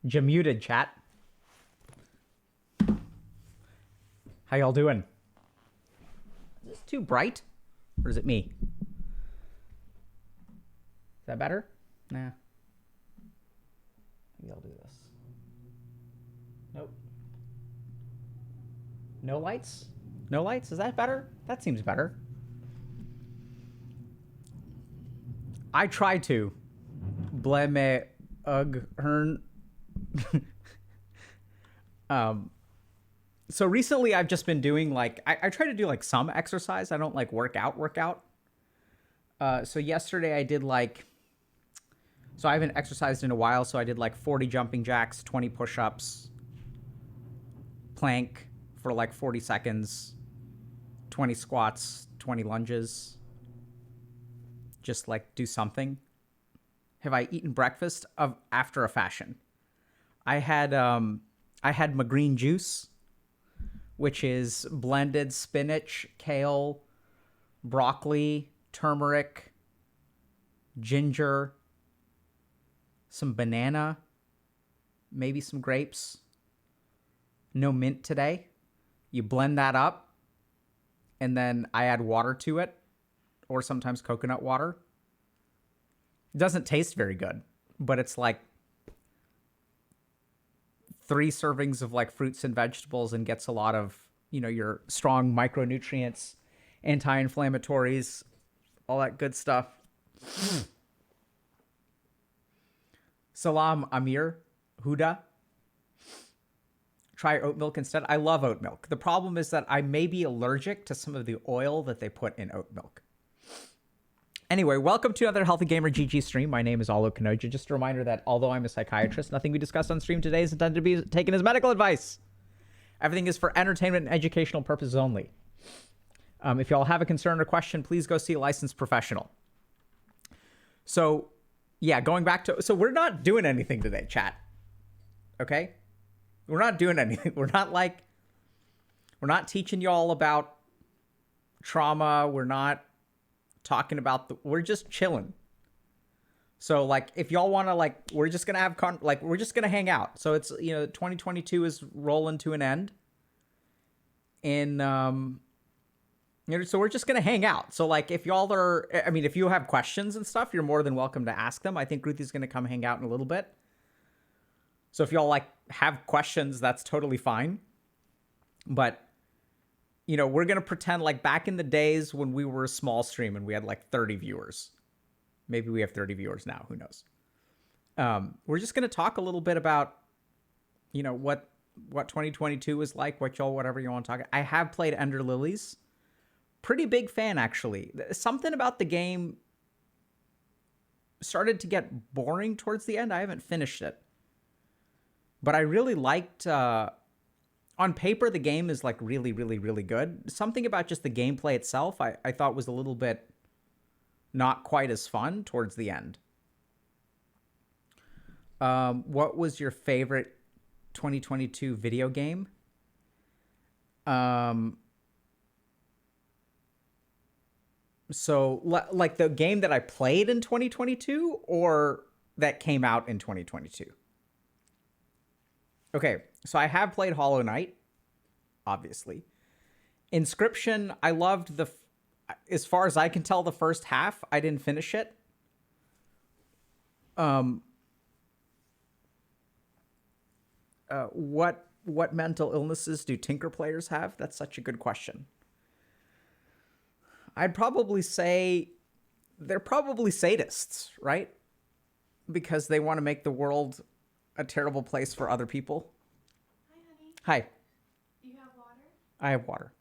Jamuted, chat. How y'all doing? Is this too bright? Or is it me? Is that better? Nah. Maybe I'll do this. Nope. No lights? No lights? Is that better? That seems better. I try to. Bleme ugh hern. So recently I've just been doing like I try to do like some exercise. I don't like work out. So yesterday I did like, so I haven't exercised in a while, so I did like 40 jumping jacks, 20 push-ups, plank for like 40 seconds, 20 squats, 20 lunges. Just like do something. Have I eaten breakfast after a fashion? I had my green juice, which is blended spinach, kale, broccoli, turmeric, ginger, some banana, maybe some grapes. No mint today. You blend that up, and then I add water to it, or sometimes coconut water. It doesn't taste very good, but it's like 3 servings of like fruits and vegetables and gets a lot of, you know, your strong micronutrients, anti-inflammatories, all that good stuff. Salam Amir Huda. Try oat milk instead. I love oat milk. The problem is that I may be allergic to some of the oil that they put in oat milk. Anyway, welcome to another Healthy Gamer GG stream. My name is Alo Kanoja. Just a reminder that although I'm a psychiatrist, nothing we discussed on stream today is intended to be taken as medical advice. Everything is for entertainment and educational purposes only. If y'all have a concern or question, please go see a licensed professional. So, yeah, going back to... So we're not doing anything today, chat. Okay? We're not doing anything. We're not teaching y'all about trauma. We're not talking about we're just chilling. So like if y'all want to, like, we're just gonna have we're just gonna hang out. So it's, you know, 2022 is rolling to an end, and you know, so we're just gonna hang out. So like if y'all are, I mean, if you have questions and stuff, you're more than welcome to ask them. I think Ruthie's gonna come hang out in a little bit. So if y'all like have questions, that's totally fine. But you know, we're going to pretend like back in the days when we were a small stream and we had like 30 viewers. Maybe we have 30 viewers now. Who knows? We're just going to talk a little bit about, you know, what 2022 is like, whatever you want to talk. I have played Ender Lilies. Pretty big fan, actually. Something about the game started to get boring towards the end. I haven't finished it. But I really liked... on paper, the game is like really, really, really good. Something about just the gameplay itself I thought was a little bit not quite as fun towards the end. What was your favorite 2022 video game? So like the game that I played in 2022 or that came out in 2022? Okay, so I have played Hollow Knight, obviously. Inscription, I loved as far as I can tell, the first half. I didn't finish it. What mental illnesses do Tinker players have? That's such a good question. I'd probably say they're probably sadists, right? Because they want to make the world a terrible place for other people. Hi, honey. Hi. Do you have water? I have water.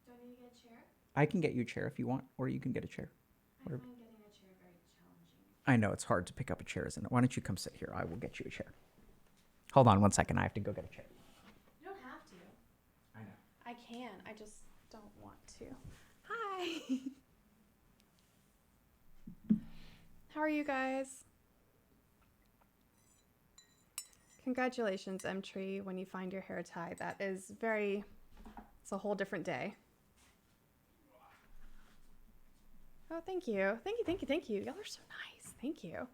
Do I need to get a chair? I can get you a chair if you want, or you can get a chair. I find getting a chair very challenging. I know, it's hard to pick up a chair, isn't it? Why don't you come sit here? I will get you a chair. Hold on 1 second. I have to go get a chair. You don't have to. I know. I can. I just don't want to. Hi. How are you guys? Congratulations, M-Tree, when you find your hair tie. That is it's a whole different day. Oh, thank you. Thank you, thank you, thank you. Y'all are so nice. Thank you.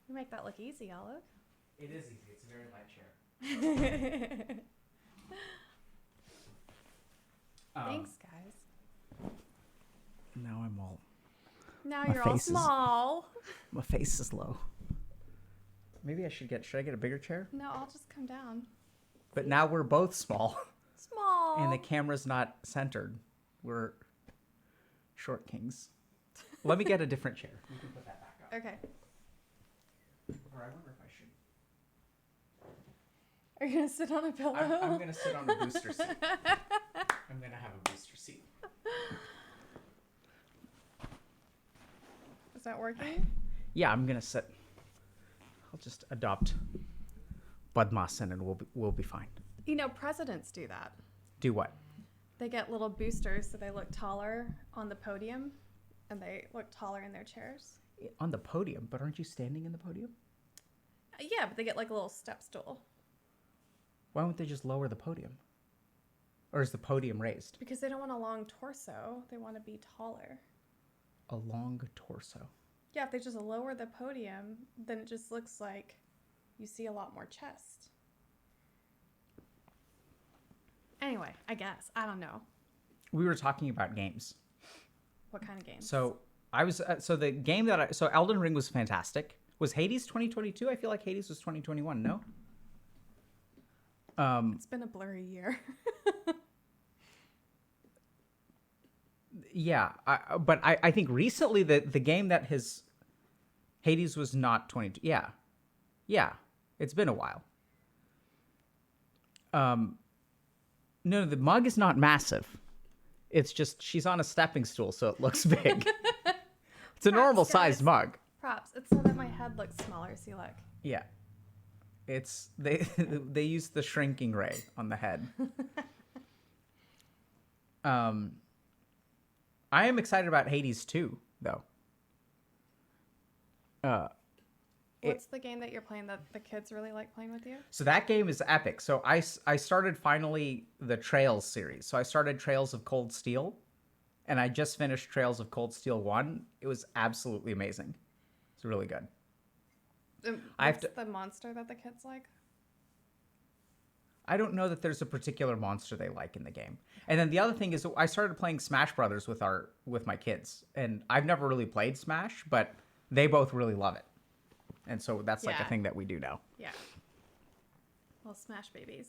You make that look easy, Olive. It is easy. It's a very light chair. Thanks, guys. Now I'm all... Now My you're all face is- small. My face is low. Maybe I should get... Should I get a bigger chair? No, I'll just come down. But now we're both small. Small. And the camera's not centered. We're short kings. Let me get a different chair. You can put that back up. Okay. Or I wonder if I should... Are you gonna sit on a pillow? I'm going to sit on a booster seat. I'm going to have a booster seat. Is that working? Yeah, I'm going to sit. I'll just adopt Padmasan and we'll be fine. You know, presidents do that. Do what? They get little boosters so they look taller on the podium and they look taller in their chairs. On the podium, but aren't you standing in the podium? Yeah, but they get like a little step stool. Why wouldn't they just lower the podium? Or is the podium raised? Because they don't want a long torso. They want to be taller. A long torso. Yeah, if they just lower the podium, then it just looks like you see a lot more chest. Anyway, I guess. I don't know. We were talking about games. What kind of games? So I was so the game that so Elden Ring was fantastic. Was Hades 2022? I feel like Hades was 2021. No. It's been a blurry year. Yeah, but I think recently the game that has Hades was not 22. Yeah, it's been a while. No, the mug is not massive. It's just she's on a stepping stool, so it looks big. It's a normal sized mug. Props. It's so that my head looks smaller. See, look. Yeah, it's they use the shrinking ray on the head. I am excited about Hades 2, though. What's the game that you're playing that the kids really like playing with you? So that game is epic. So I started finally the Trails series. So I started Trails of Cold Steel, and I just finished Trails of Cold Steel 1. It was absolutely amazing. It's really good. What's the monster that the kids like? I don't know that there's a particular monster they like in the game. And then the other thing is I started playing Smash Brothers with my kids, and I've never really played Smash, but they both really love it. And so that's like a thing that we do now. Yeah. Well, Smash babies.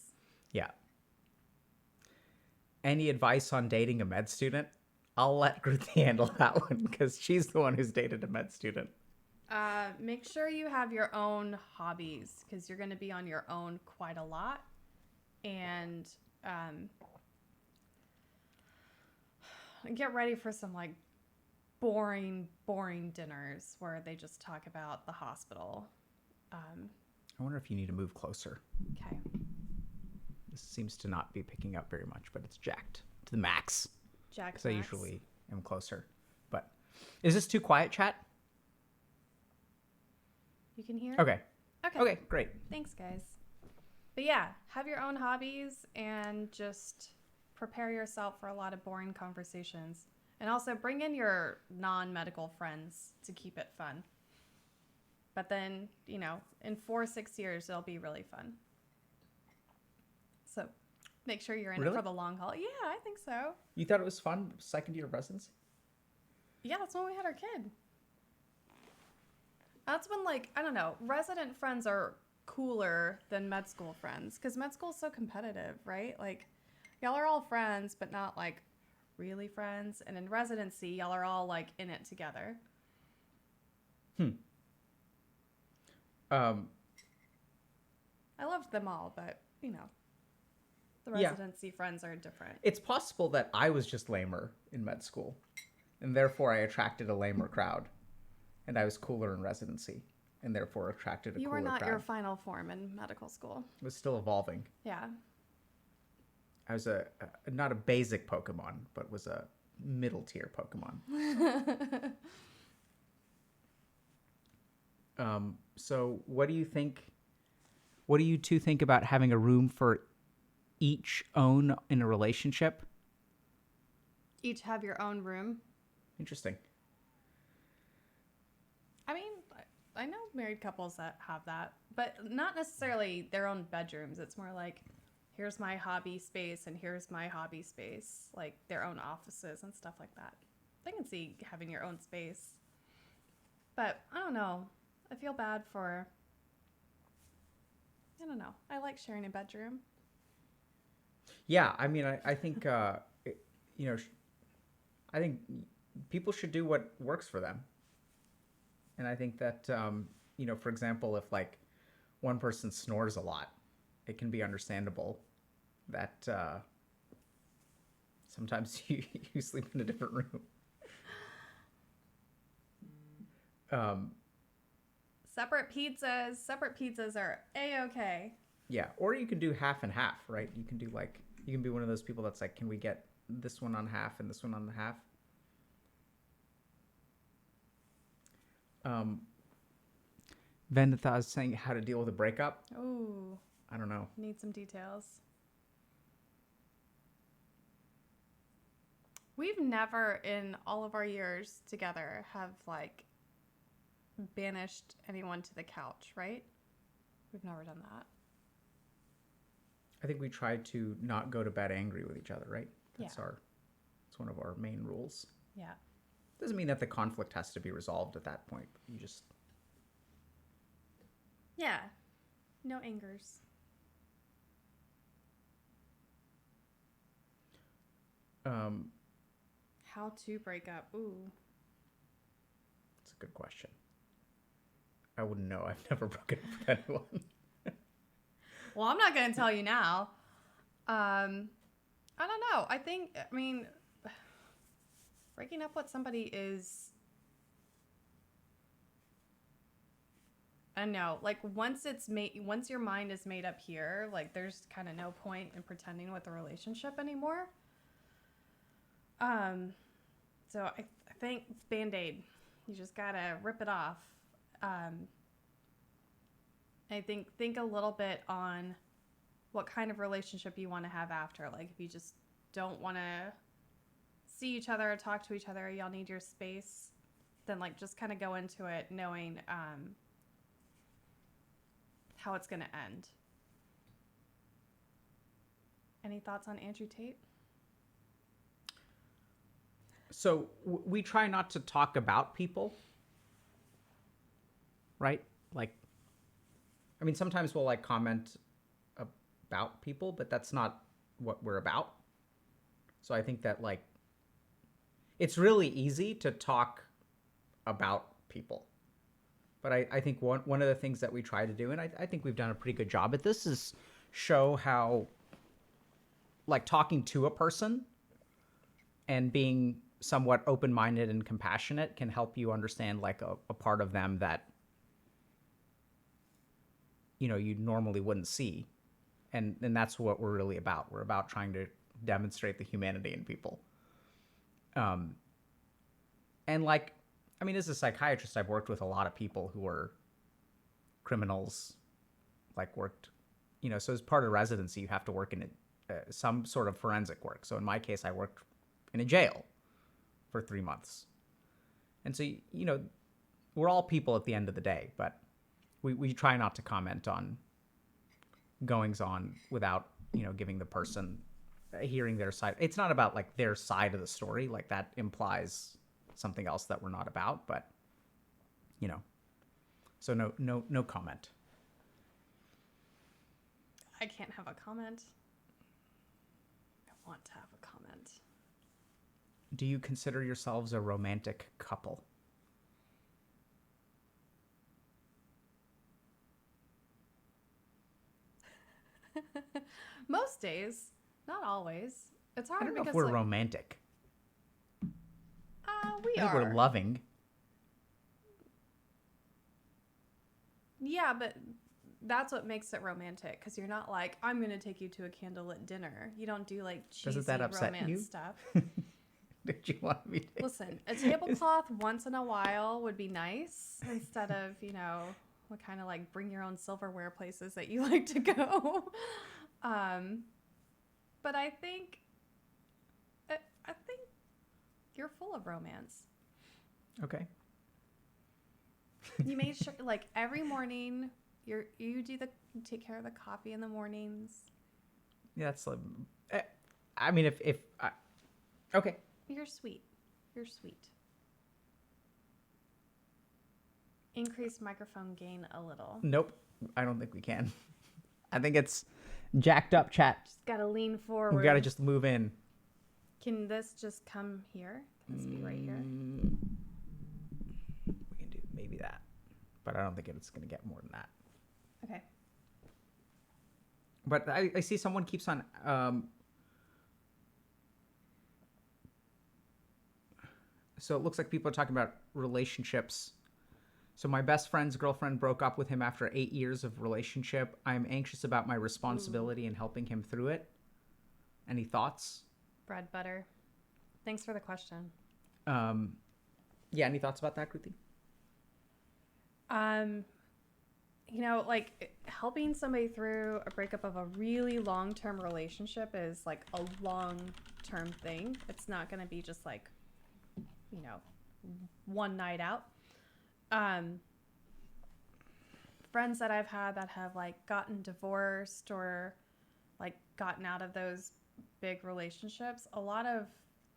Yeah. Any advice on dating a med student? I'll let Ruthie handle that one because she's the one who's dated a med student. Make sure you have your own hobbies because you're going to be on your own quite a lot. And get ready for some like boring dinners where they just talk about the hospital. I wonder if you need to move closer. Okay. This seems to not be picking up very much, but it's jacked to the max. Jack. Because I usually am closer. But is this too quiet, chat? You can hear? Okay. Okay, great. Thanks, guys. But yeah, have your own hobbies and just prepare yourself for a lot of boring conversations. And also bring in your non-medical friends to keep it fun. But then, you know, in 4 or 6 years, it'll be really fun. So make sure you're in it for the long haul. Yeah, I think so. You thought it was fun, second year of residency? Yeah, that's when we had our kid. That's when, like, I don't know, resident friends are cooler than med school friends because med school is so competitive, right? Like, y'all are all friends, but not, like, really friends. And in residency, y'all are all, like, in it together. I loved them all, but, you know, the residency friends are different. It's possible that I was just lamer in med school, and therefore I attracted a lamer crowd, and I was cooler in residency, and therefore attracted a cooler crowd. You were not your final form in medical school. It was still evolving. Yeah. I was not a basic Pokemon, but was a middle tier Pokemon. So what do you think? What do you two think about having a room for each own in a relationship? Each have your own room. Interesting. I mean, I know married couples that have that, but not necessarily their own bedrooms. It's more like, here's my hobby space and here's my hobby space, like their own offices and stuff like that. I can see having your own space, but I don't know. I feel bad for. I don't know. I like sharing a bedroom. Yeah, I mean, I think you know, I think people should do what works for them, and I think that for example, if like one person snores a lot, it can be understandable that sometimes you sleep in a different room. Um, Separate pizzas. Separate pizzas are a-okay. yeah, or you can do half and half, right? You can do like you can be one of those people that's like, can we get this one on half and this one on the half? Vendita is saying how to deal with a breakup. Ooh, I don't know. need some details. We've never, in all of our years together, have like banished anyone to the couch, right? We've never done that. I think we try to not go to bed angry with each other, right? That's Yeah. it's one of our main rules. Yeah. Doesn't mean that the conflict has to be resolved at that point. But you just Yeah. No angers. How to break up? Ooh. It's a good question. I wouldn't know. I've never broken up with anyone. Well, I'm not going to tell you now. I don't know. I mean, breaking up with somebody is. I don't know. Like once your mind is made up here, like there's kind of no point in pretending with the relationship anymore. So I think it's Band-Aid. You just gotta rip it off. I think a little bit on what kind of relationship you want to have after. Like if you just don't want to see each other or talk to each other, y'all need your space, then like just kind of go into it knowing how it's going to end. Any thoughts on Andrew Tate? So we try not to talk about people, right? Like, I mean, sometimes we'll like comment about people, but that's not what we're about. So I think that like, it's really easy to talk about people. But I think one of the things that we try to do, and I think we've done a pretty good job at this, is show how like talking to a person and being somewhat open-minded and compassionate can help you understand like a part of them that you normally wouldn't see. And that's what we're really about. We're about trying to demonstrate the humanity in people. And like, I mean, as a psychiatrist, I've worked with a lot of people who were criminals, like worked, so as part of residency, you have to work in some sort of forensic work. So in my case, I worked in a jail for 3 months. And so, we're all people at the end of the day, but we try not to comment on goings on without, giving the person hearing their side. It's not about like their side of the story. Like that implies something else that we're not about, but so no comment. I can't have a comment. I want to have a comment. Do you consider yourselves a romantic couple? Most days, not always. It's hard I don't know because if we're like, romantic. we I think are. we're loving. Yeah, but that's what makes it romantic because you're not like, I'm going to take you to a candlelit dinner. You don't do like cheesy Doesn't that upset romance you? stuff. Did you want me to? Listen, a tablecloth once in a while would be nice instead of, what kind of like bring your own silverware places that you like to go. But I think you're full of romance. Okay. You made sure, like every morning, you take care of the coffee in the mornings. Yeah, that's I mean, if okay. You're sweet. You're sweet. Increase microphone gain a little. Nope, I don't think we can. I think it's jacked up, chat. Just gotta lean forward. We gotta just move in. Can this just come here? Can this be right here? We can do maybe that, but I don't think it's gonna get more than that. Okay. But I see someone keeps on. So it looks like people are talking about relationships. So my best friend's girlfriend broke up with him after 8 years of relationship. I am anxious about my responsibility in helping him through it. Any thoughts? Bread butter. Thanks for the question. Yeah, any thoughts about that, Kruti? You know, like helping somebody through a breakup of a really long-term relationship is like a long-term thing. It's not going to be just like, you know, one night out. Friends that I've had that have like gotten divorced or like gotten out of those big relationships, a lot of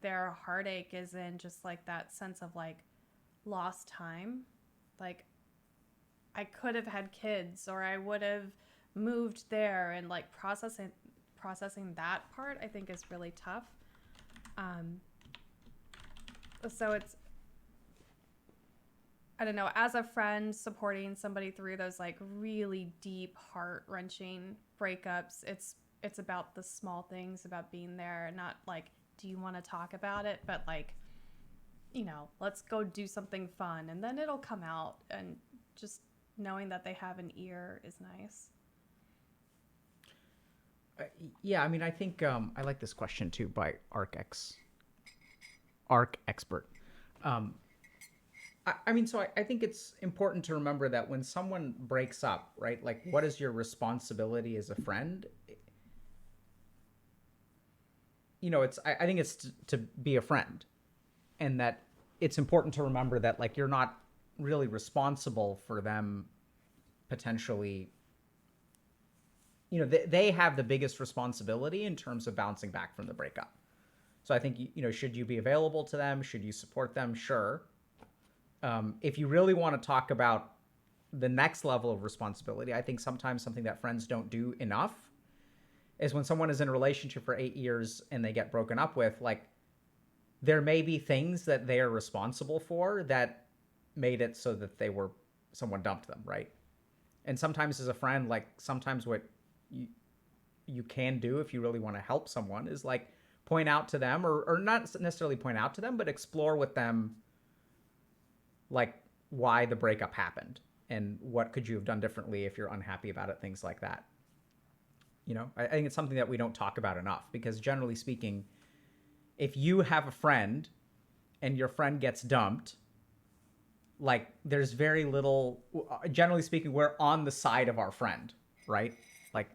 their heartache is in just like that sense of like lost time. Like I could have had kids or I would have moved there, and like processing that part I think is really tough. So it's, I don't know, as a friend supporting somebody through those like really deep heart-wrenching breakups, it's about the small things, about being there, not like, do you want to talk about it, but like, you know, let's go do something fun and then it'll come out, and just knowing that they have an ear is nice. Yeah, I mean, I think I like this question too by Arc Expert. I mean, so I think it's important to remember that when someone breaks up, right? Like, what is your responsibility as a friend? You know, I think it's to be a friend, and that it's important to remember that like you're not really responsible for them potentially. You know, they have the biggest responsibility in terms of bouncing back from the breakup. So I think, you know, should you be available to them? Should you support them? Sure. If you really want to talk about the next level of responsibility, I think sometimes something that friends don't do enough is when someone is in a relationship for 8 years and they get broken up with, like, there may be things that they are responsible for that made it so that someone dumped them, right? And sometimes as a friend, like, sometimes what you can do if you really want to help someone is like point out to them, or not necessarily point out to them, but explore with them like why the breakup happened and what could you have done differently if you're unhappy about it, things like that. You know, I think it's something that we don't talk about enough, because generally speaking, if you have a friend and your friend gets dumped, like there's very little, generally speaking, we're on the side of our friend, right? Like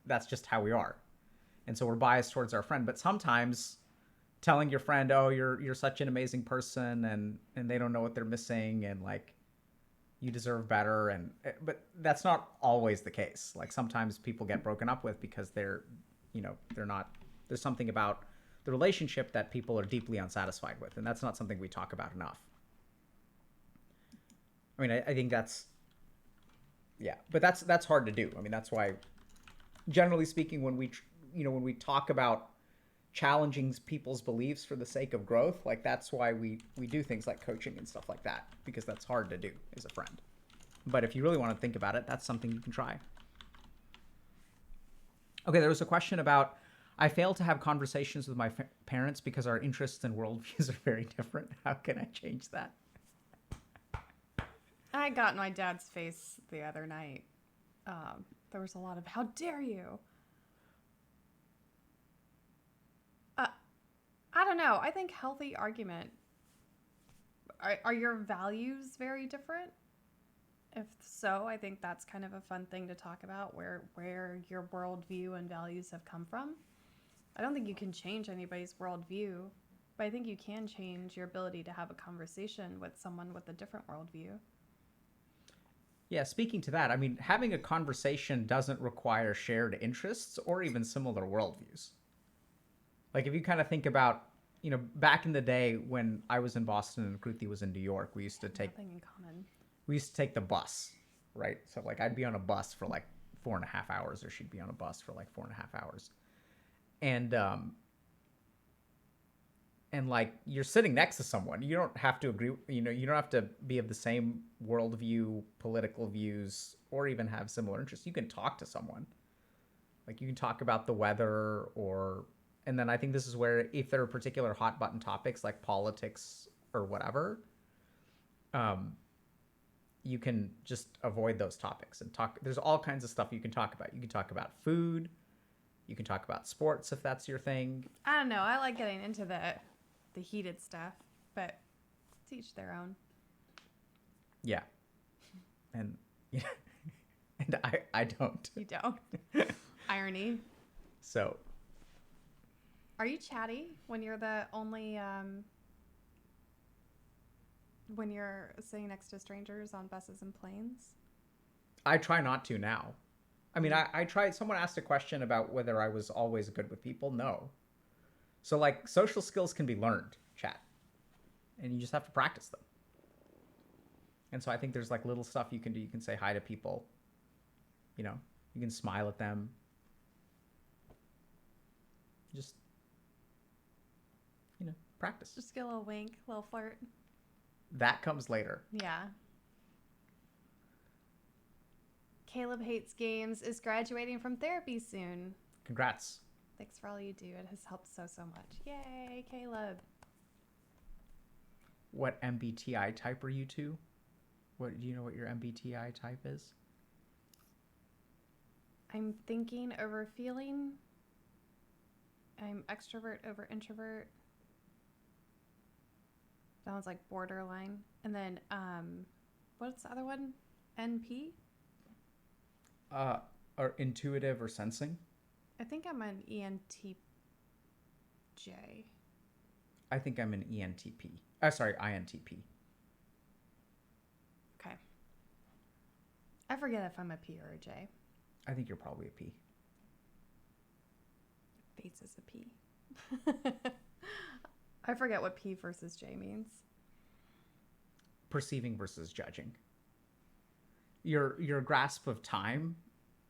that's just how we are. And so we're biased towards our friend, but sometimes telling your friend, "Oh, you're such an amazing person," and they don't know what they're missing, and like you deserve better, but that's not always the case. Like sometimes people get broken up with because they're not, there's something about the relationship that people are deeply unsatisfied with, and that's not something we talk about enough. I mean, I think that's, yeah, but that's hard to do. I mean, that's why, generally speaking, when we talk about challenging people's beliefs for the sake of growth, like that's why we do things like coaching and stuff like that, because that's hard to do as a friend. But if you really want to think about it, that's something you can try. Okay, there was a question about, I fail to have conversations with my parents because our interests and worldviews are very different. How can I change that? I got in my dad's face the other night. There was a lot of, how dare you? I don't know. I think healthy argument. Are your values very different? If so, I think that's kind of a fun thing to talk about, where your worldview and values have come from. I don't think you can change anybody's worldview, but I think you can change your ability to have a conversation with someone with a different worldview. Yeah, speaking to that, I mean, having a conversation doesn't require shared interests or even similar worldviews. Like if you kind of think about, back in the day when I was in Boston and Kruti was in New York, Nothing in common. we used to take the bus, right? So like I'd be on a bus for like 4.5 hours, or she'd be on a bus for like 4.5 hours, and like you're sitting next to someone, you don't have to agree, you don't have to be of the same worldview, political views, or even have similar interests. You can talk to someone, like you can talk about the weather, or and then I think this is where if there are particular hot button topics like politics or whatever, um, you can just avoid those topics and talk. There's all kinds of stuff you can talk about. You can talk about food. You can talk about sports if that's your thing. I don't know. I like getting into the heated stuff, but to each their own. Yeah, and and I don't. You don't. Irony. So, are you chatty when you're the only when you're sitting next to strangers on buses and planes? I try not to now. I mean, I tried. Someone asked a question about whether I was always good with people. No. So, like, social skills can be learned, chat. And you just have to practice them. And so I think there's, like, little stuff you can do. You can say hi to people. You can smile at them. Just, practice. Just get a little wink, a little flirt. That comes later. Yeah. Caleb Hates Games is graduating from therapy soon. Congrats. Thanks for all you do. It has helped so much. Yay, Caleb. What MBTI type are you two? What do you know what your MBTI type is? I'm thinking over feeling. I'm extrovert over introvert. That one's like borderline. And then what's the other one? NP? Or intuitive or sensing? I think I'm an ENTJ. I think I'm an ENTP. Sorry, INTP. Okay. I forget if I'm a P or a J. I think you're probably a P. Fates is a P. I forget what P versus J means. Perceiving versus judging. Your grasp of time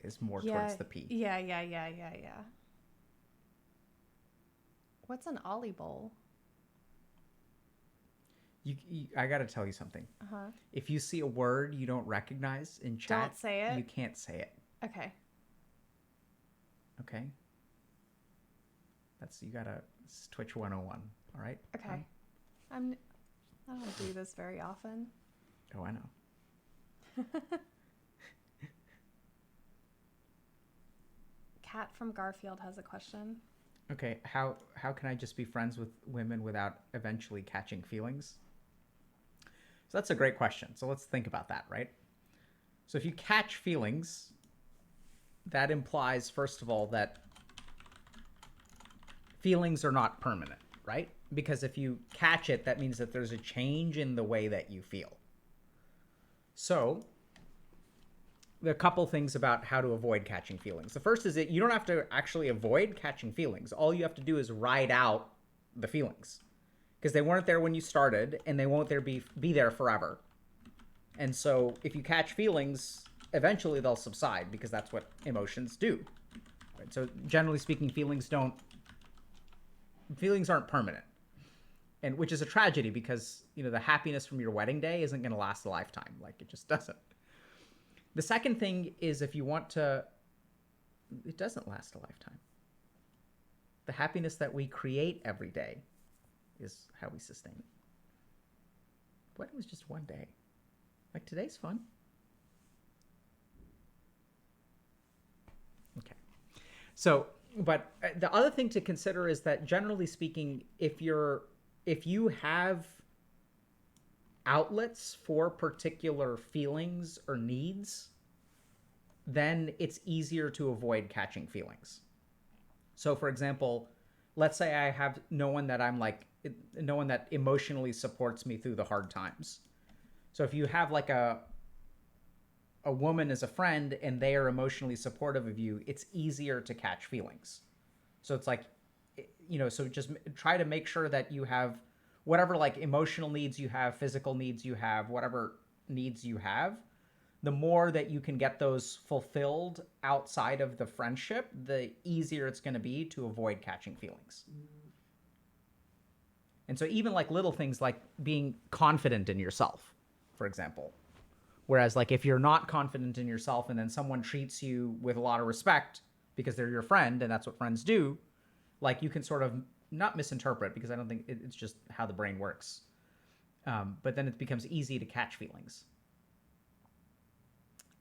is more towards the P. Yeah. What's an Ollie Bowl? I got to tell you something. Uh-huh. If you see a word you don't recognize in chat, don't say it. You can't say it. Okay. Okay. You gotta. It's Twitch 101. All right. Okay. I don't do this very often. Oh, I know. Kat from Garfield has a question. Okay, how can I just be friends with women without eventually catching feelings? So that's a great question. So let's think about that, right? So if you catch feelings, that implies, first of all, that feelings are not permanent, right? Because if you catch it, that means that there's a change in the way that you feel. So there are a couple things about how to avoid catching feelings. The first is that you don't have to actually avoid catching feelings. All you have to do is ride out the feelings, because they weren't there when you started, and they won't be there forever. And so if you catch feelings, eventually they'll subside, because that's what emotions do. Right? So generally speaking, feelings aren't permanent. And which is a tragedy, because the happiness from your wedding day isn't going to last a lifetime. Like, it just doesn't. The second thing is, if you want to, it doesn't last a lifetime. The happiness that we create every day is how we sustain it. What? It was just one day. Like, today's fun. Okay. So, but the other thing to consider is that, generally speaking, if you have outlets for particular feelings or needs, then it's easier to avoid catching feelings. So, for example, let's say I have no one that emotionally supports me through the hard times. So if you have like a woman is a friend and they are emotionally supportive of you, it's easier to catch feelings. So it's like, so just try to make sure that you have whatever like emotional needs you have, physical needs you have, whatever needs you have. The more that you can get those fulfilled outside of the friendship, the easier it's going to be to avoid catching feelings. And so even like little things like being confident in yourself, for example. Whereas like if you're not confident in yourself and then someone treats you with a lot of respect because they're your friend and that's what friends do, like you can sort of not misinterpret, because I don't think it's just how the brain works. But then it becomes easy to catch feelings.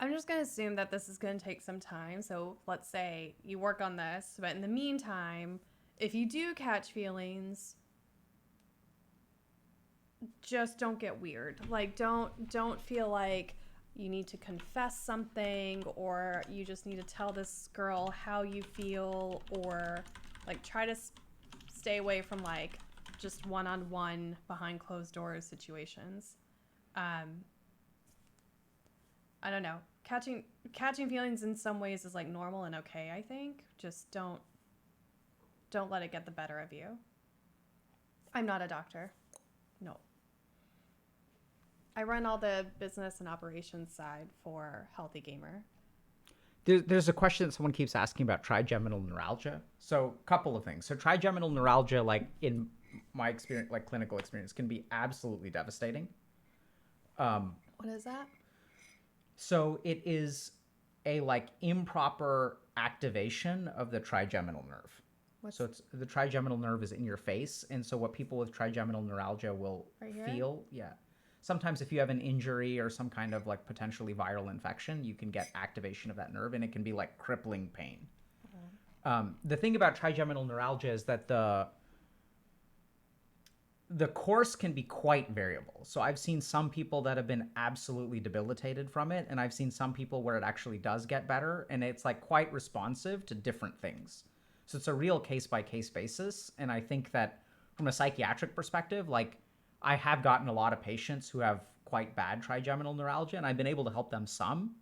I'm just going to assume that this is going to take some time. So let's say you work on this, but in the meantime, if you do catch feelings, just don't get weird. Like don't feel like you need to confess something, or you just need to tell this girl how you feel, or like try to stay away from like just one-on-one behind closed doors situations. I don't know. Catching feelings in some ways is like normal and okay, I think. Just don't let it get the better of you. I'm not a doctor. No. I run all the business and operations side for Healthy Gamer. There's a question that someone keeps asking about trigeminal neuralgia. So a couple of things. So trigeminal neuralgia, like in my experience, like clinical experience, can be absolutely devastating. What is that? So it is a like improper activation of the trigeminal nerve. So it's the trigeminal nerve is in your face, and so what people with trigeminal neuralgia will feel, sometimes if you have an injury or some kind of like potentially viral infection, you can get activation of that nerve, and it can be like crippling pain. The thing about trigeminal neuralgia is that the course can be quite variable. So I've seen some people that have been absolutely debilitated from it, and I've seen some people where it actually does get better, and it's like quite responsive to different things. So it's a real case-by-case basis, and I think that from a psychiatric perspective, like I have gotten a lot of patients who have quite bad trigeminal neuralgia, and I've been able to help them some.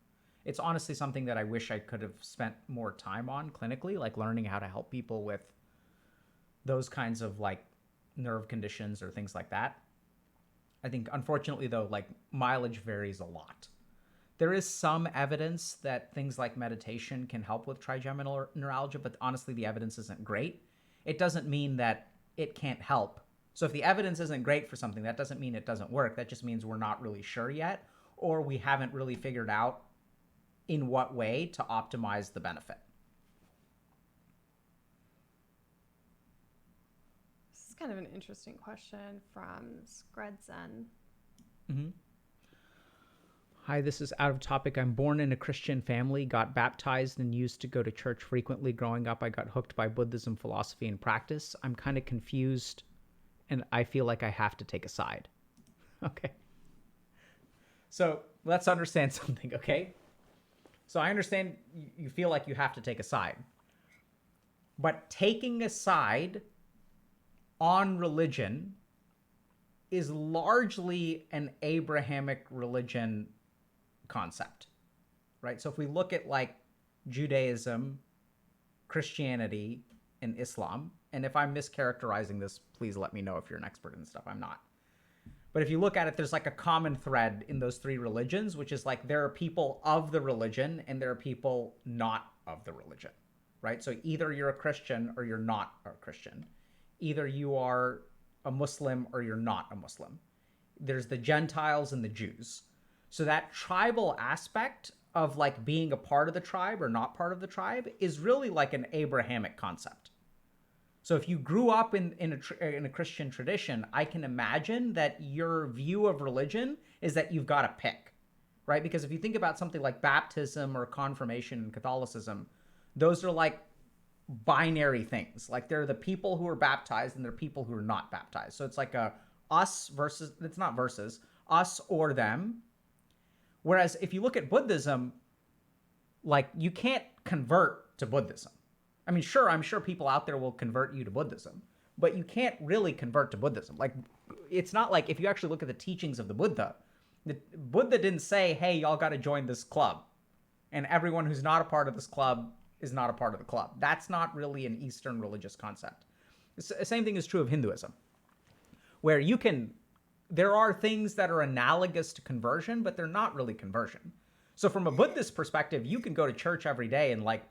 It's honestly something that I wish I could have spent more time on clinically, like learning how to help people with those kinds of like nerve conditions or things like that. I think unfortunately though, like mileage varies a lot. There is some evidence that things like meditation can help with trigeminal neuralgia, but honestly the evidence isn't great. It doesn't mean that it can't help. So if the evidence isn't great for something, that doesn't mean it doesn't work. That just means we're not really sure yet, or we haven't really figured out in what way to optimize the benefit. This is kind of an interesting question from Skredzen. Mm-hmm. Hi, this is out of topic. I'm born in a Christian family, got baptized, and used to go to church frequently. Growing up, I got hooked by Buddhism philosophy and practice. I'm kind of confused, and I feel like I have to take a side. Okay. So let's understand something, okay? So I understand you feel like you have to take a side. But taking a side on religion is largely an Abrahamic religion concept, right? So if we look at like Judaism, Christianity, and Islam, and if I'm mischaracterizing this, please let me know if you're an expert in stuff. I'm not. But if you look at it, there's like a common thread in those three religions, which is like there are people of the religion and there are people not of the religion, right? So either you're a Christian or you're not a Christian. Either you are a Muslim or you're not a Muslim. There's the Gentiles and the Jews. So that tribal aspect of like being a part of the tribe or not part of the tribe is really like an Abrahamic concept. So if you grew up in a Christian tradition, I can imagine that your view of religion is that you've got to pick, right? Because if you think about something like baptism or confirmation in Catholicism, those are like binary things. Like there are the people who are baptized and there are people who are not baptized. So it's like a us versus, it's not versus, us or them. Whereas if you look at Buddhism, like you can't convert to Buddhism. I mean, sure, I'm sure people out there will convert you to Buddhism, but you can't really convert to Buddhism. Like, it's not like if you actually look at the teachings of the Buddha, Buddha didn't say, hey, y'all got to join this club, and everyone who's not a part of this club is not a part of the club. That's not really an Eastern religious concept. The same thing is true of Hinduism, where there are things that are analogous to conversion, but they're not really conversion. So from a Buddhist perspective, you can go to church every day and, like,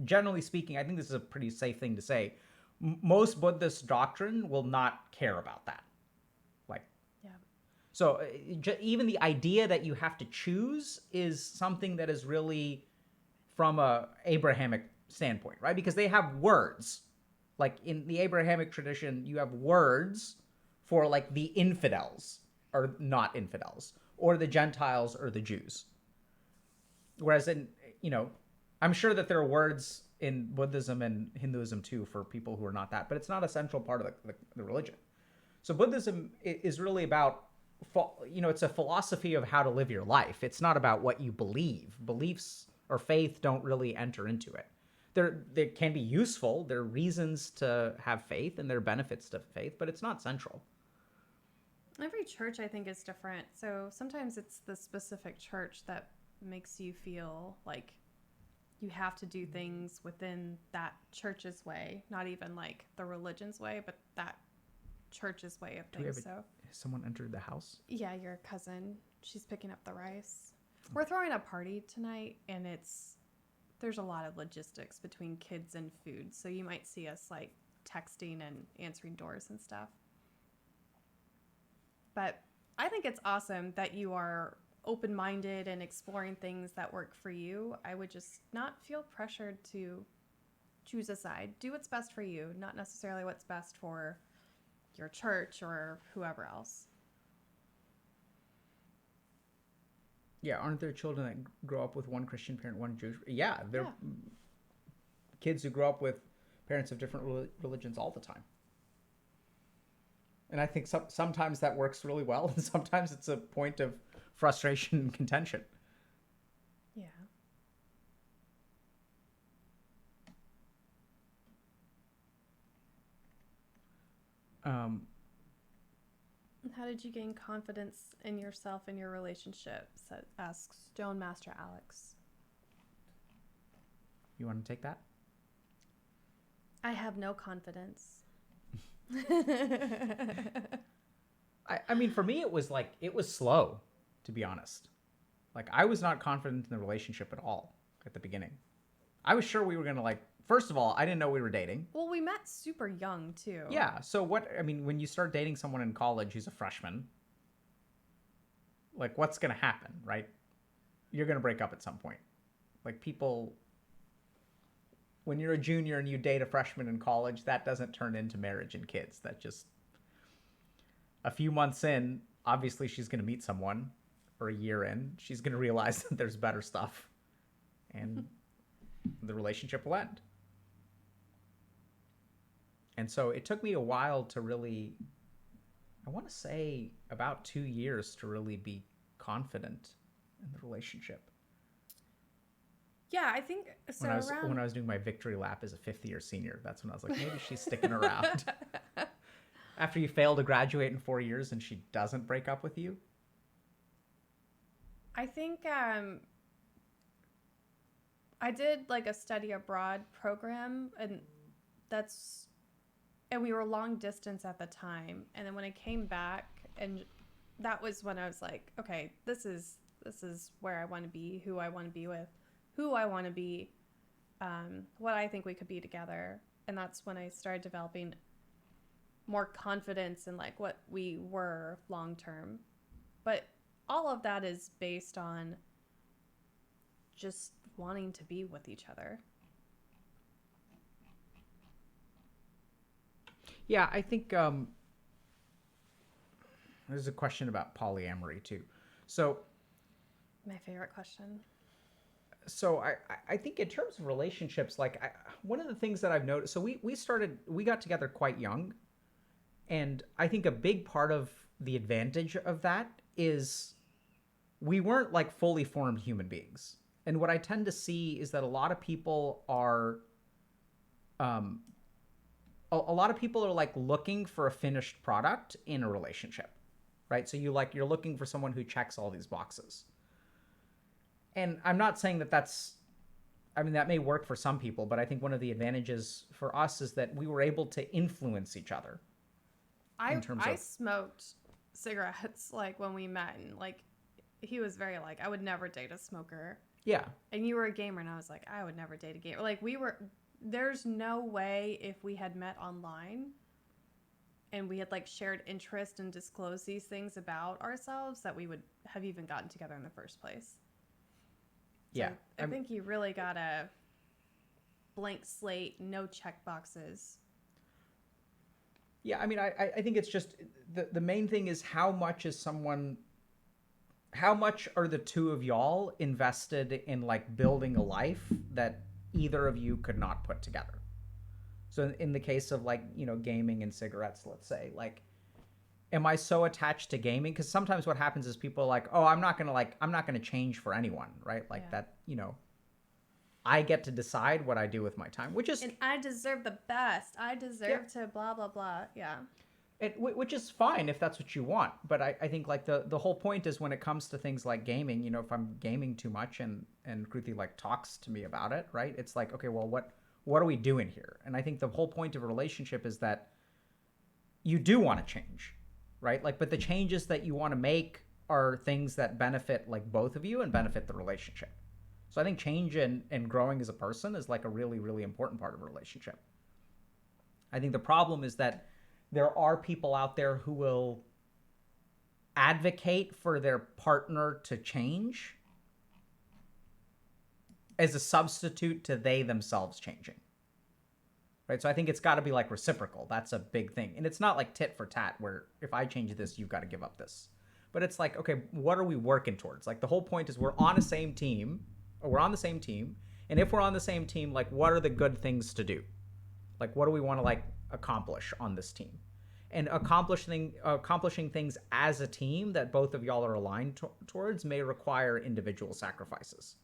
generally speaking, I think this is a pretty safe thing to say. Most Buddhist doctrine will not care about that. Like, Yeah. so even the idea that you have to choose is something that is really from a Abrahamic standpoint, right? Because they have words. Like in the Abrahamic tradition, you have words for, like, the infidels or not infidels, or the Gentiles or the Jews. Whereas I'm sure that there are words in Buddhism and Hinduism too for people who are not that, but it's not a central part of the religion. So Buddhism is really about, it's a philosophy of how to live your life. It's not about what you believe. Beliefs or faith don't really enter into it. They can be useful. There are reasons to have faith and there are benefits to faith, but it's not central. Every church, I think, is different. So sometimes it's the specific church that makes you feel like you have to do things within that church's way, not even like the religion's way, but that church's way of things. Has someone entered the house? Yeah, your cousin. She's picking up the rice. We're throwing a party tonight, and there's a lot of logistics between kids and food, so you might see us like texting and answering doors and stuff. But I think it's awesome that you are open-minded and exploring things that work for you. I would just not feel pressured to choose a side. Do what's best for you, not necessarily what's best for your church or whoever else. Yeah, aren't there children that grow up with one Christian parent, one Jewish? Yeah, there are kids who grow up with parents of different religions all the time. And I think sometimes that works really well, and sometimes it's a point of frustration and contention. Yeah. How did you gain confidence in yourself and your relationships? Asks Stone Master Alex. You want to take that? I have no confidence. I mean, for me, it was slow, to be honest. Like, I was not confident in the relationship at all at the beginning. I was sure we were going to, first of all, I didn't know we were dating. Well, we met super young, too. Yeah. So when you start dating someone in college who's a freshman, like, what's going to happen, right? You're going to break up at some point. Like, people, when you're a junior and you date a freshman in college, that doesn't turn into marriage and kids. That just, a few months in, obviously she's going to meet someone, or a year in, she's going to realize that there's better stuff, and the relationship will end. And so it took me a while to really, I want to say about 2 years to really be confident in the relationship. Yeah, I think so. When I was doing my victory lap as a fifth-year senior, that's when I was like, maybe she's sticking around. After you fail to graduate in 4 years and she doesn't break up with you? I think I did like a study abroad program, and we were long distance at the time. And then when I came back, and that was when I was like, okay, this is where I want to be, who I want to be with, who I want to be, what I think we could be together. And that's when I started developing more confidence in like what we were long term. But all of that is based on just wanting to be with each other. Yeah, I think there's a question about polyamory too. So, my favorite question. So I think in terms of relationships, one of the things that I've noticed, so we got together quite young, and I think a big part of the advantage of that is we weren't like fully formed human beings. And what I tend to see is that a lot of people are like looking for a finished product in a relationship. right? So you're looking for someone who checks all these boxes. And I'm not saying I mean, that may work for some people, but I think one of the advantages for us is that we were able to influence each other in terms I of. smoked cigarettes like when we met, and like he was very like, I would never date a smoker. Yeah. And you were a gamer, and I was like, I would never date a gamer. Like there's no way if we had met online and we had like shared interest and disclosed these things about ourselves that we would have even gotten together in the first place. So Yeah. I think you really got a blank slate, no check boxes. Yeah, I mean, I think it's just the main thing is how much are the two of y'all invested in like building a life that either of you could not put together. So in the case of like, gaming and cigarettes, let's say, like, am I so attached to gaming? Because sometimes what happens is people are like, oh, I'm not gonna change for anyone, right? Like Yeah. that, I get to decide what I do with my time, which is And I deserve the best. I deserve to blah, blah, blah. Yeah. which is fine if that's what you want. But I think like the whole point is when it comes to things like gaming, if I'm gaming too much and Kruthi like talks to me about it, right? It's like, okay, well, what are we doing here? And I think the whole point of a relationship is that you do want to change, right? Like, but the changes that you want to make are things that benefit like both of you and benefit the relationship. So I think change and growing as a person is like a really, really important part of a relationship. I think the problem is that there are people out there who will advocate for their partner to change as a substitute to they themselves changing. Right? So I think it's got to be like reciprocal. That's a big thing. And it's not like tit for tat where if I change this, you've got to give up this. But it's like, okay, what are we working towards? Like the whole point is we're on the same team. And if we're on the same team, like what are the good things to do? Like what do we want to like accomplish on this team? And accomplishing things as a team that both of y'all are aligned towards may require individual sacrifices.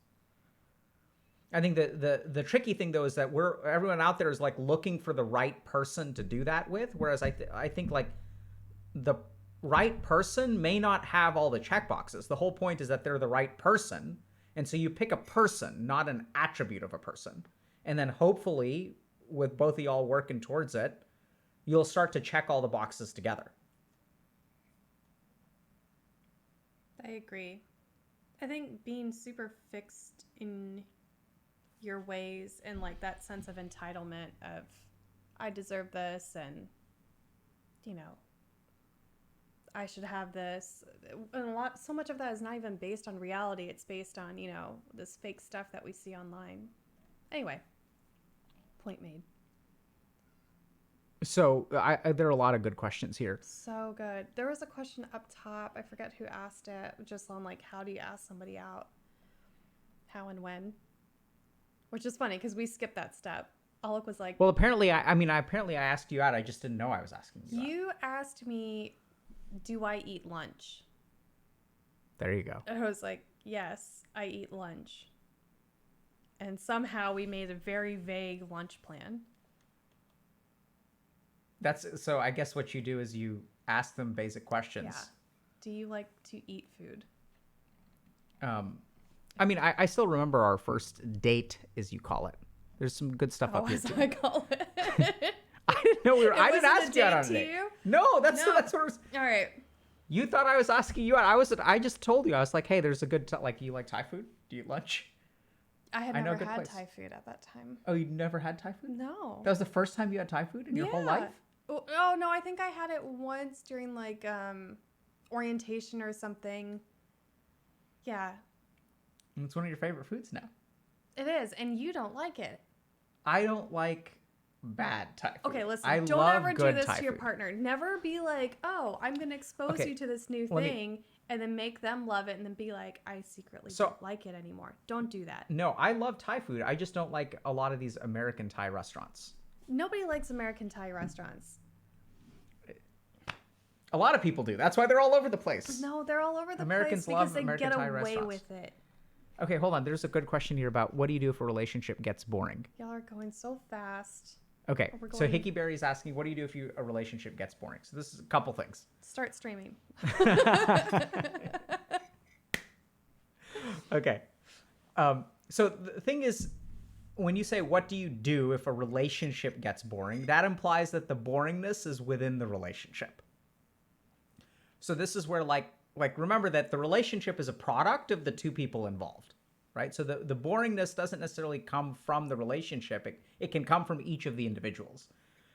I think the tricky thing though is that everyone out there is like looking for the right person to do that with, whereas I think like the right person may not have all the checkboxes. The whole point is that they're the right person, and so you pick a person, not an attribute of a person, and then hopefully with both of y'all working towards it, you'll start to check all the boxes together. I agree. I think being super fixed in your ways and like that sense of entitlement of I deserve this and I should have this, and so much of that is not even based on reality. It's based on this fake stuff that we see online. Anyway, point made. So there are a lot of good questions here. So good. There was a question up top, I forget who asked it, just on like how do you ask somebody out, how and when, which is funny because we skipped that step. Alec was like, well, apparently I asked you out. I just didn't know I was asking you out. You asked me, do I eat lunch? There you go. And I was like, yes, I eat lunch. And somehow we made a very vague lunch plan. So I guess what you do is you ask them basic questions. Yeah. Do you like to eat food? I mean, I still remember our first date, as you call it. There's some good stuff up here too. I call it. I didn't know I didn't ask you out on a date. No, that's what it was. All right. You thought I was asking you out. I just told you. I was like, hey, there's a good like you like Thai food? Do you eat lunch? I had never had Thai food at that time. Oh, you never had Thai food? No. That was the first time you had Thai food in your whole life? Oh no, I think I had it once during like orientation or something. Yeah. It's one of your favorite foods now. It is, and you don't like it. I don't like bad Thai food. Okay, listen. Don't ever do this to your partner. Never be like, oh, I'm going to expose you to this new thing, and then make them love it, and then be like, I secretly don't like it anymore. Don't do that. No, I love Thai food. I just don't like a lot of these American Thai restaurants. Nobody likes American Thai restaurants. A lot of people do. That's why they're all over the place. No, they're all over the Americans place love because American they Thai get away restaurants. with it. Okay, hold on. There's a good question here about what do you do if a relationship gets boring? Y'all are going so fast. Okay, We're so going- Hickeyberry is asking, what do you do if a relationship gets boring? So this is a couple things. Start streaming. Okay. So the thing is, when you say, what do you do if a relationship gets boring, that implies that the boringness is within the relationship. So this is where, like remember that the relationship is a product of the two people involved, right? So the boringness doesn't necessarily come from the relationship. It can come from each of the individuals.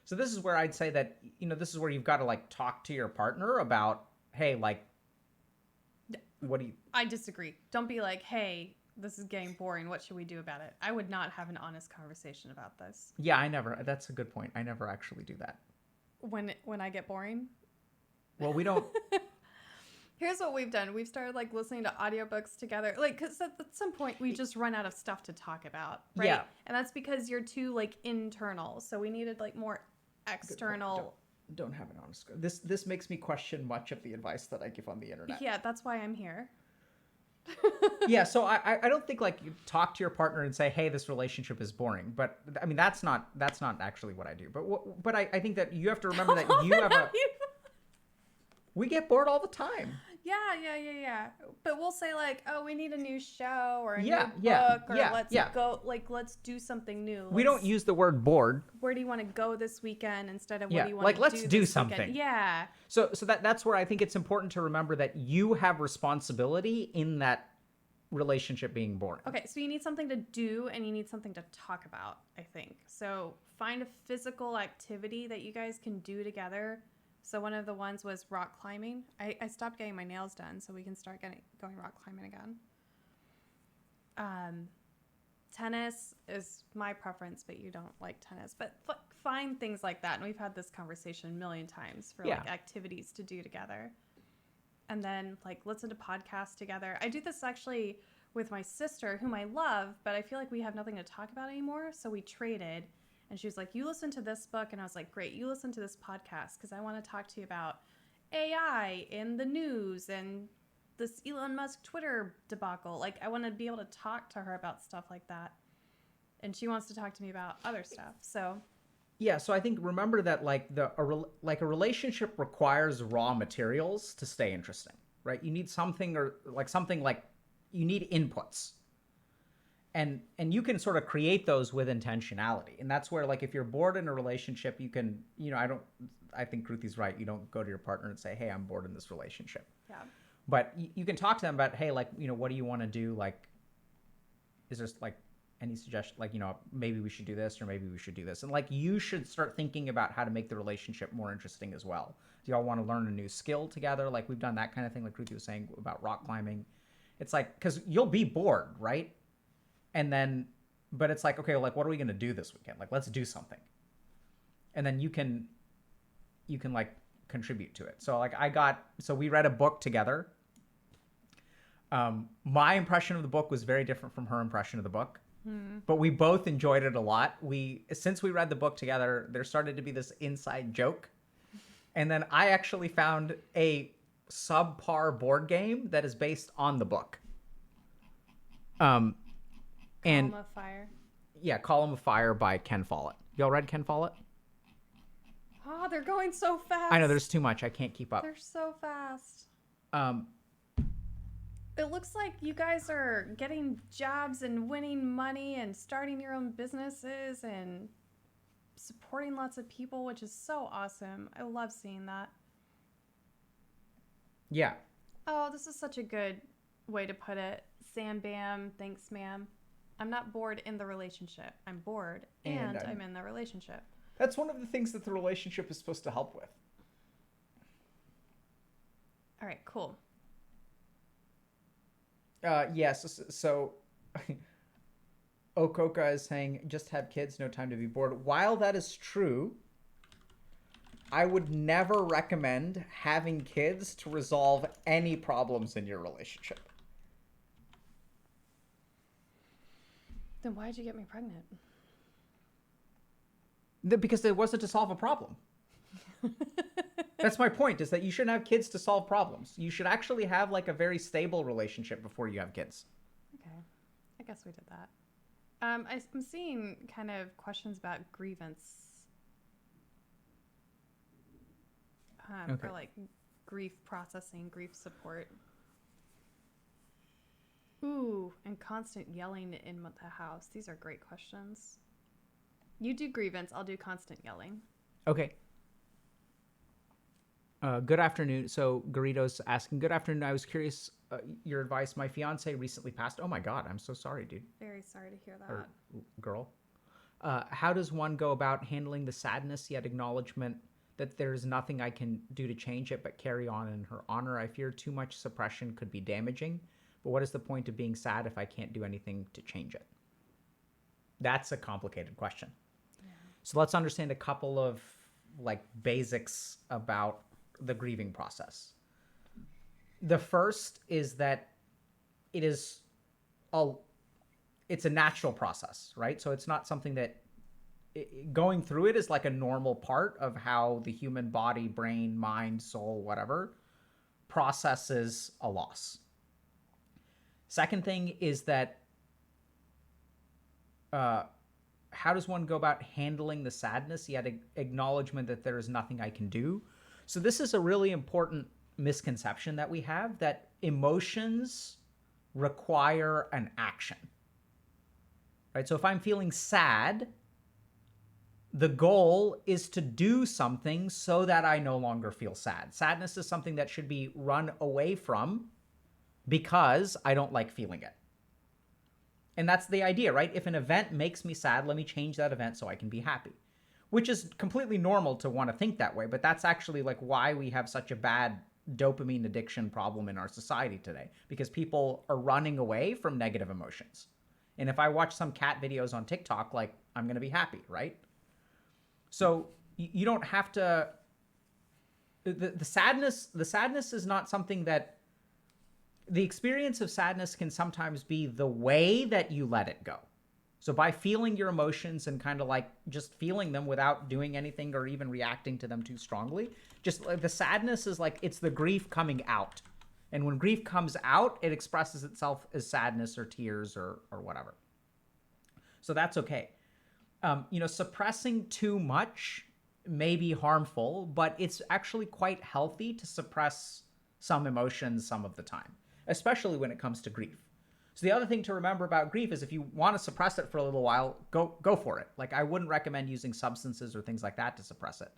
So this is where I'd say that, this is where you've got to like talk to your partner about, hey, like, what do you... I disagree. Don't be like, hey, this is getting boring. What should we do about it? I would not have an honest conversation about this. Yeah, that's a good point. I never actually do that. When I get boring? Well, we don't... Here's what we've done. We've started like listening to audiobooks together. Like, because at some point we just run out of stuff to talk about, right? Yeah. And that's because you're too like internal. So we needed like more external. Don't have an honest... This makes me question much of the advice that I give on the internet. Yeah, that's why I'm here. Yeah, so I don't think like you talk to your partner and say, hey, this relationship is boring. But I mean, that's not actually what I do. But I think that you have to remember that you have a... We get bored all the time. Yeah. But we'll say like, oh, we need a new show or a new Yeah, book or yeah, let's yeah. go, like, let's do something new. We don't use the word bored. Where do you want to go this weekend instead of Yeah, what do you want like, to let's do this something. weekend? Yeah. So that's where I think it's important to remember that you have responsibility in that relationship being boring. Okay, so you need something to do and you need something to talk about, I think. So find a physical activity that you guys can do together. So one of the ones was rock climbing. I stopped getting my nails done so we can start going rock climbing again. Tennis is my preference, but you don't like tennis. But find things like that. And we've had this conversation a million times for like activities to do together. And then like listen to podcasts together. I do this actually with my sister, whom I love, but I feel like we have nothing to talk about anymore. So we traded. And she was like, you listen to this book. And I was like, great, you listen to this podcast because I want to talk to you about AI in the news and this Elon Musk Twitter debacle. Like, I want to be able to talk to her about stuff like that. And she wants to talk to me about other stuff. So... Yeah, so I think remember that like a relationship requires raw materials to stay interesting, right? You need something like you need inputs. And you can sort of create those with intentionality. And that's where like if you're bored in a relationship, you can, I think Kruthi's right. You don't go to your partner and say, "Hey, I'm bored in this relationship." Yeah. But you can talk to them about, "Hey, like, what do you want to do? Like, is there like any suggestion, like, maybe we should do this or maybe we should do this." And like, you should start thinking about how to make the relationship more interesting as well. Do y'all want to learn a new skill together? Like we've done that kind of thing. Like Kruthi was saying about rock climbing. It's like, because you'll be bored, right? And then, but it's like, okay, like, what are we going to do this weekend? Like, let's do something. And then you can like contribute to it. So like so we read a book together. My impression of the book was very different from her impression of the book. But we both enjoyed it a lot. Since we read the book together, there started to be this inside joke. And then I actually found a subpar board game that is based on the book. And Column of Fire. Yeah, Column of Fire by Ken Follett. Y'all read Ken Follett? Oh, they're going so fast. I know, there's too much. I can't keep up. They're so fast. It looks like you guys are getting jobs and winning money and starting your own businesses and supporting lots of people, which is so awesome. I love seeing that. Yeah. Oh, this is such a good way to put it. Sam Bam, thanks, ma'am. I'm not bored in the relationship. I'm bored and I'm in the relationship. That's one of the things that the relationship is supposed to help with. All right, cool. Yes. So Okoka is saying, just have kids, no time to be bored. While that is true, I would never recommend having kids to resolve any problems in your relationship. Then why'd you get me pregnant? Because it wasn't to solve a problem. That's my point, is that you shouldn't have kids to solve problems. You should actually have like a very stable relationship before you have kids. Okay. I guess we did that. I'm seeing kind of questions about grievance Okay. or like grief processing, grief support. Ooh, and constant yelling in the house. These are great questions. You do grievance, I'll do constant yelling. Okay. Good afternoon. So Garrido's asking, good afternoon. I was curious your advice. My fiance recently passed. Oh my God, I'm so sorry, dude Very sorry to hear that. or girl. How does one go about handling the sadness yet acknowledgement that there is nothing I can do to change it but carry on in her honor? I fear too much suppression could be damaging, but what is the point of being sad if I can't do anything to change it? That's a complicated question. Yeah. So let's understand a couple of like basics about the grieving process. The first is that it is a it's a natural process, right? So it's not something that going through it is like a normal part of how the human body, brain, mind, soul, whatever processes a loss. Second thing is that how does one go about handling the sadness yet acknowledgement that there is nothing I can do? So this is a really important misconception that we have, that emotions require an action, right? So if I'm feeling sad, the goal is to do something so that I no longer feel sad. Sadness is something that should be run away from because I don't like feeling it. And that's the idea, right? If an event makes me sad, let me change that event so I can be happy. Which is completely normal to want to think that way, but that's actually like why we have such a bad dopamine addiction problem in our society today, because people are running away from negative emotions. And if I watch some cat videos on TikTok, like, I'm going to be happy, right? So you don't have to the sadness is not something that the experience of sadness can sometimes be the way that you let it go. So by feeling your emotions and kind of like just feeling them without doing anything or even reacting to them too strongly, just like the sadness is like it's the grief coming out. And when grief comes out, it expresses itself as sadness or tears or whatever. So that's okay. Suppressing too much may be harmful, but it's actually quite healthy to suppress some emotions some of the time, especially when it comes to grief. So the other thing to remember about grief is if you want to suppress it for a little while, go for it. Like I wouldn't recommend using substances or things like that to suppress it.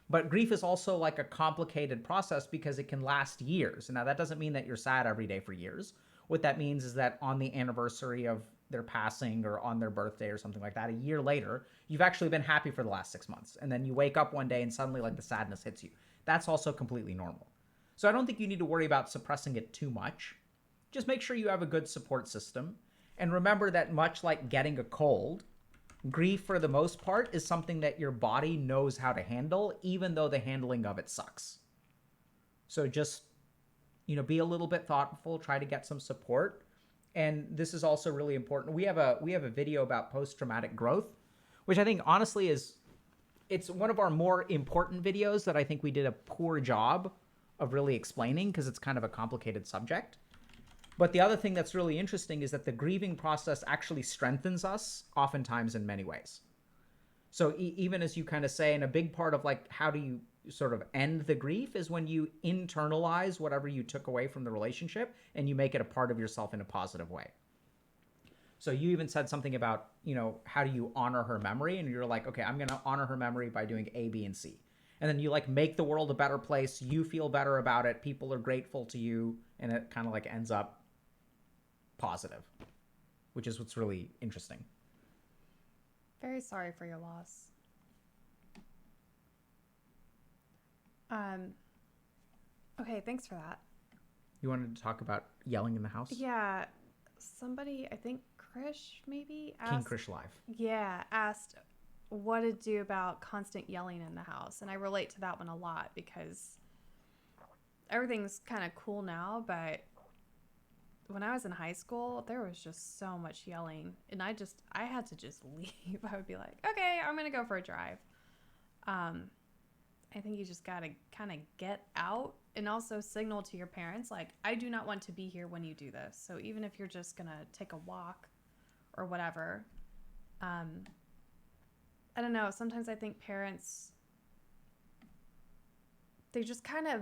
But grief is also like a complicated process because it can last years. Now that doesn't mean that you're sad every day for years. What that means is that on the anniversary of their passing or on their birthday or something like that, a year later, you've actually been happy for the last 6 months. And then you wake up one day and suddenly like the sadness hits you. That's also completely normal. So I don't think you need to worry about suppressing it too much. Just make sure you have a good support system. And remember that much like getting a cold, grief for the most part is something that your body knows how to handle, even though the handling of it sucks. So just, be a little bit thoughtful, try to get some support. And this is also really important. We have a video about post-traumatic growth, which I think honestly it's one of our more important videos that I think we did a poor job of really explaining because it's kind of a complicated subject. But the other thing that's really interesting is that the grieving process actually strengthens us oftentimes in many ways. So even as you kind of say, and a big part of like how do you sort of end the grief is when you internalize whatever you took away from the relationship and you make it a part of yourself in a positive way. So you even said something about, how do you honor her memory? And you're like, okay, I'm going to honor her memory by doing A, B, and C. And then you like make the world a better place. You feel better about it. People are grateful to you. And it kind of like ends up positive, which is what's really interesting. Very sorry for your loss. Okay, thanks for that. You wanted to talk about yelling in the house? Yeah, somebody, I think Krish maybe King asked. Krish Live. Yeah, asked what to do about constant yelling in the house. And I relate to that one a lot because everything's kind of cool now, but when I was in high school, there was just so much yelling. And I had to just leave. I would be like, okay, I'm going to go for a drive. I think you just got to kind of get out and also signal to your parents, like, I do not want to be here when you do this. So even if you're just going to take a walk or whatever, I don't know. Sometimes I think parents, they just kind of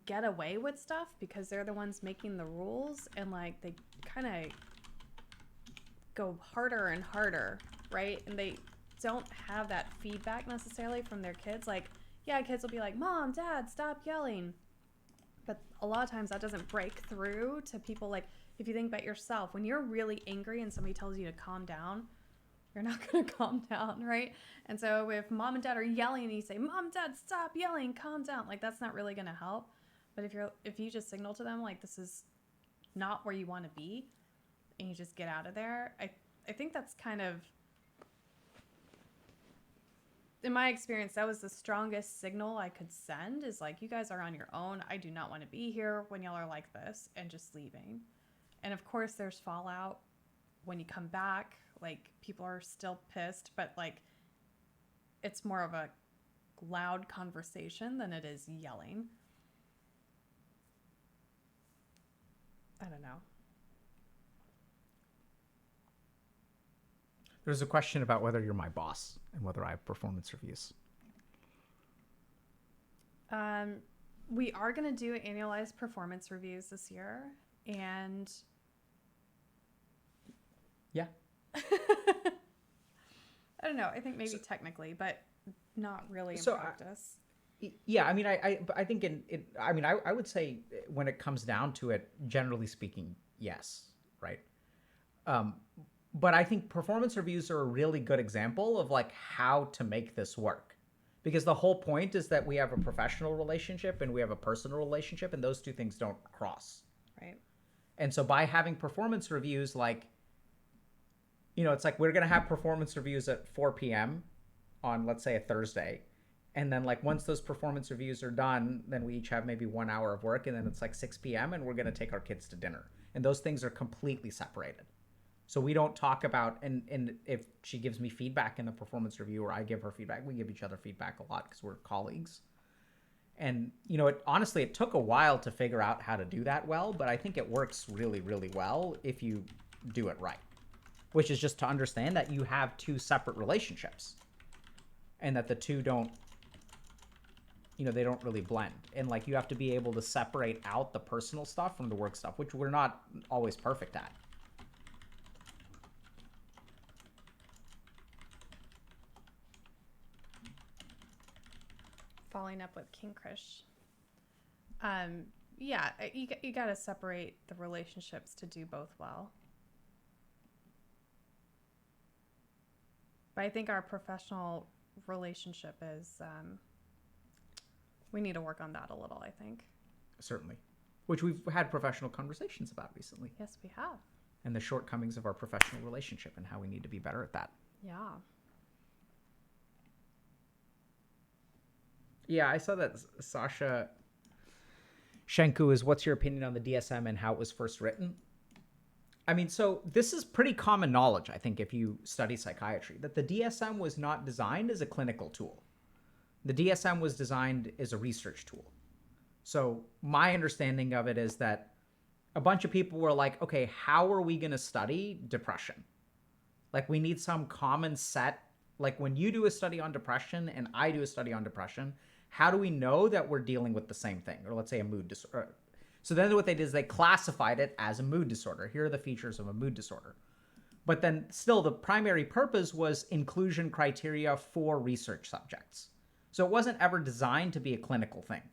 get away with stuff because they're the ones making the rules, and like they kind of go harder and harder, right? And they don't have that feedback necessarily from their kids. Like, yeah, kids will be like, Mom, Dad, stop yelling. But a lot of times that doesn't break through to people. Like, if you think about yourself, when you're really angry and somebody tells you to calm down, you're not going to calm down, right? And so if Mom and Dad are yelling and you say, Mom, Dad, stop yelling, calm down, like that's not really going to help. But if you just signal to them like this is not where you want to be and you just get out of there, I think that's kind of, in my experience, that was the strongest signal I could send, is like, you guys are on your own. I do not want to be here when y'all are like this, and just leaving. And of course there's fallout when you come back. Like, people are still pissed, but like it's more of a loud conversation than it is yelling. I don't know. There's a question about whether you're my boss and whether I have performance reviews. We are going to do annualized performance reviews this year, and yeah. I don't know. I think maybe technically, but not really in practice. Yeah, I mean, I think I would say when it comes down to it, generally speaking, yes, right? But I think performance reviews are a really good example of like how to make this work. Because the whole point is that we have a professional relationship and we have a personal relationship, and those two things don't cross. Right. And so by having performance reviews, like, you know, it's like we're going to have performance reviews at 4 p.m. on, let's say, a Thursday. And then like once those performance reviews are done, then we each have maybe 1 hour of work, and then it's like 6 p.m. and we're going to take our kids to dinner. And those things are completely separated. So we don't talk about, and if she gives me feedback in the performance review or I give her feedback, we give each other feedback a lot because we're colleagues. And, you know, honestly, it took a while to figure out how to do that well, but I think it works really, really well if you do it right, which is just to understand that you have two separate relationships and that the two don't, you know, they don't really blend. And like you have to be able to separate out the personal stuff from the work stuff, which we're not always perfect at. Following up with King Krish. Yeah, you got to separate the relationships to do both well. But I think our professional relationship is, we need to work on that a little, I think. Certainly. Which we've had professional conversations about recently. Yes, we have. And the shortcomings of our professional relationship and how we need to be better at that. Yeah. Yeah, I saw that Sasha Shenku is, what's your opinion on the DSM and how it was first written? I mean, so this is pretty common knowledge, I think, if you study psychiatry, that the DSM was not designed as a clinical tool. The DSM was designed as a research tool. So my understanding of it is that a bunch of people were like, okay, how are we going to study depression? Like, we need some common set. Like, when you do a study on depression and I do a study on depression, how do we know that we're dealing with the same thing? Or let's say a mood disorder. So then what they did is they classified it as a mood disorder. Here are the features of a mood disorder. But then still the primary purpose was inclusion criteria for research subjects. So it wasn't ever designed to be a clinical thing.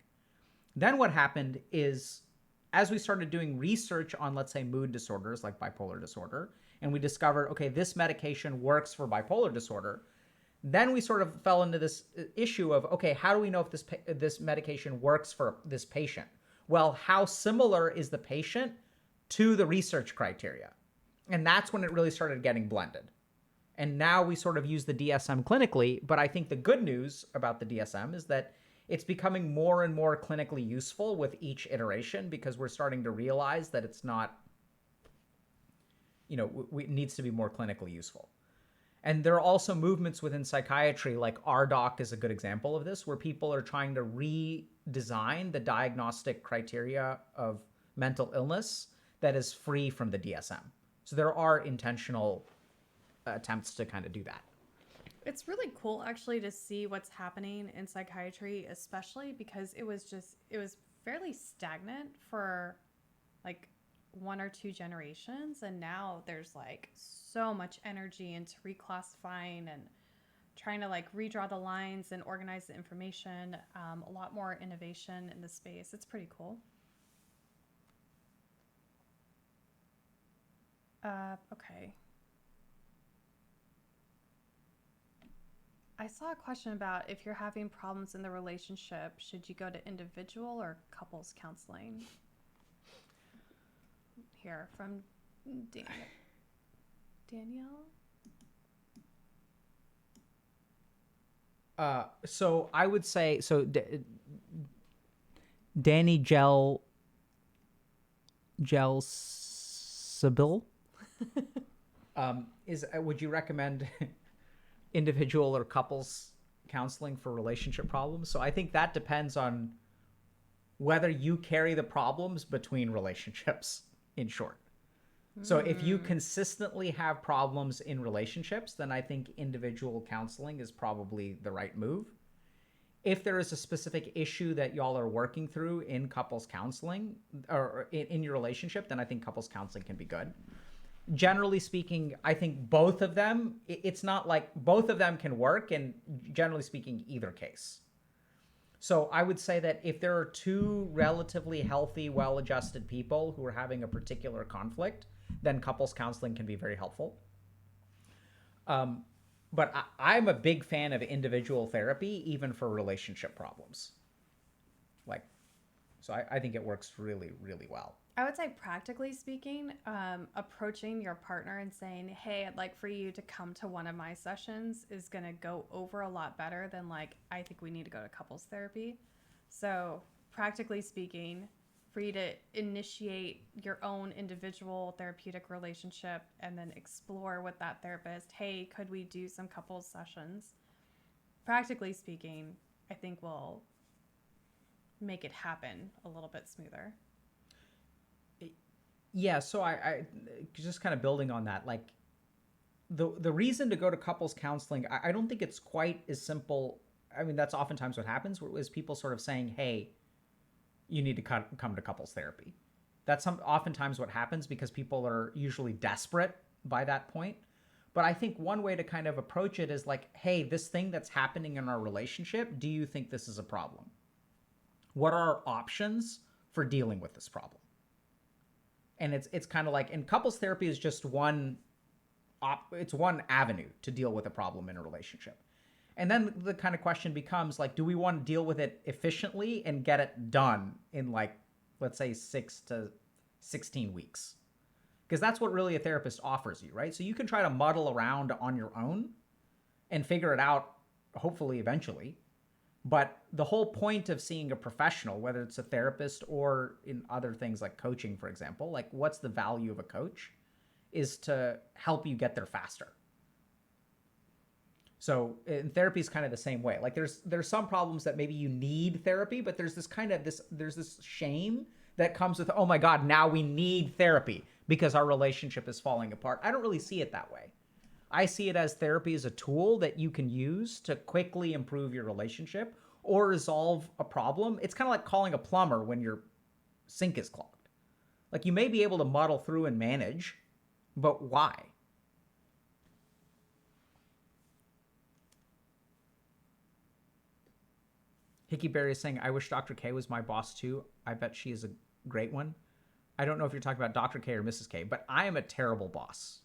Then what happened is, as we started doing research on, let's say, mood disorders like bipolar disorder, and we discovered, okay, this medication works for bipolar disorder, then we sort of fell into this issue of, okay, how do we know if this medication works for this patient? Well, how similar is the patient to the research criteria? And that's when it really started getting blended. And now we sort of use the DSM clinically, but I think the good news about the DSM is that it's becoming more and more clinically useful with each iteration, because we're starting to realize that it's not, you know, it needs to be more clinically useful. And there are also movements within psychiatry, like RDoC is a good example of this, where people are trying to redesign the diagnostic criteria of mental illness that is free from the DSM. So there are intentional attempts to kind of do that. It's really cool actually to see what's happening in psychiatry, especially because it was fairly stagnant for like one or two generations, and now there's like so much energy into reclassifying and trying to like redraw the lines and organize the information. A lot more innovation in the space. It's pretty cool. Okay. I saw a question about if you're having problems in the relationship, should you go to individual or couples counseling? Here from Dan- Danielle. So I would say so. Danny Gel Sibyl is would you recommend individual or couples counseling for relationship problems? So I think that depends on whether you carry the problems between relationships, in short. So if you consistently have problems in relationships, then I think individual counseling is probably the right move. If there is a specific issue that y'all are working through in couples counseling or in your relationship, then I think couples counseling can be good. Generally speaking, I think both of them, it's not like both of them can work, and generally speaking, either case. So I would say that if there are two relatively healthy, well-adjusted people who are having a particular conflict, then couples counseling can be very helpful. But I'm a big fan of individual therapy, even for relationship problems. Like, so I think it works really, really well. I would say, practically speaking, approaching your partner and saying, hey, I'd like for you to come to one of my sessions is going to go over a lot better than, like, I think we need to go to couples therapy. So, practically speaking, for you to initiate your own individual therapeutic relationship and then explore with that therapist, hey, could we do some couples sessions? Practically speaking, I think will make it happen a little bit smoother. Yeah, so I just kind of building on that, like the reason to go to couples counseling, I don't think it's quite as simple. I mean, that's oftentimes what happens, is people sort of saying, hey, you need to come to couples therapy. That's oftentimes what happens because people are usually desperate by that point. But I think one way to kind of approach it is like, hey, this thing that's happening in our relationship, do you think this is a problem? What are our options for dealing with this problem? And it's kind of like, and couples therapy is just one avenue to deal with a problem in a relationship. And then the kind of question becomes like, do we want to deal with it efficiently and get it done in, like, let's say 6 to 16 weeks? Because that's what really a therapist offers you, right? So you can try to muddle around on your own and figure it out, hopefully eventually. But the whole point of seeing a professional, whether it's a therapist or in other things like coaching, for example, like what's the value of a coach, is to help you get there faster. So in therapy is kind of the same way. Like there's some problems that maybe you need therapy, but there's this shame that comes with, oh my God, now we need therapy because our relationship is falling apart. I don't really see it that way. I see it as therapy as a tool that you can use to quickly improve your relationship or resolve a problem. It's kind of like calling a plumber when your sink is clogged. Like, you may be able to muddle through and manage, but why? Hickeyberry is saying, I wish Dr. K was my boss too. I bet she is a great one. I don't know if you're talking about Dr. K or Mrs. K, but I am a terrible boss.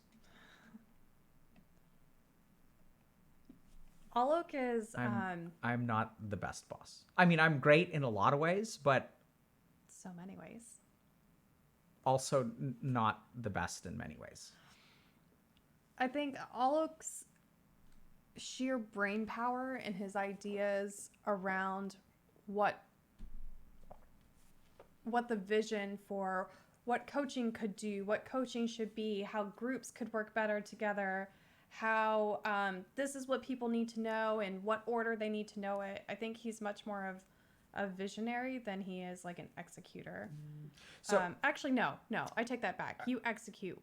Alok is I'm not the best boss. I mean, I'm great in a lot of ways, but so many ways. Also not the best in many ways. I think Alok's sheer brain power and his ideas around what the vision for what coaching could do, what coaching should be, how groups could work better together, how this is what people need to know and what order they need to know it. I think he's much more of a visionary than he is like an executor. So actually, no, I take that back. You execute,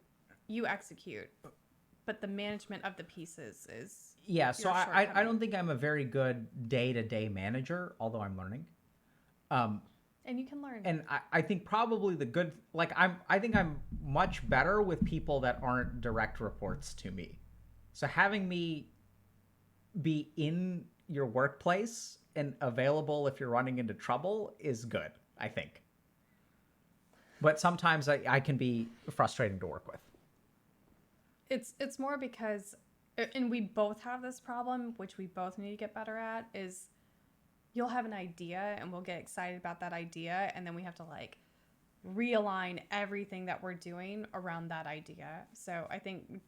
but the management of the pieces is Yeah, so your I shortcoming. don't think I'm a very good day-to-day manager, although I'm learning. And you can learn. And I think probably the good, like, I think I'm much better with people that aren't direct reports to me. So having me be in your workplace and available if you're running into trouble is good, I think. But sometimes I can be frustrating to work with. It's more because, and we both have this problem, which we both need to get better at, is you'll have an idea and we'll get excited about that idea, and then we have to like realign everything that we're doing around that idea. So I think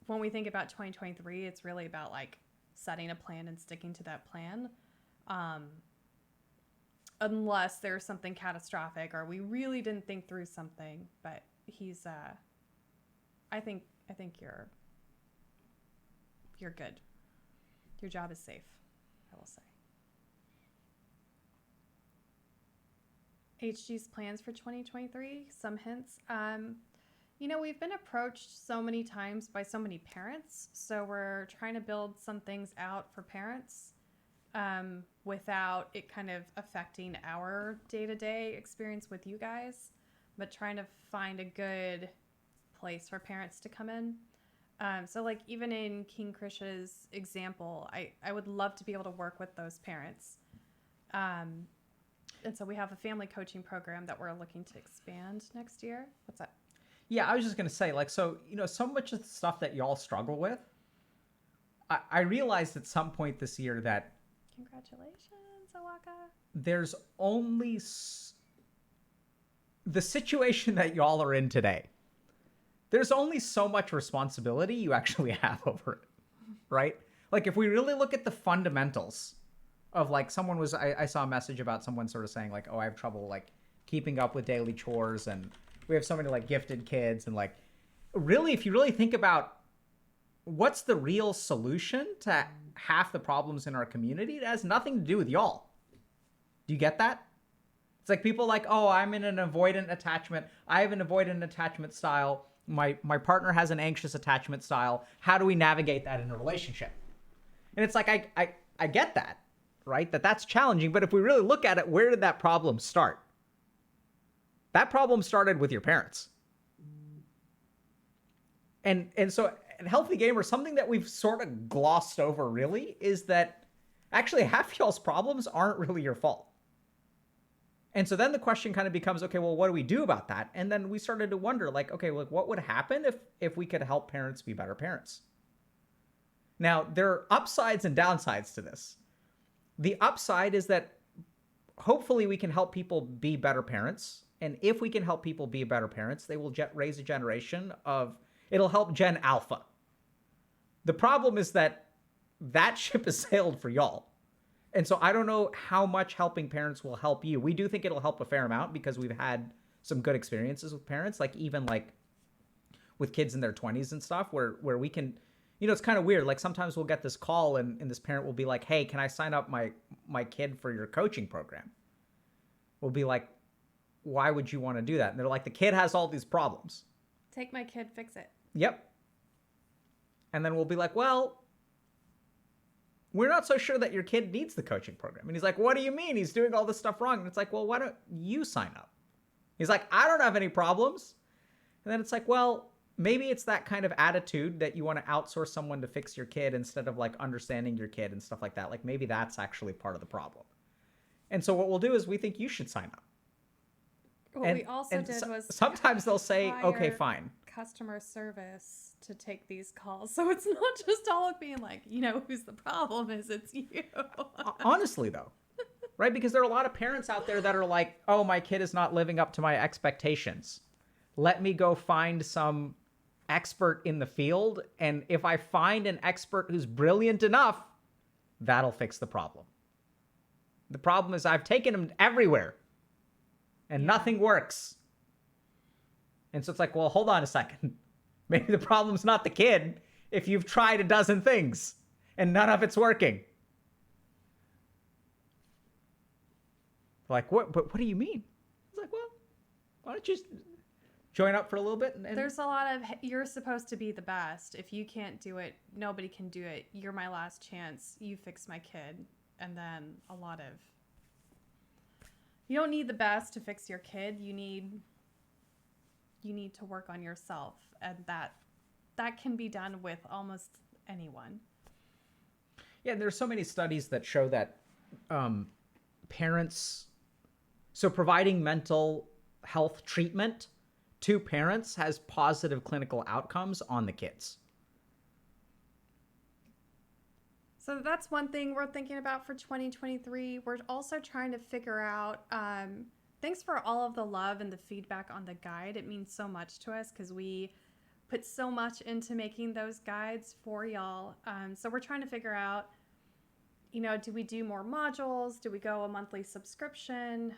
when we think about 2023, it's really about like setting a plan and sticking to that plan. Unless there's something catastrophic or we really didn't think through something, but I think you're good. Your job is safe, I will say. HG's plans for 2023, some hints. We've been approached so many times by so many parents, so we're trying to build some things out for parents without it kind of affecting our day-to-day experience with you guys, but trying to find a good place for parents to come in. So like even in King Krish's example, I would love to be able to work with those parents. And so we have a family coaching program that we're looking to expand next year. What's that? Yeah, I was just going to say, like, so, so much of the stuff that y'all struggle with, I realized at some point this year that Congratulations, Awaka. there's only the situation that y'all are in today. There's only so much responsibility you actually have over it, right? Like, if we really look at the fundamentals of, like, I saw a message about someone sort of saying, like, oh, I have trouble, like, keeping up with daily chores, and we have so many, like, gifted kids, and, like, really, if you really think about what's the real solution to half the problems in our community, it has nothing to do with y'all. Do you get that? It's like people like, oh, I'm in an avoidant attachment. I have an avoidant attachment style. My partner has an anxious attachment style. How do we navigate that in a relationship? And it's like, I get that, right? That's challenging. But if we really look at it, where did that problem start? That problem started with your parents. And so in Healthy Gamer, something that we've sort of glossed over really is that actually half y'all's problems aren't really your fault. And so then the question kind of becomes, okay, well, what do we do about that? And then we started to wonder, like, okay, well, what would happen if we could help parents be better parents? Now, there are upsides and downsides to this. The upside is that hopefully we can help people be better parents. And if we can help people be better parents, they will raise a generation it'll help Gen Alpha. The problem is that ship has sailed for y'all. And so I don't know how much helping parents will help you. We do think it'll help a fair amount because we've had some good experiences with parents, like even like with kids in their 20s and stuff where we can, it's kind of weird. Like sometimes we'll get this call and this parent will be like, hey, can I sign up my kid for your coaching program? We'll be like, why would you want to do that? And they're like, the kid has all these problems. Take my kid, fix it. Yep. And then we'll be like, well, we're not so sure that your kid needs the coaching program. And he's like, what do you mean? He's doing all this stuff wrong. And it's like, well, why don't you sign up? He's like, I don't have any problems. And then it's like, well, maybe it's that kind of attitude that you want to outsource someone to fix your kid instead of like understanding your kid and stuff like that. Like maybe that's actually part of the problem. And so what we'll do is we think you should sign up. What we also did was sometimes they'll say, okay, fine. Customer service to take these calls. So it's not just all of being like, who's the problem is, it's you. Honestly, though, right? Because there are a lot of parents out there that are like, oh, my kid is not living up to my expectations. Let me go find some expert in the field. And if I find an expert who's brilliant enough, that'll fix the problem. The problem is I've taken him everywhere and nothing works. And so it's like, well, hold on a second. Maybe the problem's not the kid if you've tried a dozen things and none of it's working. Like, what do you mean? It's like, well, why don't you join up for a little bit. And There's a lot of, you're supposed to be the best. If you can't do it, nobody can do it. You're my last chance. You fix my kid. And then a lot of, you don't need the best to fix your kid. You need to work on yourself. And that can be done with almost anyone. Yeah, there's so many studies that show that parents, so providing mental health treatment to parents has positive clinical outcomes on the kids. So that's one thing we're thinking about for 2023. We're also trying to figure out, thanks for all of the love and the feedback on the guide. It means so much to us because we put so much into making those guides for y'all. So we're trying to figure out, do we do more modules? Do we go a monthly subscription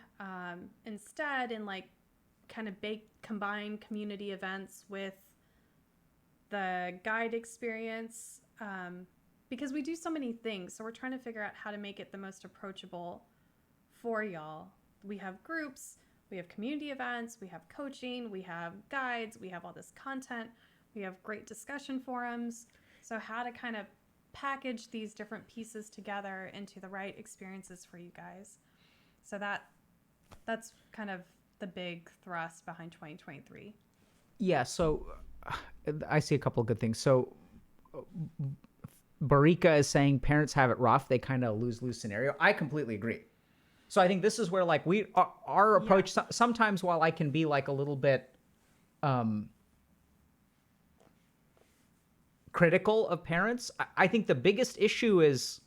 instead, and like kind of combine community events with the guide experience? Because we do so many things. So we're trying to figure out how to make it the most approachable for y'all. We have groups, we have community events, we have coaching, we have guides, we have all this content, we have great discussion forums. So how to kind of package these different pieces together into the right experiences for you guys. So that's kind of the big thrust behind 2023. Yeah, so I see a couple of good things. So Barika is saying parents have it rough. They kind of lose scenario. I completely agree. So I think this is where like our approach, sometimes while I can be like a little bit critical of parents, I think the biggest issue is,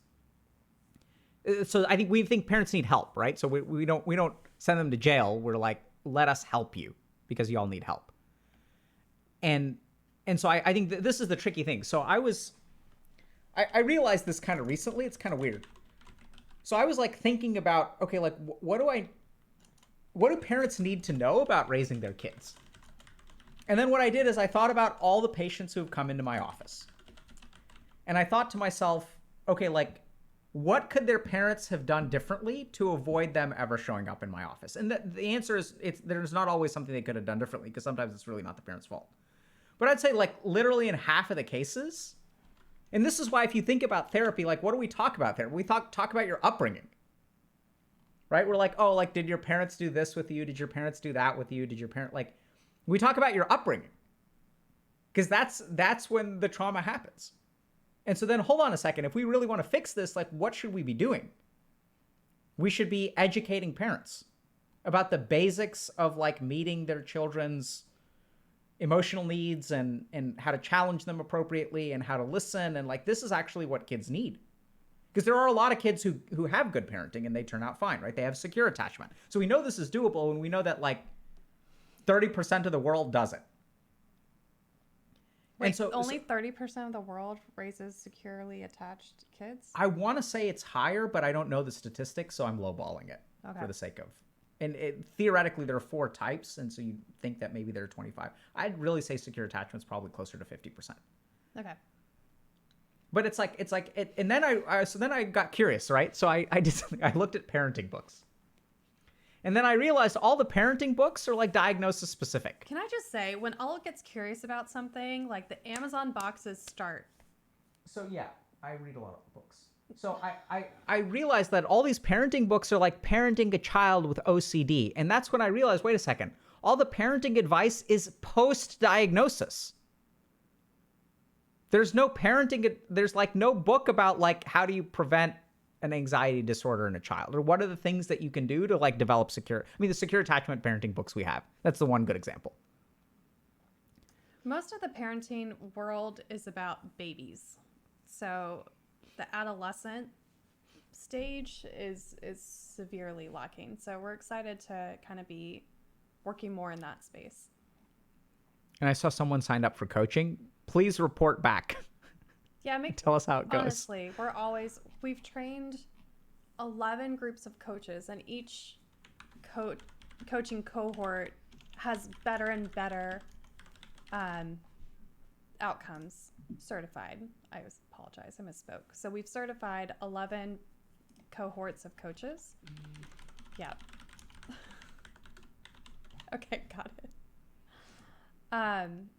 so I think we think parents need help, right? So we don't send them to jail. We're like, let us help you because you all need help. And so I think this is the tricky thing. So I realized this kind of recently. It's kind of weird. So I was like thinking about, okay, like what do parents need to know about raising their kids? And then what I did is I thought about all the patients who have come into my office. And I thought to myself, okay, like what could their parents have done differently to avoid them ever showing up in my office? And the answer is there's not always something they could have done differently, because sometimes it's really not the parents' fault. But I'd say like literally in half of the cases, and this is why if you think about therapy, like what do we talk about there? We talk about your upbringing, right? We're like, oh, like did your parents do this with you? Did your parents do that with you? Did your parent, like, we talk about your upbringing, because that's when the trauma happens. And so then hold on a second. If we really want to fix this, like what should we be doing? We should be educating parents about the basics of like meeting their children's emotional needs and how to challenge them appropriately and how to listen. And like, this is actually what kids need. Because there are a lot of kids who have good parenting and they turn out fine, right? They have secure attachment. So we know this is doable, and we know that like 30% of the world doesn't. Wait, and so only 30% of the world raises securely attached kids? I want to say it's higher, but I don't know the statistics, so I'm lowballing it for the sake of. And theoretically, there are 4 types, and so you think that maybe there are 25. I'd really say secure attachment's probably closer to 50%. Okay. But and then I got curious, right? So I did something. I looked at parenting books. And then I realized all the parenting books are like diagnosis specific. Can I just say, when Olive gets curious about something, like the Amazon boxes start. So yeah, I read a lot of books. So I realized that all these parenting books are like parenting a child with OCD. And that's when I realized, wait a second, all the parenting advice is post-diagnosis. There's no parenting, there's like no book about like how do you prevent an anxiety disorder in a child, or what are the things that you can do to like develop secure. I mean, the secure attachment parenting books we have, that's the one good example. Most of the parenting world is about babies. So the adolescent stage is severely lacking. So we're excited to kind of be working more in that space. And I saw someone signed up for coaching. Please report back. Yeah, tell us how it goes. Honestly, we've trained 11 groups of coaches, and each coaching cohort has better and better outcomes certified. I apologize, I misspoke. So we've certified 11 cohorts of coaches. Yeah. Okay, got it. Um,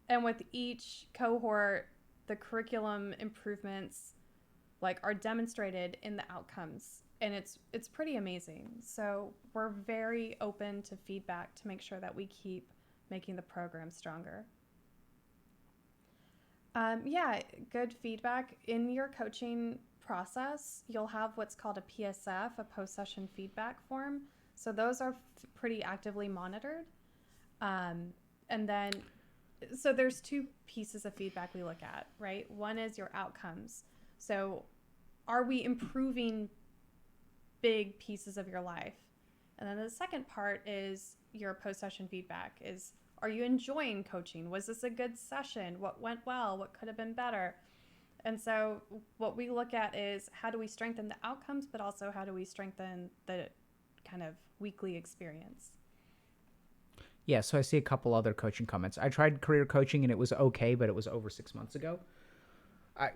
and with each cohort, the curriculum improvements like are demonstrated in the outcomes, and it's pretty amazing. So we're very open to feedback to make sure that we keep making the program stronger. Yeah, good feedback in your coaching process. You'll have what's called a PSF, a post-session feedback form. So those are pretty actively monitored. Um, and then, so there's two pieces of feedback we look at, right? One is your outcomes. So are we improving big pieces of your life? And then the second part is your post-session feedback is, are you enjoying coaching? Was this a good session? What went well? What could have been better? And so what we look at is how do we strengthen the outcomes, but also how do we strengthen the kind of weekly experience? Yeah, so I see a couple other coaching comments. I tried career coaching and it was okay, but it was over 6 months ago. I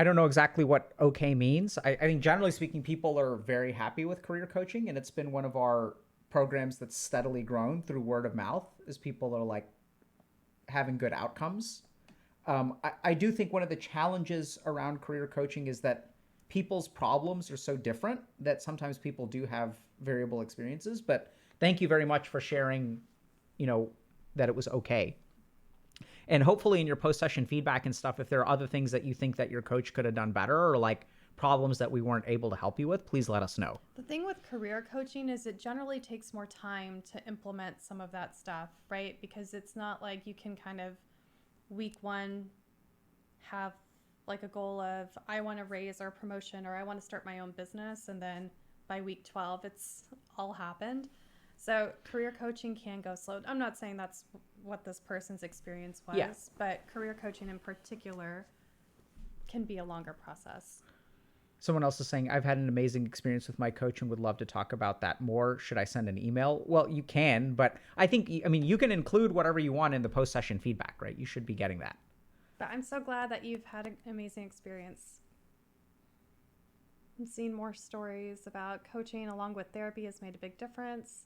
don't know exactly what okay means. I think generally speaking, people are very happy with career coaching, and it's been one of our programs that's steadily grown through word of mouth as people are like having good outcomes. I do think one of the challenges around career coaching is that people's problems are so different that sometimes people do have variable experiences. But thank you very much for sharing, you know, that it was okay. And hopefully in your post-session feedback and stuff, if there are other things that you think that your coach could have done better or like problems that we weren't able to help you with, please let us know. The thing with career coaching is it generally takes more time to implement some of that stuff, right? Because it's not like you can kind of week one have like a goal of I want to raise or promotion or I want to start my own business, and then by week 12 it's all happened. So career coaching can go slow. I'm not saying that's what this person's experience was, Yeah. but career coaching in particular can be a longer process. Someone else is saying, I've had an amazing experience with my coach and would love to talk about that more. Should I send an email? Well, you can, but I think, I mean, you can include whatever you want in the post-session feedback, right? You should be getting that. But I'm so glad that you've had an amazing experience. I'm seeing more stories about coaching along with therapy has made a big difference.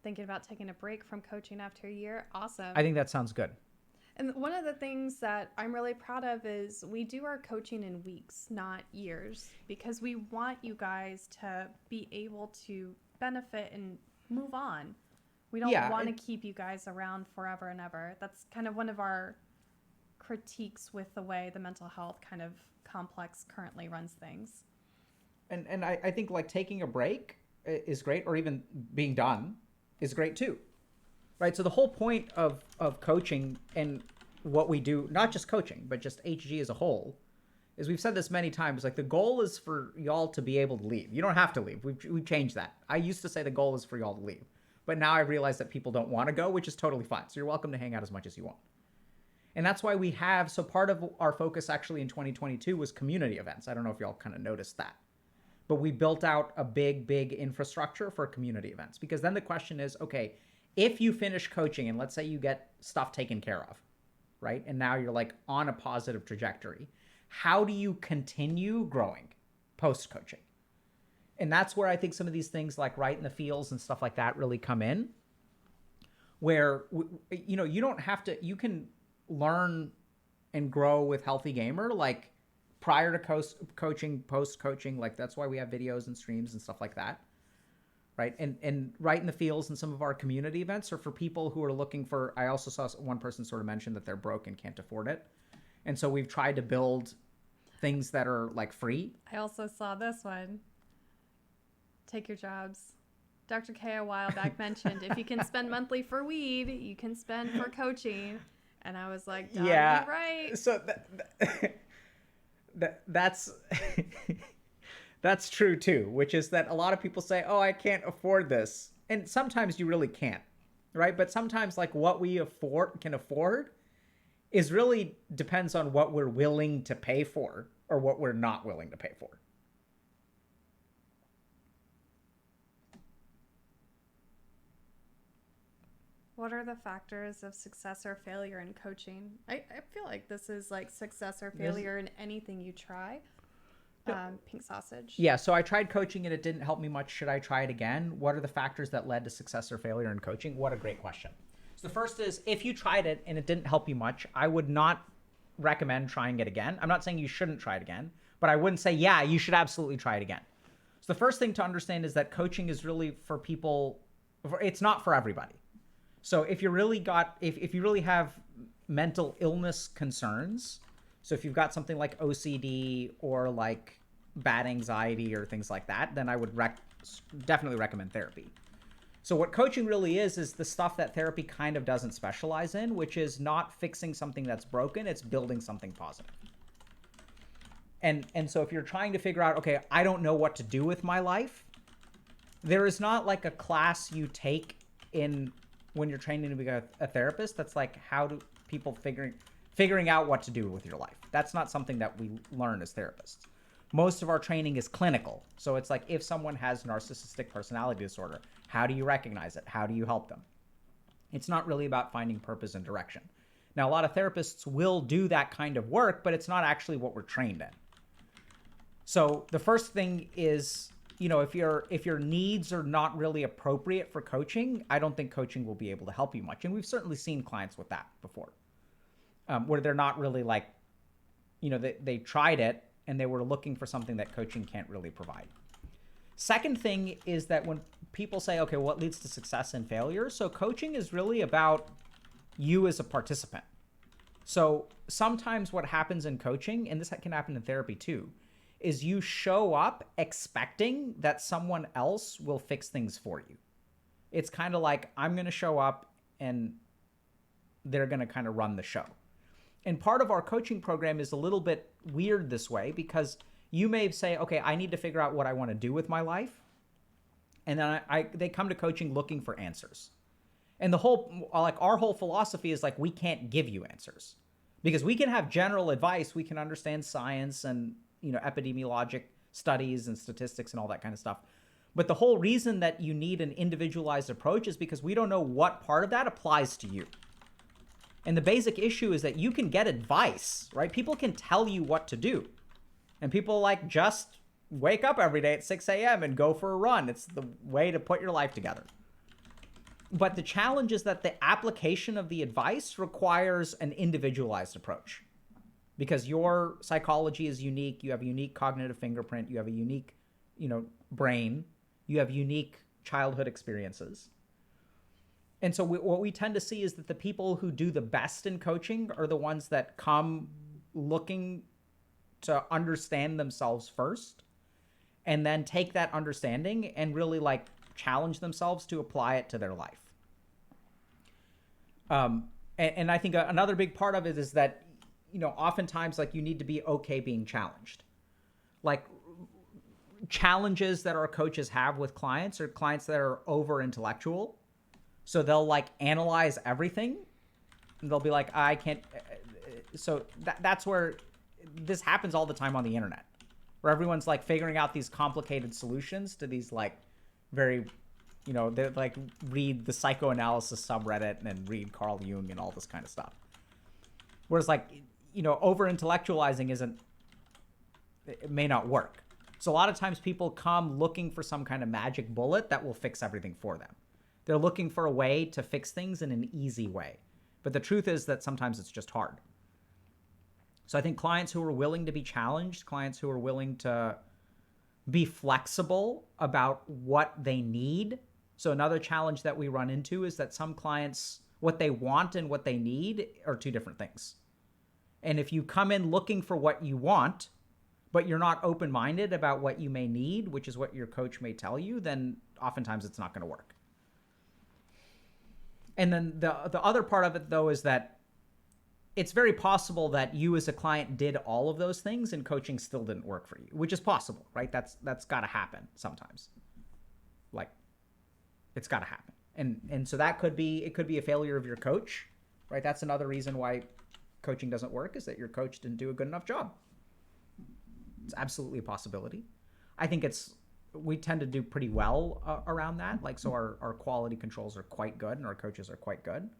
Thinking about taking a break from coaching after a year. Awesome. I think that sounds good. And one of the things that I'm really proud of is we do our coaching in weeks, not years, because we want you guys to be able to benefit and move on. We don't want to keep you guys around forever and ever. That's kind of one of our critiques with the way the mental health kind of complex currently runs things. And I think like taking a break is great, or even being done is great too. Right. So the whole point of coaching and what we do, not just coaching, but just HG as a whole, is we've said this many times, like the goal is for y'all to be able to leave. You don't have to leave. We've changed that. I used to say the goal is for y'all to leave. But now I realize that people don't want to go, which is totally fine. So you're welcome to hang out as much as you want. And that's why we have, so part of our focus actually in 2022 was community events. I don't know if y'all kind of noticed that. But we built out a big infrastructure for community events. Because then the question is, okay, if you finish coaching and let's say you get stuff taken care of, right? And now you're like on a positive trajectory. How do you continue growing post-coaching? And that's where I think some of these things like right in the fields and stuff like that really come in. Where, you know, you don't have to, you can learn and grow with Healthy Gamer like prior to coaching, post-coaching. Like that's why we have videos and streams and stuff like that. Right. And right in the fields and some of our community events are for people who are looking for, I also saw one person sort of mention that they're broke and can't afford it. And so we've tried to build things that are like free. I also saw this one. Take your jobs. Dr. K a while back mentioned if you can spend monthly for weed, you can spend for coaching. And I was like, yeah, right. So that's that's true too, which is that a lot of people say, oh, I can't afford this. And sometimes you really can't, right? But sometimes like what we can afford is really depends on what we're willing to pay for or what we're not willing to pay for. What are the factors of success or failure in coaching? I feel like this is like success or failure in anything you try. Pink sausage. Yeah, so I tried coaching and it didn't help me much. Should I try it again? What are the factors that led to success or failure in coaching? What a great question. So the first is, if you tried it and it didn't help you much, I would not recommend trying it again. I'm not saying you shouldn't try it again, but I wouldn't say, yeah, you should absolutely try it again. So the first thing to understand is that coaching is really for people, it's not for everybody. So if you really have mental illness concerns, so if you've got something like OCD or like bad anxiety or things like that, then I would definitely recommend therapy. So what coaching really is the stuff that therapy kind of doesn't specialize in, which is not fixing something that's broken, it's building something positive. And so if you're trying to figure out, okay, I don't know what to do with my life, there is not like a class you take when you're training to be a therapist that's like, how do people figuring out what to do with your life. That's not something that we learn as therapists. Most of our training is clinical. So it's like, if someone has narcissistic personality disorder, how do you recognize it? How do you help them? It's not really about finding purpose and direction. Now, a lot of therapists will do that kind of work, but it's not actually what we're trained in. So the first thing is, if your needs are not really appropriate for coaching, I don't think coaching will be able to help you much. And we've certainly seen clients with that before, where they're not really like, they tried it and they were looking for something that coaching can't really provide. Second thing is that when people say, okay, what leads to success and failure? So coaching is really about you as a participant. So sometimes what happens in coaching, and this can happen in therapy too, is you show up expecting that someone else will fix things for you. It's kind of like, I'm going to show up and they're going to kind of run the show. And part of our coaching program is a little bit weird this way, because you may say, okay, I need to figure out what I want to do with my life. And then they come to coaching looking for answers. And our whole philosophy is like, we can't give you answers, because we can have general advice. We can understand science and, epidemiologic studies and statistics and all that kind of stuff. But the whole reason that you need an individualized approach is because we don't know what part of that applies to you. And the basic issue is that you can get advice, right? People can tell you what to do. And people just wake up every day at 6 a.m. and go for a run. It's the way to put your life together. But the challenge is that the application of the advice requires an individualized approach, because your psychology is unique. You have a unique cognitive fingerprint. You have a unique, brain. You have unique childhood experiences. And so what we tend to see is that the people who do the best in coaching are the ones that come looking to understand themselves first, and then take that understanding and really challenge themselves to apply it to their life. And I think another big part of it is that, oftentimes you need to be okay being challenged. Challenges that our coaches have with clients are clients that are over intellectual. So they'll analyze everything, and they'll be like, I can't. So that's where this happens all the time on the internet, where everyone's figuring out these complicated solutions to these very, they read the psychoanalysis subreddit and then read Carl Jung and all this kind of stuff. Whereas over intellectualizing it may not work. So a lot of times people come looking for some kind of magic bullet that will fix everything for them. They're looking for a way to fix things in an easy way. But the truth is that sometimes it's just hard. So I think clients who are willing to be challenged, clients who are willing to be flexible about what they need. So another challenge that we run into is that some clients, what they want and what they need are two different things. And if you come in looking for what you want, but you're not open-minded about what you may need, which is what your coach may tell you, then oftentimes it's not going to work. And then the other part of it, though, is that it's very possible that you as a client did all of those things and coaching still didn't work for you, which is possible, right? That's got to happen sometimes. It's got to happen. And so it could be a failure of your coach, right? That's another reason why coaching doesn't work, is that your coach didn't do a good enough job. It's absolutely a possibility. I think we tend to do pretty well around that. So our quality controls are quite good and our coaches are quite good.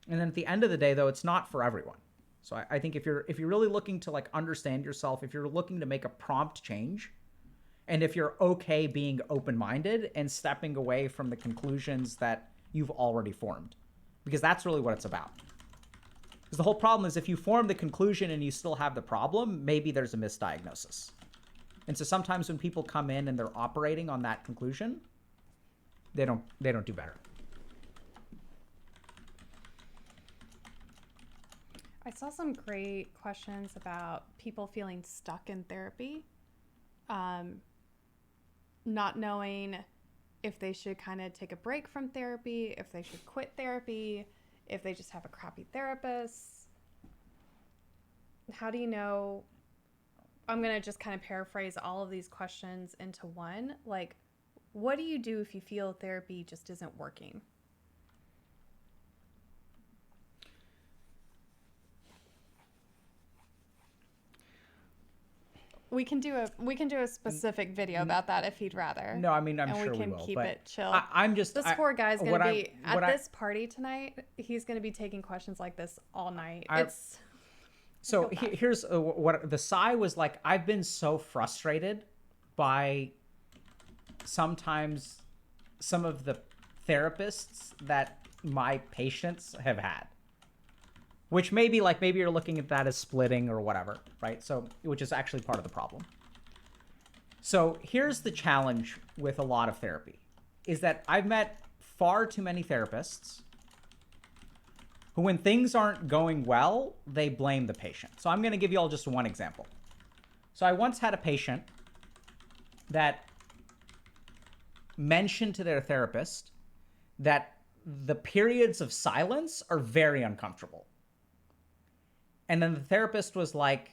And then at the end of the day, though, it's not for everyone. So I think if you're really looking to understand yourself, if you're looking to make a prompt change, and if you're okay being open-minded and stepping away from the conclusions that you've already formed. because that's really what it's about. Because the whole problem is if you form the conclusion and you still have the problem, maybe there's a misdiagnosis. And so sometimes when people come in and they're operating on that conclusion, they don't do better. I saw some great questions about people feeling stuck in therapy, not knowing if they should kind of take a break from therapy, if they should quit therapy, if they just have a crappy therapist. How do you know? I'm going to just kind of paraphrase all of these questions into one. Like, what do you do if you feel therapy just isn't working? We can do a specific video about that if you'd rather. No, I mean, I'm and sure we can we will. keep but it chill. I'm just This poor guy's gonna be at I- this party tonight. He's gonna be taking questions like this all night. So here's what the sigh was like. I've been so frustrated by sometimes some of the therapists that my patients have had, which maybe you're looking at that as splitting or whatever, right? So, which is actually part of the problem. So here's the challenge with a lot of therapy is that I've met far too many therapists who, when things aren't going well, they blame the patient. So I'm going to give you all just one example. So I once had a patient that mentioned to their therapist that the periods of silence are very uncomfortable. And then the therapist was like,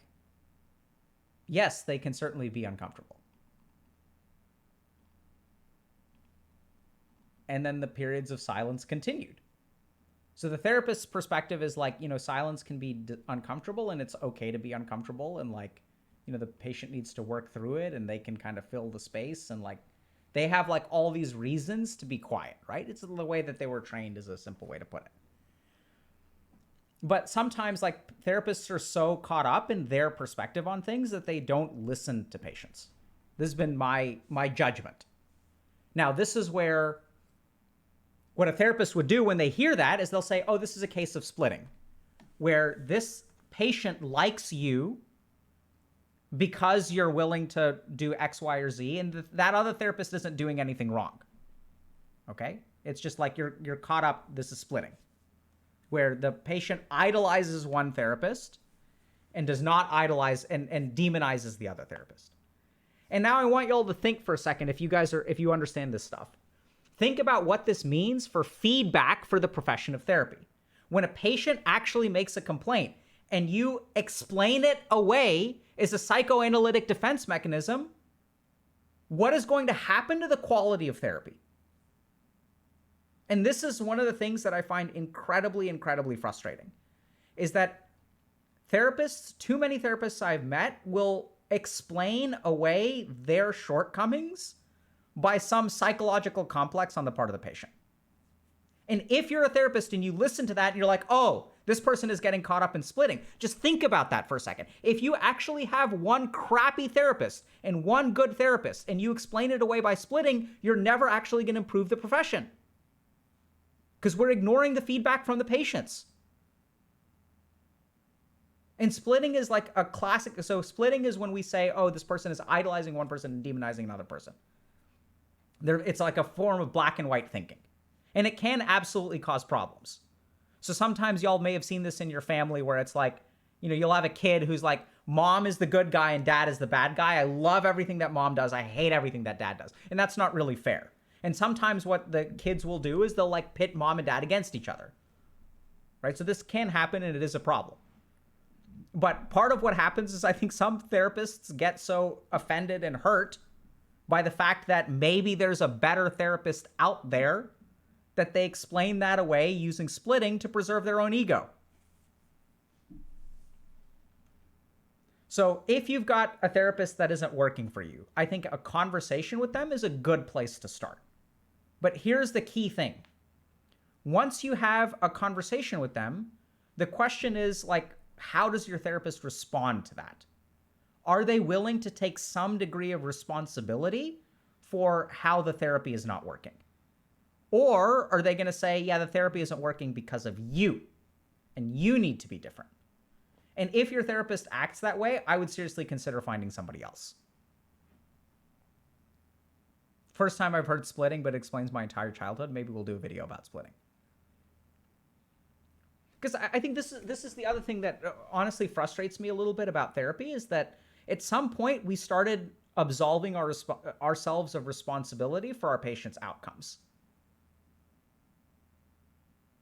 yes, they can certainly be uncomfortable. And then the periods of silence continued. So the therapist's perspective is like, silence can be uncomfortable and it's okay to be uncomfortable. And like, the patient needs to work through it and they can kind of fill the space. And like, they have like all these reasons to be quiet, right? It's the way that they were trained is a simple way to put it. But sometimes like therapists are so caught up in their perspective on things that they don't listen to patients. This has been my judgment. Now, this is where what a therapist would do when they hear that is they'll say, oh, this is a case of splitting, where this patient likes you because you're willing to do X, Y, or Z, and that other therapist isn't doing anything wrong. Okay? It's just like you're caught up, this is splitting, where the patient idolizes one therapist and does not idolize and demonizes the other therapist. And now I want you all to think for a second, if you understand this stuff. Think about what this means for feedback for the profession of therapy. When a patient actually makes a complaint and you explain it away as a psychoanalytic defense mechanism, what is going to happen to the quality of therapy? And this is one of the things that I find incredibly, incredibly frustrating, is that therapists, too many therapists I've met, will explain away their shortcomings by some psychological complex on the part of the patient. And if you're a therapist and you listen to that and you're like, oh, this person is getting caught up in splitting, just think about that for a second. If you actually have one crappy therapist and one good therapist and you explain it away by splitting, you're never actually going to improve the profession. Because we're ignoring the feedback from the patients. And splitting is like a classic. So splitting is when we say, oh, this person is idolizing one person and demonizing another person. It's like a form of black and white thinking. And it can absolutely cause problems. So sometimes y'all may have seen this in your family where it's like, you'll have a kid who's like, mom is the good guy and dad is the bad guy. I love everything that mom does. I hate everything that dad does. And that's not really fair. And sometimes what the kids will do is they'll like pit mom and dad against each other. Right? So this can happen and it is a problem. But part of what happens is I think some therapists get so offended and hurt by the fact that maybe there's a better therapist out there that they explain that away using splitting to preserve their own ego. So if you've got a therapist that isn't working for you, I think a conversation with them is a good place to start. But here's the key thing. Once you have a conversation with them, the question is like, how does your therapist respond to that? Are they willing to take some degree of responsibility for how the therapy is not working? Or are they going to say, yeah, the therapy isn't working because of you and you need to be different? And if your therapist acts that way, I would seriously consider finding somebody else. First time I've heard splitting, but it explains my entire childhood. Maybe we'll do a video about splitting. Because I think this is the other thing that honestly frustrates me a little bit about therapy is that at some point we started absolving ourselves of responsibility for our patients' outcomes.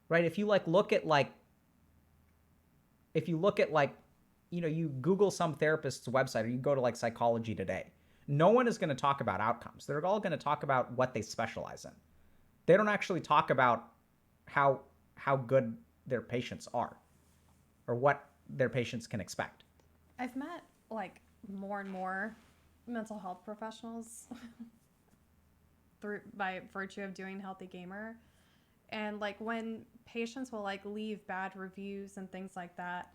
Right? If you look at you Google some therapist's website or you go to like Psychology Today, no one is going to talk about outcomes. They're all going to talk about what they specialize in. They don't actually talk about how good their patients are or what their patients can expect. I've met like more and more mental health professionals by virtue of doing Healthy Gamer. And like when patients will like leave bad reviews and things like that,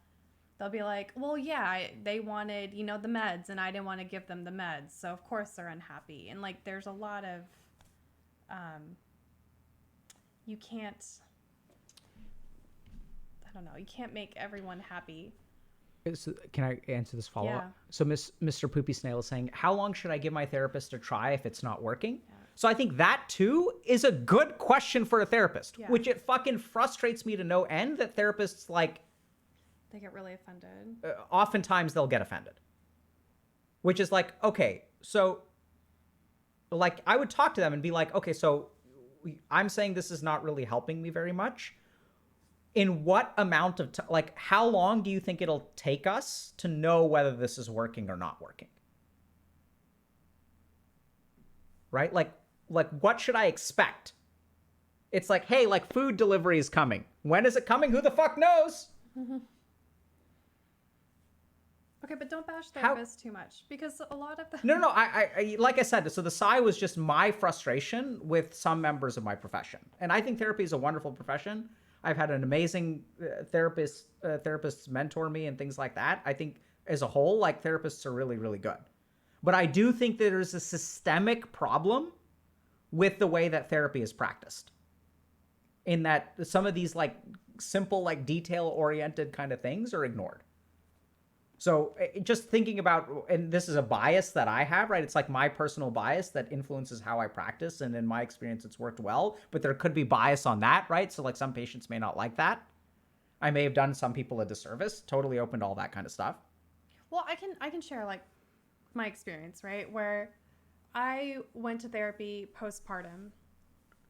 they'll be like, well, yeah, they wanted, the meds and I didn't want to give them the meds. So of course they're unhappy. And like, there's a lot of, you can't make everyone happy. So can I answer this follow-up? Yeah. So Mr. Poopy Snail is saying, how long should I give my therapist a try if it's not working? Yeah. So I think that too is a good question for a therapist, Yeah. which it fucking frustrates me to no end that therapists They get really offended. Oftentimes they'll get offended. Which is like, okay, so like I would talk to them and be like, okay, so I'm saying this is not really helping me very much. In what amount of time, like how long do you think it'll take us to know whether this is working or not working? Right? Like what should I expect? It's like, hey, like food delivery is coming. When is it coming? Who the fuck knows? Okay, but don't bash therapists too much because a lot of them... No. I like I said, so the sigh was just my frustration with some members of my profession. And I think therapy is a wonderful profession. I've had an amazing therapists mentor me and things like that. I think as a whole, like therapists are really, really good. But I do think that there's a systemic problem with the way that therapy is practiced. In that some of these like simple, like detail-oriented kind of things are ignored. So just thinking about, and this is a bias that I have, right? It's like my personal bias that influences how I practice. And in my experience, it's worked well, but there could be bias on that, right? So like some patients may not like that. I may have done some people a disservice, totally open to all that kind of stuff. Well, I can share like my experience, right? Where I went to therapy postpartum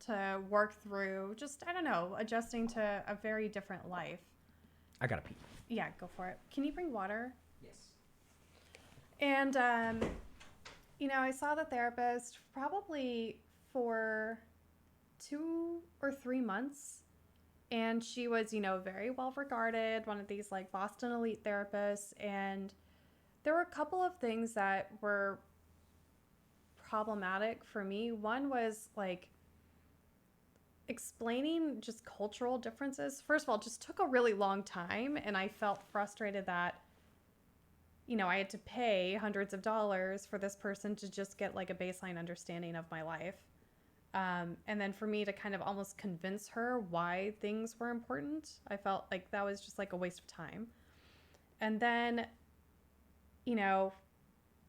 to work through just, I don't know, adjusting to a very different life. I gotta pee. Yeah, go for it. Can you bring water? Yes. And, I saw the therapist probably for 2 or 3 months. And she was, very well regarded, one of these like Boston elite therapists. And there were a couple of things that were problematic for me. One was like explaining just cultural differences. First of all, it just took a really long time, and I felt frustrated that I had to pay hundreds of dollars for this person to just get like a baseline understanding of my life, and then for me to kind of almost convince her why things were important. I felt like that was just like a waste of time. And then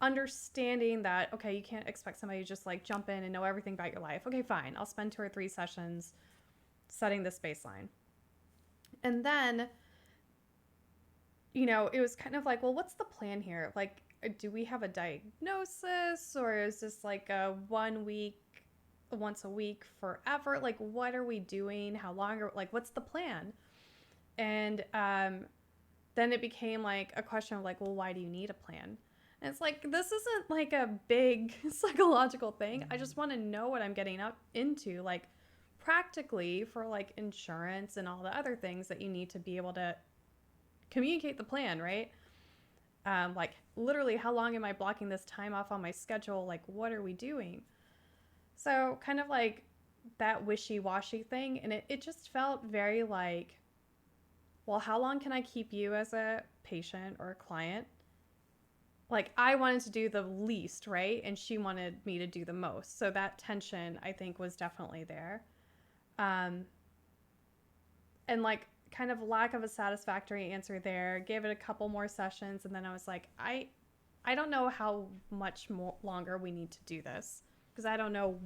understanding that, okay, you can't expect somebody to just like jump in and know everything about your life. Okay, fine. I'll spend 2 or 3 sessions setting this baseline. And then, it was kind of like, well, what's the plan here? Like, do we have a diagnosis, or is this like a 1 week, once a week forever? Like, what are we doing? How long like, what's the plan? And then it became like a question of like, well, why do you need a plan? And it's like, this isn't like a big psychological thing. I just want to know what I'm getting up into, like practically for like insurance and all the other things that you need to be able to communicate the plan, right? Like literally, how long am I blocking this time off on my schedule? Like, what are we doing? So kind of like that wishy-washy thing. And it just felt very like, well, how long can I keep you as a patient or a client? Like, I wanted to do the least, right? And she wanted me to do the most. So that tension, I think, was definitely there. Um, and like kind of lack of a satisfactory answer there. Gave it a couple more sessions, and then I was like, I don't know how much more longer we need to do this because I don't know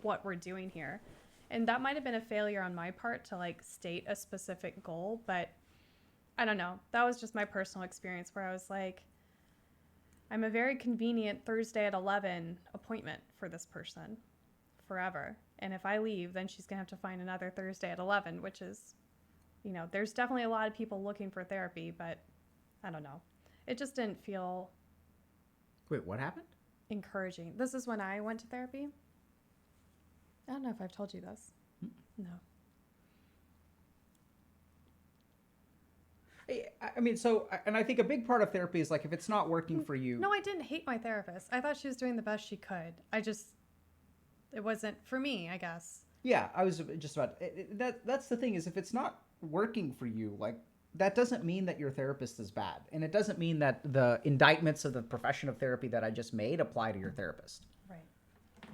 what we're doing here. And that might have been a failure on my part to like state a specific goal, but I don't know. That was just my personal experience where I was like, I'm a very convenient Thursday at 11 appointment for this person forever. And if I leave, then she's going to have to find another Thursday at 11, which is, you know, there's definitely a lot of people looking for therapy, but I don't know. It just didn't feel Wait, what happened? encouraging. This is when I went to therapy. I don't know if I've told you this. No. I mean, and I think a big part of therapy is like if it's not working for you. No, I didn't hate my therapist. I thought she was doing the best she could. It wasn't for me, I guess. Yeah, I was just about that's the thing is if it's not working for you, like that doesn't mean that your therapist is bad. And it doesn't mean that the indictments of the profession of therapy that I just made apply to your therapist. Right.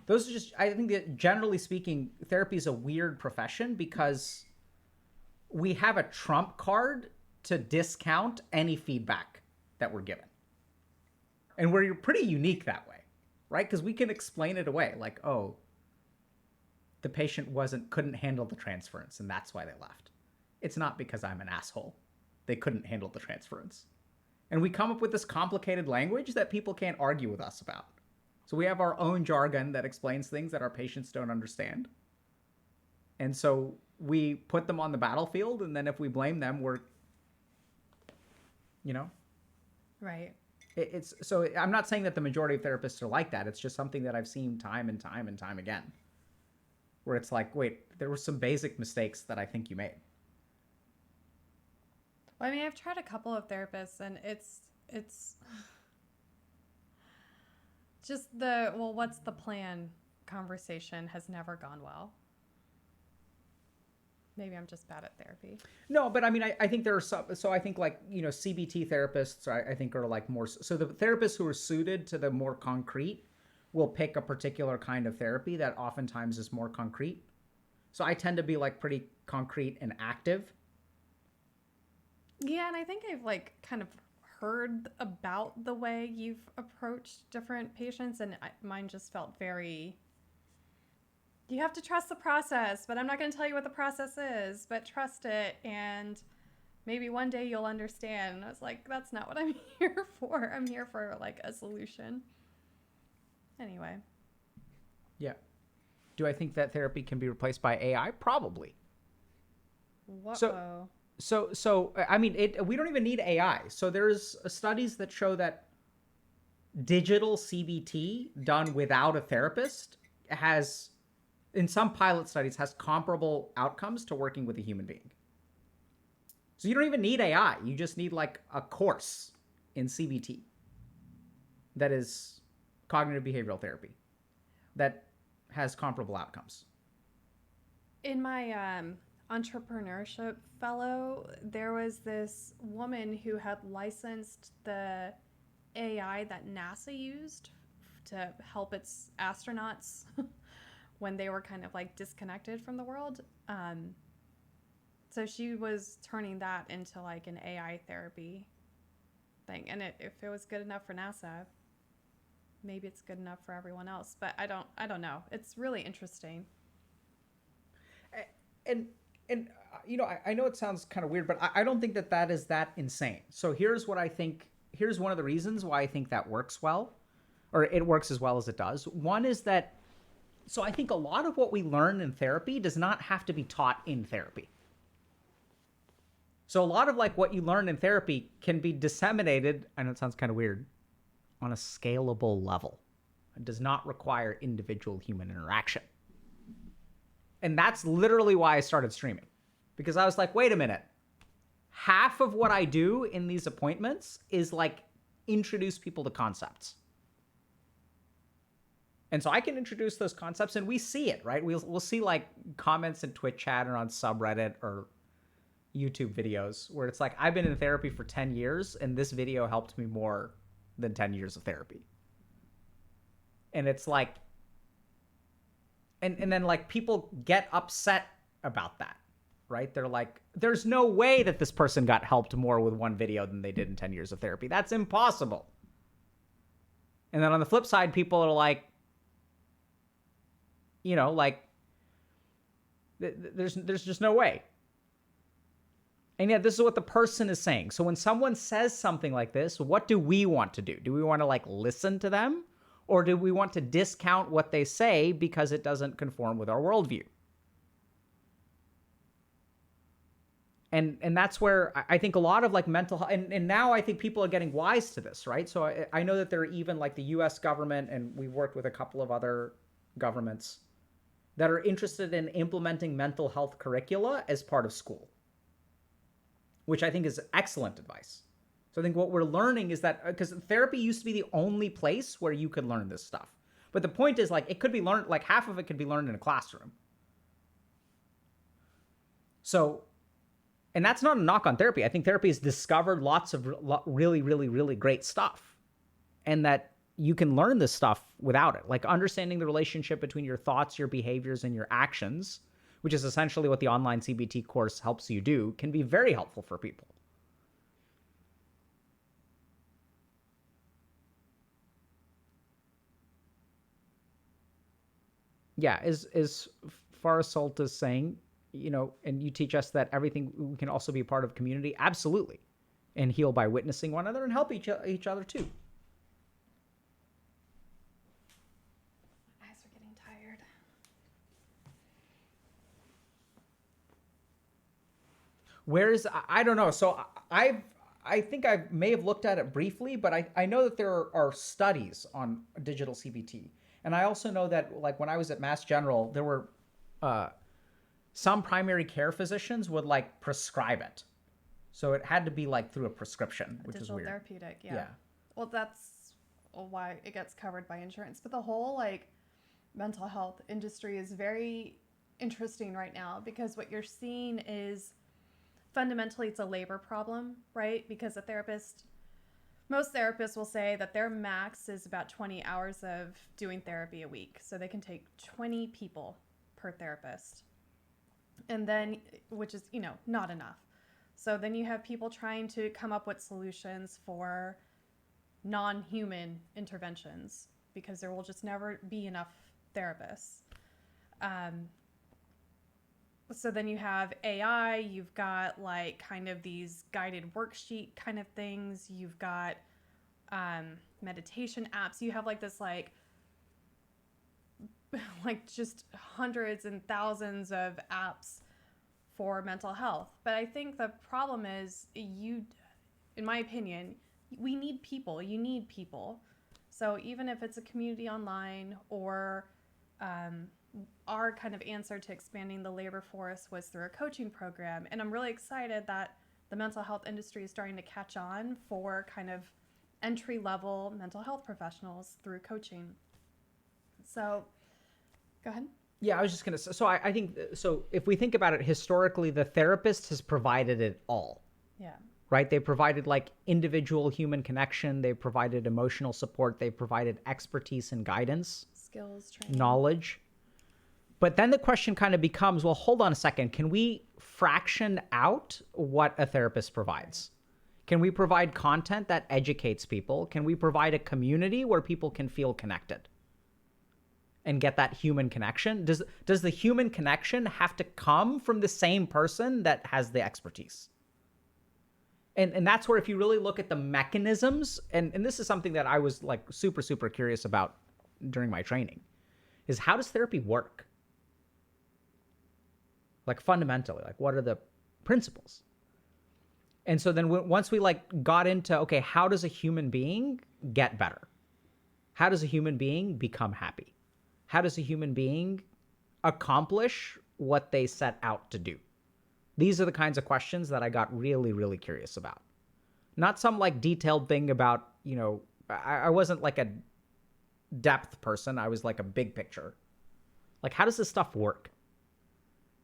Those are just, I think that generally speaking, therapy is a weird profession because we have a trump card to discount any feedback that we're given. And we're pretty unique that way, right? Because we can explain it away like, oh, the patient couldn't handle the transference and that's why they left. It's not because I'm an asshole. They couldn't handle the transference. And we come up with this complicated language that people can't argue with us about. So we have our own jargon that explains things that our patients don't understand. And so we put them on the battlefield, and then if we blame them, we're, you know? Right. So I'm not saying that the majority of therapists are like that. It's just something that I've seen time and time and time again. Where it's like, wait, there were some basic mistakes that I think you made. Well, I mean, I've tried a couple of therapists, and it's just what's the plan conversation has never gone well. Maybe I'm just bad at therapy. No, but I mean, I think there are some, so I think like, you know, CBT therapists, I think are like more, so the therapists who are suited to the more concrete will pick a particular kind of therapy that oftentimes is more concrete. So I tend to be like pretty concrete and active. Yeah, and I think I've like kind of heard about the way you've approached different patients, and mine just felt very, you have to trust the process, but I'm not going to tell you what the process is, but trust it, and maybe one day you'll understand. And I was like, that's not what I'm here for. I'm here for like a solution. Anyway. Yeah. Do I think that therapy can be replaced by AI? Probably. Whoa. So I mean, we don't even need AI. So there's studies that show that digital CBT done without a therapist has, in some pilot studies, has comparable outcomes to working with a human being. So you don't even need AI. You just need like a course in CBT that is cognitive behavioral therapy that has comparable outcomes. In my entrepreneurship fellow, there was this woman who had licensed the AI that NASA used to help its astronauts when they were kind of like disconnected from the world. So she was turning that into like an AI therapy thing. And if it was good enough for NASA, maybe it's good enough for everyone else. But I don't know. It's really interesting. And you know, I know it sounds kind of weird, but I don't think that is that insane. So here's what I think. Here's one of the reasons why I think that works well, or it works as well as it does. One is that, so I think a lot of what we learn in therapy does not have to be taught in therapy. So a lot of like what you learn in therapy can be disseminated, I know it sounds kind of weird, on a scalable level. It does not require individual human interaction. And that's literally why I started streaming. Because I was like, wait a minute. Half of what I do in these appointments is like introduce people to concepts. And so I can introduce those concepts and we see it, right? We'll see like comments in Twitch chat or on subreddit or YouTube videos where it's like, I've been in therapy for 10 years and this video helped me more than 10 years of therapy. And it's like, and then like people get upset about that, right? They're like, there's no way that this person got helped more with one video than they did in 10 years of therapy. That's impossible. And then on the flip side, people are like, like, there's just no way. And yet this is what the person is saying. So when someone says something like this, what do we want to do? Do we want to like listen to them? Or do we want to discount what they say because it doesn't conform with our worldview? And that's where I think a lot of like mental health, and now I think people are getting wise to this, right? So I know that there are even like the US government, and we've worked with a couple of other governments that are interested in implementing mental health curricula as part of school, which I think is excellent advice. So I think what we're learning is that, because therapy used to be the only place where you could learn this stuff. But the point is, like, it could be learned, like half of it could be learned in a classroom. So, and that's not a knock on therapy. I think therapy has discovered lots of really, really, really great stuff. And that you can learn this stuff without it. Like understanding the relationship between your thoughts, your behaviors, and your actions, which is essentially what the online CBT course helps you do, can be very helpful for people. Yeah, as far as Salt is saying, and you teach us that everything we can also be a part of community, absolutely, and heal by witnessing one another and help each other too. My eyes are getting tired. I don't know. So I think I may have looked at it briefly, but I know that there are studies on digital CBT. And I also know that, like, when I was at Mass General, there were some primary care physicians would like prescribe it. So it had to be like through a prescription, which is weird. Digital therapeutic, yeah. Well, that's why it gets covered by insurance. But the whole like mental health industry is very interesting right now, because what you're seeing is fundamentally it's a labor problem, right? Because most therapists will say that their max is about 20 hours of doing therapy a week. So they can take 20 people per therapist. And then, which is, not enough. So then you have people trying to come up with solutions for non-human interventions, because there will just never be enough therapists. So then you have AI, you've got like kind of these guided worksheet kind of things. You've got meditation apps. You have like this like just hundreds and thousands of apps for mental health. But I think the problem is in my opinion, we need people. You need people. So even if it's a community online or our kind of answer to expanding the labor force was through a coaching program. And I'm really excited that the mental health industry is starting to catch on for kind of entry-level mental health professionals through coaching. So, go ahead. Yeah, I was just going to say, so I think, so if we think about it historically, the therapist has provided it all. Yeah. Right? They provided like individual human connection. They provided emotional support. They provided expertise and guidance. Skills, training. Knowledge. But then the question kind of becomes, well, hold on a second. Can we fraction out what a therapist provides? Can we provide content that educates people? Can we provide a community where people can feel connected and get that human connection? Does the human connection have to come from the same person that has the expertise? And that's where, if you really look at the mechanisms, and this is something that I was like super, super curious about during my training, is how does therapy work? Like fundamentally, like what are the principles? And so then once we like got into, okay, how does a human being get better? How does a human being become happy? How does a human being accomplish what they set out to do? These are the kinds of questions that I got really, really curious about. Not some like detailed thing about, I wasn't like a depth person. I was like a big picture. Like, how does this stuff work?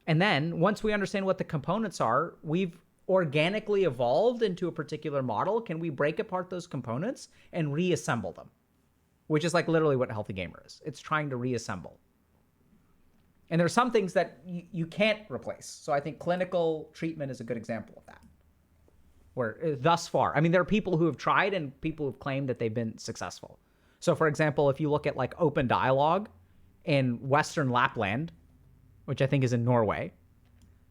And then once we understand what the components are, we've organically evolved into a particular model. Can we break apart those components and reassemble them? Which is like literally what Healthy Gamer is. It's trying to reassemble. And there are some things that you can't replace. So I think clinical treatment is a good example of that. Where thus far, I mean, there are people who have tried and people who've claimed that they've been successful. So for example, if you look at like open dialogue in Western Lapland, which I think is in Norway,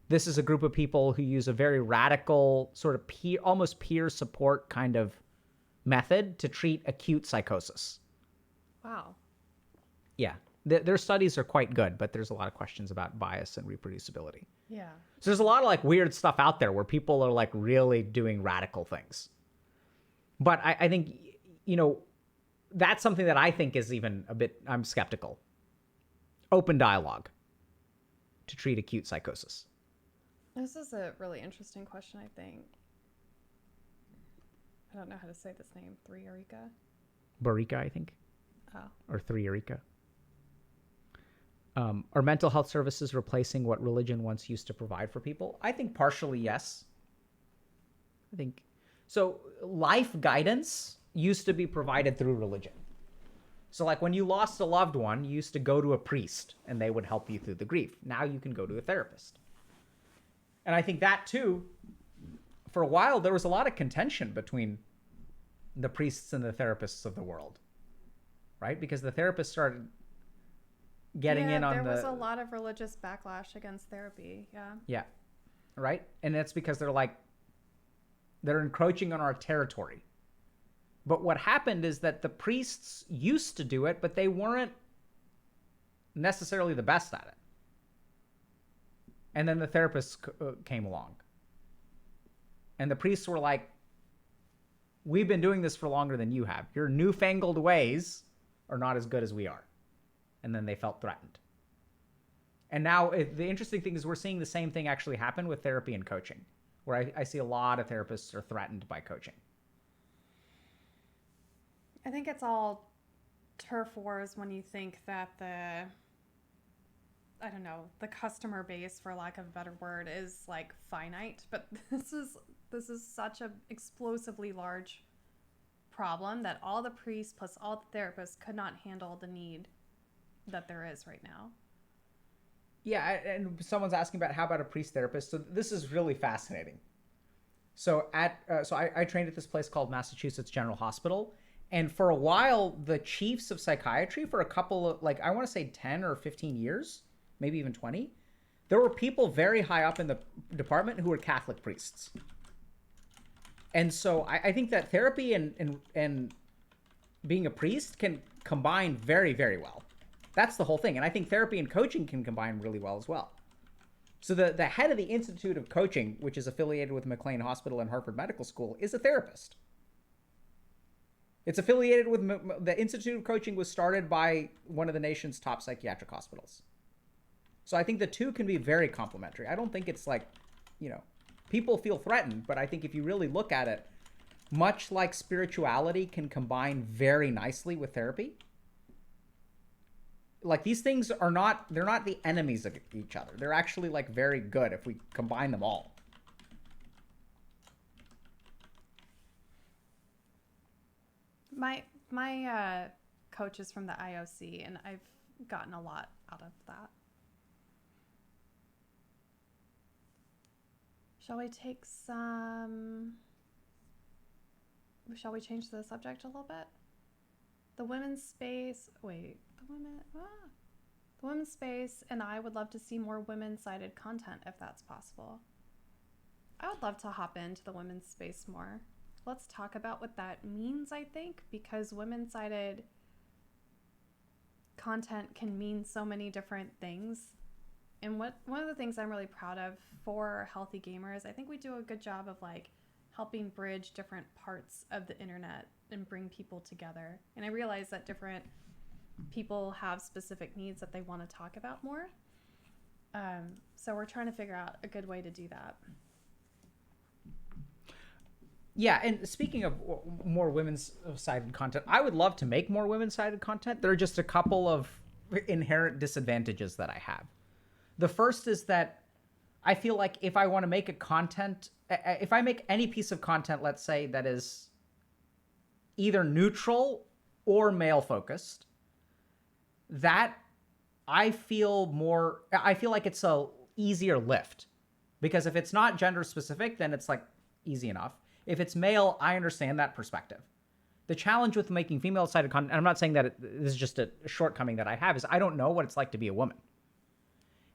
this is a group of people who use a very radical sort of almost peer support kind of method to treat acute psychosis. Wow. Yeah. Their studies are quite good, but there's a lot of questions about bias and reproducibility. Yeah. So there's a lot of like weird stuff out there where people are like really doing radical things. But I think, that's something that I think is even a bit, I'm skeptical. Open dialogue to treat acute psychosis. This is a really interesting question, I think. I don't know how to say this name. Threerica? Barica, I think. Oh. Or Threerica. Are mental health services replacing what religion once used to provide for people? I think partially yes. I think so. Life guidance used to be provided through religion. So like when you lost a loved one, you used to go to a priest and they would help you through the grief. Now you can go to a therapist. And I think that too, for a while, there was a lot of contention between the priests and the therapists of the world, right? Because the therapists started getting in on there was a lot of religious backlash against therapy. Yeah. Right? And that's because they're encroaching on our territory. But what happened is that the priests used to do it, but they weren't necessarily the best at it. And then the therapists came along. And the priests were like, we've been doing this for longer than you have. Your newfangled ways are not as good as we are. And then they felt threatened. And now the interesting thing is we're seeing the same thing actually happen with therapy and coaching, where I see a lot of therapists are threatened by coaching. I think it's all turf wars when you think that the customer base, for lack of a better word, is like finite. But this is such an explosively large problem that all the priests plus all the therapists could not handle the need that there is right now. Yeah, and someone's asking about how about a priest therapist. So this is really fascinating. So I trained at this place called Massachusetts General Hospital, and for a while the chiefs of psychiatry, for a couple of I want to say 10 or 15 years, maybe even 20, there were people very high up in the department who were Catholic priests. And so I think that therapy and being a priest can combine very, very well. That's the whole thing. And I think therapy and coaching can combine really well as well. So the head of the Institute of Coaching, which is affiliated with McLean Hospital and Harvard Medical School, is a therapist. It's affiliated with the Institute of Coaching was started by one of the nation's top psychiatric hospitals. So I think the two can be very complementary. I don't think it's people feel threatened, but I think if you really look at it, much like spirituality can combine very nicely with therapy. Like these things they're not the enemies of each other. They're actually very good if we combine them all. My coach is from the IOC, and I've gotten a lot out of that. Shall we change the subject a little bit? The women's space, the women's space and I would love to see more women-sided content if that's possible. I would love to hop into the women's space more. Let's talk about what that means, I think, because women-sided content can mean so many different things. And one of the things I'm really proud of for Healthy Gamers, I think we do a good job of helping bridge different parts of the internet and bring people together. And I realize that different people have specific needs that they want to talk about more. So we're trying to figure out a good way to do that. Yeah, and speaking of more women's-sided content, I would love to make more women's-sided content. There are just a couple of inherent disadvantages that I have. The first is that I feel like if I want to make if I make any piece of content, let's say, that is either neutral or male-focused, that I feel like it's a easier lift, because if it's not gender specific, then it's like easy enough. If it's male, I understand that perspective. The challenge with making female sided content, and I'm not saying that this is just a shortcoming that I have, is I don't know what it's like to be a woman.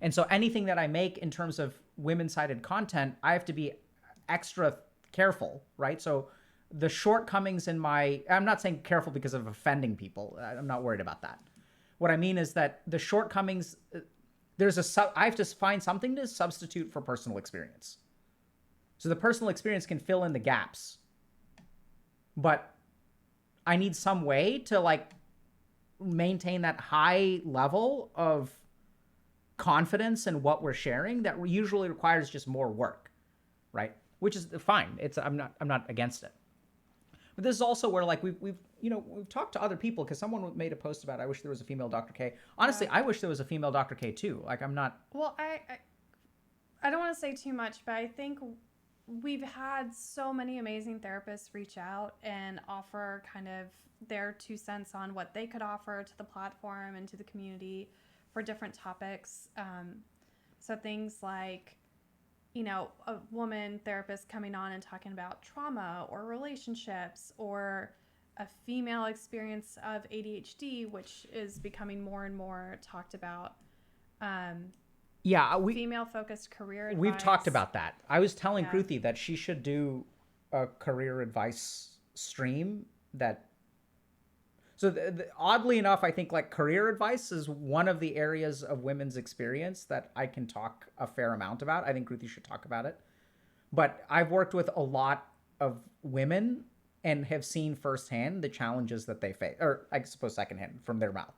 And so anything that I make in terms of women sided content, I have to be extra careful, right? So the shortcomings in I'm not saying careful because of offending people. I'm not worried about that. What I mean is that the shortcomings, I have to find something to substitute for personal experience. So the personal experience can fill in the gaps, but I need some way to like maintain that high level of confidence in what we're sharing that usually requires just more work, right? Which is fine. I'm not against it. But this is also where like we've talked to other people, because someone made a post about, I wish there was a female Dr. K. Honestly, I wish there was a female Dr. K too. Like I'm not. Well, I don't want to say too much, but I think we've had so many amazing therapists reach out and offer kind of their 2 cents on what they could offer to the platform and to the community for different topics. So things like, a woman therapist coming on and talking about trauma or relationships, or a female experience of ADHD, which is becoming more and more talked about. Female focused career advice. We've talked about that. I was telling Kruthi that she should do a career advice stream that. So oddly enough, I think like career advice is one of the areas of women's experience that I can talk a fair amount about. I think Kruthi should talk about it. But I've worked with a lot of women and have seen firsthand the challenges that they face, or I suppose secondhand from their mouth.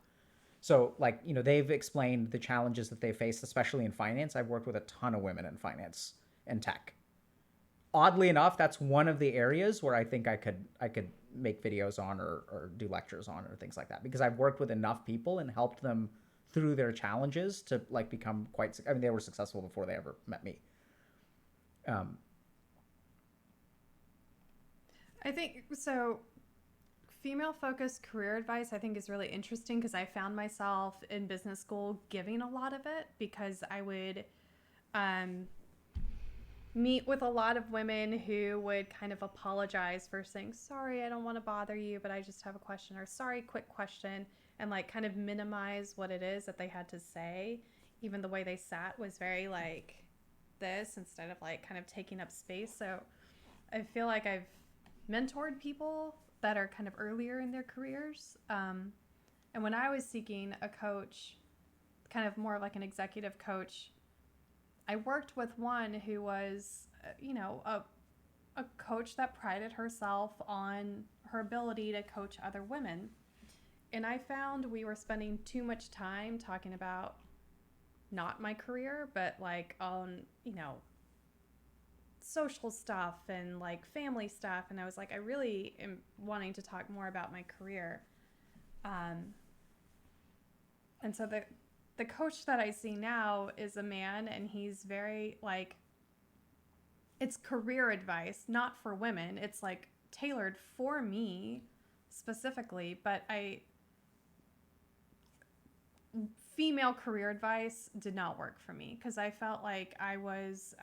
So like, they've explained the challenges that they face, especially in finance. I've worked with a ton of women in finance and tech. Oddly enough, that's one of the areas where I think I could make videos on or do lectures on or things like that, because I've worked with enough people and helped them through their challenges to like become they were successful before they ever met me. I think so. Female focused career advice, I think, is really interesting, because I found myself in business school giving a lot of it, because I would meet with a lot of women who would kind of apologize for saying, sorry, I don't want to bother you, but I just have a question, or sorry, quick question, and like kind of minimize what it is that they had to say. Even the way they sat was very like this, instead of like kind of taking up space. So I feel like I've mentored people that are kind of earlier in their careers. And when I was seeking a coach, kind of more of like an executive coach, I worked with one who was, a coach that prided herself on her ability to coach other women. And I found we were spending too much time talking about not my career, but like on, social stuff and like family stuff. And I was like, I really am wanting to talk more about my career. And so the coach that I see now is a man, and he's very like, it's career advice, not for women. It's like tailored for me specifically, but female career advice did not work for me, because I felt like I was,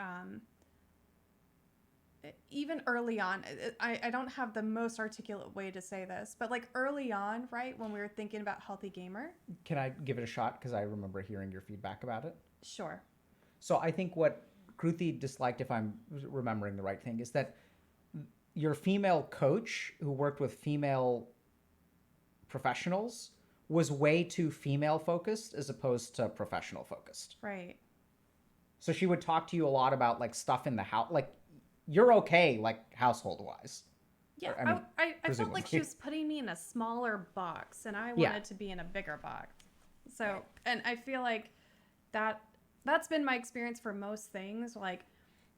even early on, I don't have the most articulate way to say this, but like early on, right, when we were thinking about Healthy Gamer. Can I give it a shot? Because I remember hearing your feedback about it. Sure. So I think what Kruthi disliked, if I'm remembering the right thing, is that your female coach who worked with female professionals was way too female focused as opposed to professional focused. Right. So she would talk to you a lot about like stuff in the house, like you're okay, like household wise. Yeah, I felt like she was putting me in a smaller box, and I wanted to be in a bigger box. So, and I feel like that's been my experience for most things, like,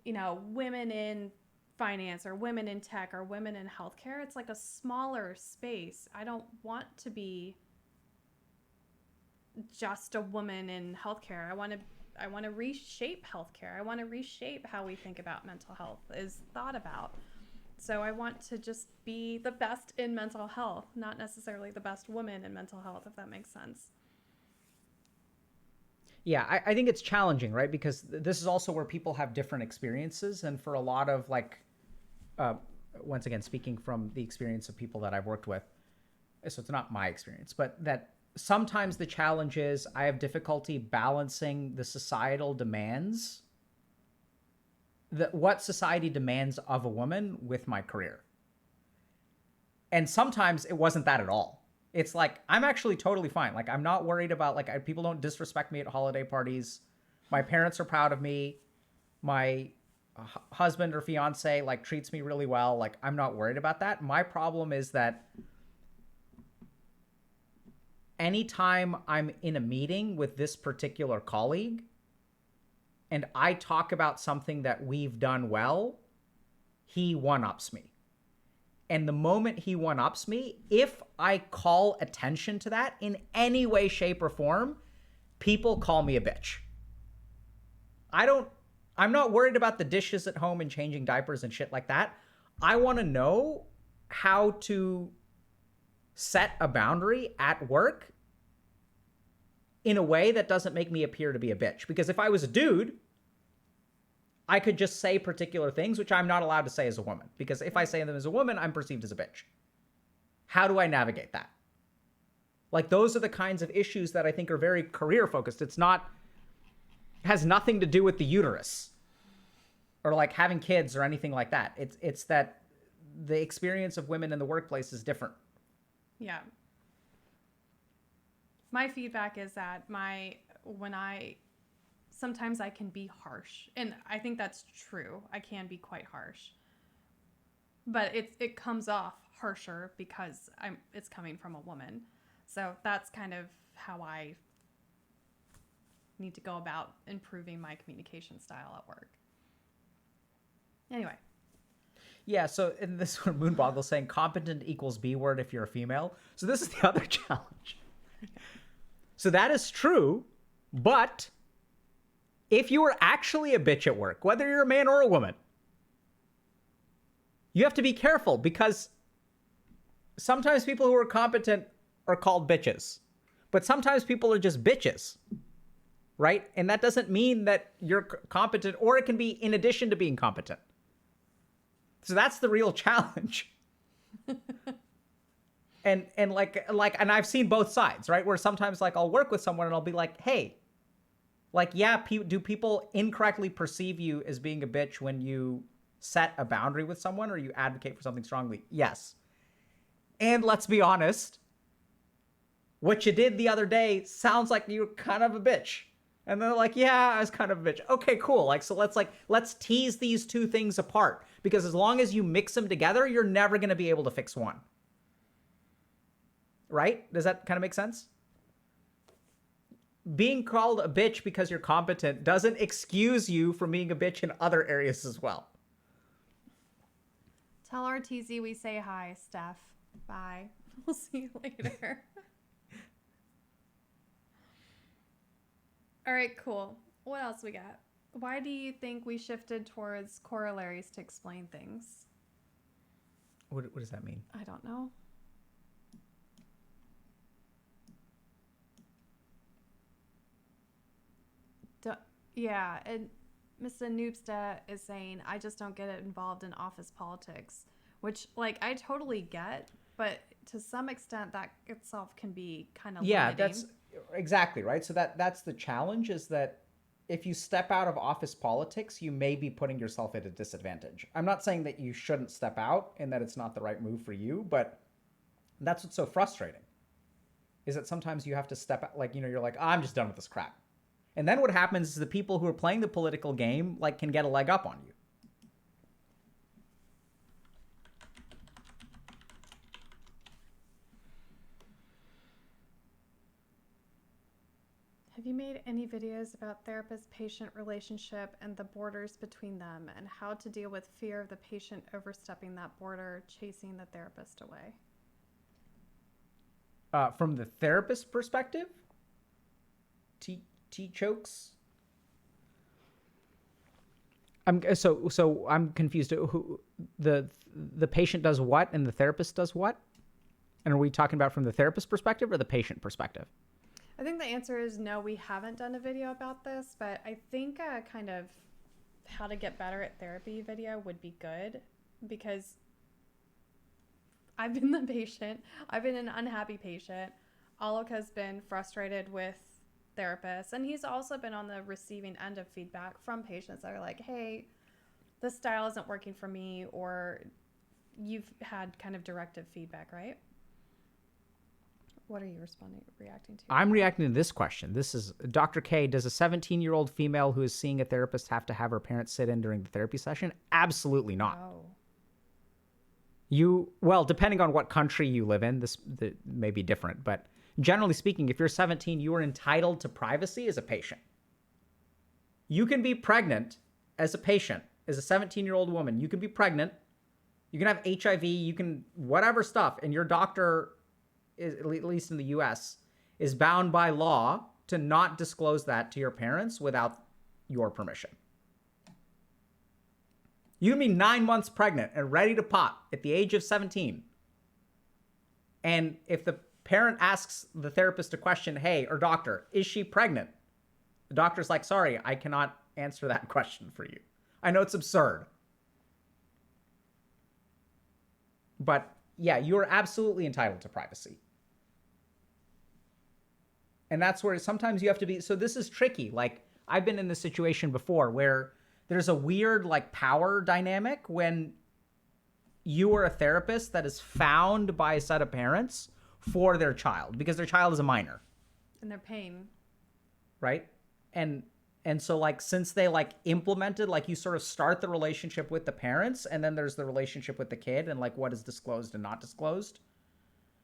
women in finance or women in tech or women in healthcare. It's like a smaller space. I don't want to be just a woman in healthcare. I want to reshape healthcare. I want to reshape how we think about mental health is thought about. So I want to just be the best in mental health, not necessarily the best woman in mental health, if that makes sense. Yeah, I think it's challenging, right? Because this is also where people have different experiences. And for a lot of like, uh, once again, speaking from the experience of people that I've worked with, so it's not my experience, but that sometimes the challenge is I have difficulty balancing the societal demands, what society demands of a woman with my career. And sometimes it wasn't that at all. It's like, I'm actually totally fine. Like, I'm not worried about, like, people don't disrespect me at holiday parties. My parents are proud of me. My husband or fiance, like, treats me really well. Like, I'm not worried about that. My problem is that anytime I'm in a meeting with this particular colleague and I talk about something that we've done well, he one-ups me. And the moment he one-ups me, if I call attention to that in any way, shape, or form, people call me a bitch. I'm not worried about the dishes at home and changing diapers and shit like that. I want to know how to set a boundary at work in a way that doesn't make me appear to be a bitch. Because if I was a dude, I could just say particular things, which I'm not allowed to say as a woman. Because if I say them as a woman, I'm perceived as a bitch. How do I navigate that? Like, those are the kinds of issues that I think are very career focused. It has nothing to do with the uterus or like having kids or anything like that. It's that the experience of women in the workplace is different. Yeah. My feedback is that sometimes I can be harsh, and I think that's true. I can be quite harsh, but it comes off harsher because it's coming from a woman. So that's kind of how I need to go about improving my communication style at work. Anyway. Yeah, so in this one, Moonboggle saying competent equals B word if you're a female. So this is the other challenge. So that is true, but if you are actually a bitch at work, whether you're a man or a woman, you have to be careful because sometimes people who are competent are called bitches, but sometimes people are just bitches, right? And that doesn't mean that you're competent, or it can be in addition to being competent. So that's the real challenge. and I've seen both sides, right? Where sometimes like I'll work with someone and I'll be like, hey, like, yeah, do people incorrectly perceive you as being a bitch when you set a boundary with someone or you advocate for something strongly? Yes. And let's be honest, what you did the other day sounds like you were kind of a bitch. And they're like, yeah, I was kind of a bitch. Okay, cool. Like, so let's tease these two things apart, because as long as you mix them together, you're never going to be able to fix one. Right? Does that kind of make sense? Being called a bitch because you're competent doesn't excuse you from being a bitch in other areas as well. Tell RTZ we say hi, Steph. Bye. We'll see you later. All right, cool. What else we got? Why do you think we shifted towards corollaries to explain things? What does that mean? I don't know. Yeah, and Mr. Noobsta is saying, I just don't get involved in office politics, which, like, I totally get, but to some extent that itself can be kind of limiting. That's exactly right. So that's the challenge, is that if you step out of office politics, you may be putting yourself at a disadvantage. I'm not saying that you shouldn't step out and that it's not the right move for you, but that's what's so frustrating, is that sometimes you have to step out, like, you're like, oh, I'm just done with this crap. And then what happens is the people who are playing the political game, like, can get a leg up on you. Have you made any videos about therapist-patient relationship and the borders between them, and how to deal with fear of the patient overstepping that border, chasing the therapist away? From the therapist perspective? Chokes. I'm confused. Who the patient does what and the therapist does what? And are we talking about from the therapist perspective or the patient perspective? I think the answer is no, we haven't done a video about this, but I think kind of how to get better at therapy video would be good because I've been the patient. I've been an unhappy patient. Alok has been frustrated with therapists, and he's also been on the receiving end of feedback from patients that are like, hey, this style isn't working for me, or you've had kind of directive feedback, right? What are you reacting to? I'm reacting to this question. This is Dr. K. Does a 17-year-old female who is seeing a therapist have to have her parents sit in during the therapy session? Absolutely not. No. Well, depending on what country you live in, this may be different, but generally speaking, if you're 17, you are entitled to privacy as a patient. You can be pregnant as a patient, as a 17-year-old woman. You can be pregnant. You can have HIV. You can whatever stuff, and your doctor, at least in the US, is bound by law to not disclose that to your parents without your permission. You can be 9 months pregnant and ready to pop at the age of 17. And if the parent asks the therapist a question, hey, or doctor, is she pregnant? The doctor's like, sorry, I cannot answer that question for you. I know it's absurd. But yeah, you're absolutely entitled to privacy. And that's where sometimes you have to be. So this is tricky. Like, I've been in this situation before where there's a weird like power dynamic when you are a therapist that is found by a set of parents for their child because their child is a minor. And they're paying. Right? And so like since they like implemented, like you sort of start the relationship with the parents and then there's the relationship with the kid and like what is disclosed and not disclosed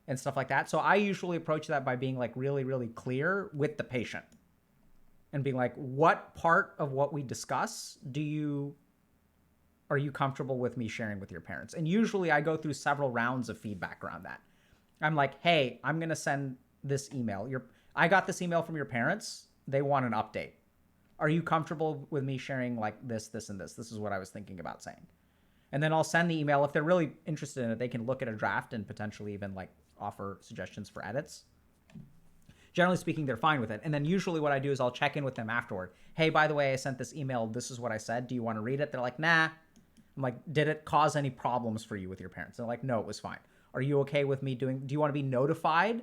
and stuff like that. So I usually approach that by being like really, really clear with the patient and being like, what part of what we discuss are you comfortable with me sharing with your parents? And usually I go through several rounds of feedback around that. I'm like, hey, I'm going to send this email. I got this email from your parents. They want an update. Are you comfortable with me sharing like this, and this? This is what I was thinking about saying. And then I'll send the email. If they're really interested in it, they can look at a draft and potentially even like offer suggestions for edits. Generally speaking, they're fine with it. And then usually what I do is I'll check in with them afterward. Hey, by the way, I sent this email. This is what I said. Do you want to read it? They're like, nah. I'm like, did it cause any problems for you with your parents? They're like, no, it was fine. Are you okay with me do you want to be notified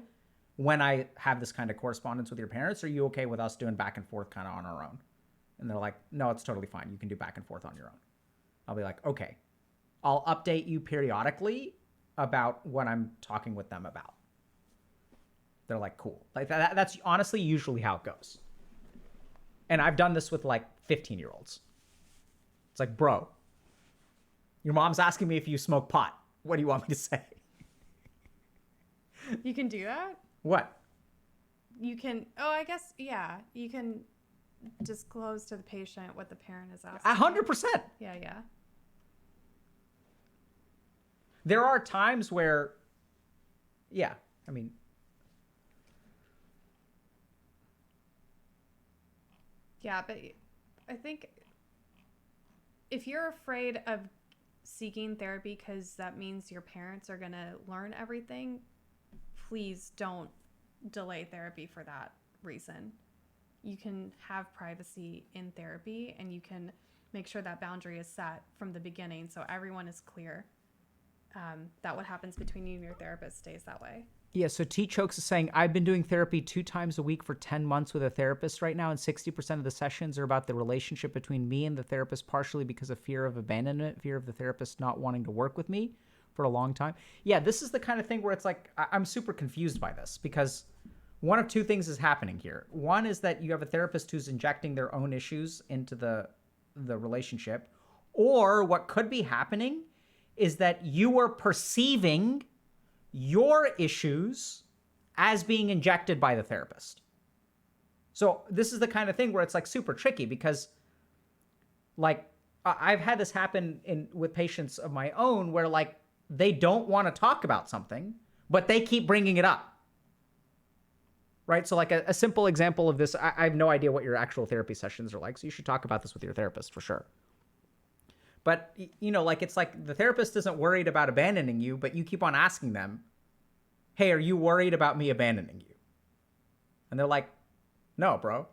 when I have this kind of correspondence with your parents? Or are you okay with us doing back and forth kind of on our own? And they're like, no, it's totally fine. You can do back and forth on your own. I'll be like, okay, I'll update you periodically about what I'm talking with them about. They're like, cool. Like that's honestly usually how it goes. And I've done this with like 15-year-olds. It's like, bro, your mom's asking me if you smoke pot. What do you want me to say? You can do that? What? You can, I guess, yeah. You can disclose to the patient what the parent is asking. 100%. Yeah. There are times where, yeah, I mean. Yeah, but I think if you're afraid of seeking therapy because that means your parents are going to learn everything, please don't delay therapy for that reason. You can have privacy in therapy and you can make sure that boundary is set from the beginning so everyone is clear that what happens between you and your therapist stays that way. Yeah, so T Chokes is saying, I've been doing therapy 2 times a week for 10 months with a therapist right now, and 60% of the sessions are about the relationship between me and the therapist, partially because of fear of abandonment, fear of the therapist not wanting to work with me for a long time. Yeah, this is the kind of thing where it's like, I'm super confused by this because one of two things is happening here. One is that you have a therapist who's injecting their own issues into the relationship, or what could be happening is that you are perceiving your issues as being injected by the therapist. So this is the kind of thing where it's like super tricky because like I've had this happen with patients of my own where like they don't want to talk about something, but they keep bringing it up. Right? So like a simple example of this, I have no idea what your actual therapy sessions are like, so you should talk about this with your therapist for sure. But, you know, like it's like the therapist isn't worried about abandoning you, but you keep on asking them, hey, are you worried about me abandoning you? And they're like, no, bro.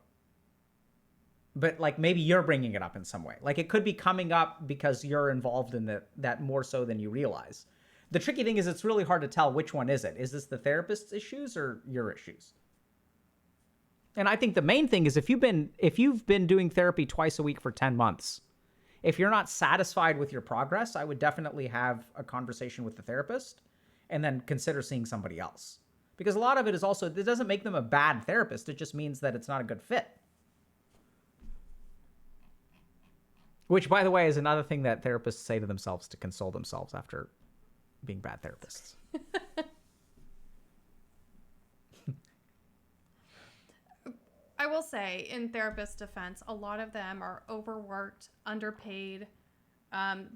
But like maybe you're bringing it up in some way. Like it could be coming up because you're involved in that more so than you realize. The tricky thing is it's really hard to tell which one is it. Is this the therapist's issues or your issues? And I think the main thing is if you've been doing therapy twice a week for 10 months, if you're not satisfied with your progress, I would definitely have a conversation with the therapist and then consider seeing somebody else. Because a lot of it is also, it doesn't make them a bad therapist. It just means that it's not a good fit. Which, by the way, is another thing that therapists say to themselves to console themselves after being bad therapists. I will say, in therapist defense, a lot of them are overworked, underpaid.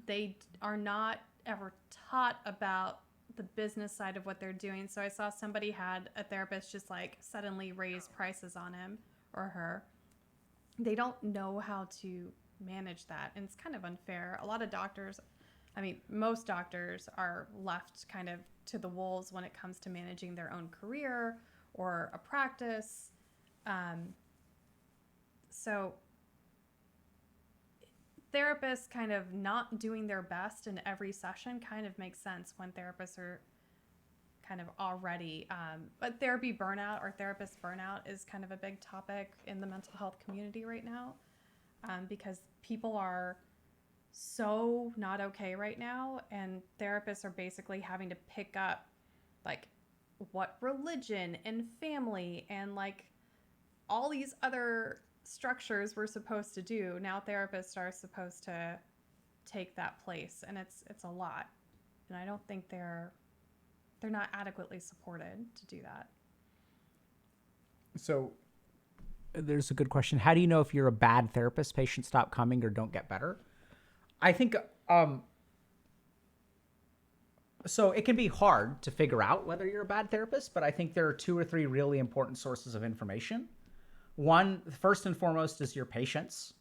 They are not ever taught about the business side of what they're doing. So I saw somebody had a therapist just like suddenly raise prices on him or her. They don't know how to manage that, and it's kind of unfair. A lot of doctors, I mean, most doctors are left kind of to the wolves when it comes to managing their own career or a practice. So therapists kind of not doing their best in every session kind of makes sense when therapists are kind of already, but therapy burnout or therapist burnout is kind of a big topic in the mental health community right now, because people are so not okay right now, and therapists are basically having to pick up like what religion and family and like all these other structures we're supposed to do. Now therapists are supposed to take that place, and it's a lot, and I don't think they're not adequately supported to do that. So there's a good question. How do you know if you're a bad therapist? Patients stop coming or don't get better? I think so it can be hard to figure out whether you're a bad therapist, but I think there are 2 or 3 really important sources of information. One, first and foremost, is your patients.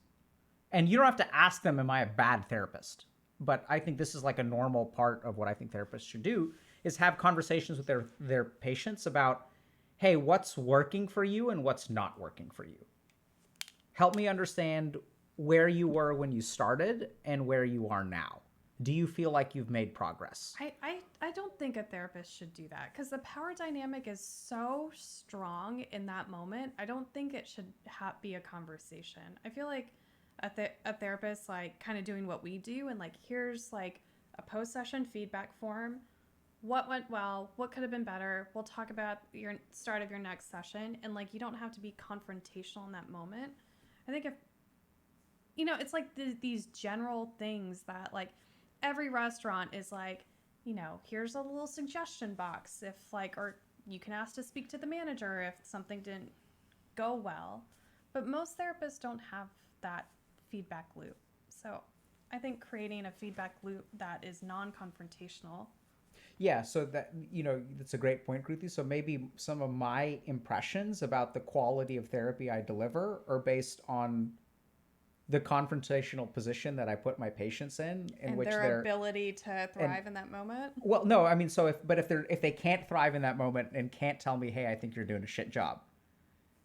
And you don't have to ask them, am I a bad therapist? But I think this is like a normal part of what I think therapists should do, is have conversations with their patients about, hey, what's working for you and what's not working for you? Help me understand where you were when you started and where you are now. Do you feel like you've made progress? I don't think a therapist should do that, because the power dynamic is so strong in that moment. I don't think it should be a conversation. I feel like a therapist like kind of doing what we do, and like here's like a post-session feedback form. What went well? What could have been better? We'll talk about your start of your next session, and like you don't have to be confrontational in that moment. I think if it's like these general things that like every restaurant is like, here's a little suggestion box if like, or you can ask to speak to the manager if something didn't go well. But most therapists don't have that feedback loop. So I think creating a feedback loop that is non-confrontational. Yeah, so that's a great point, Kruthi. So maybe some of my impressions about the quality of therapy I deliver are based on the confrontational position that I put my patients in and which their ability to thrive in that moment. Well, no, I mean, so if they can't thrive in that moment and can't tell me, hey, I think you're doing a shit job.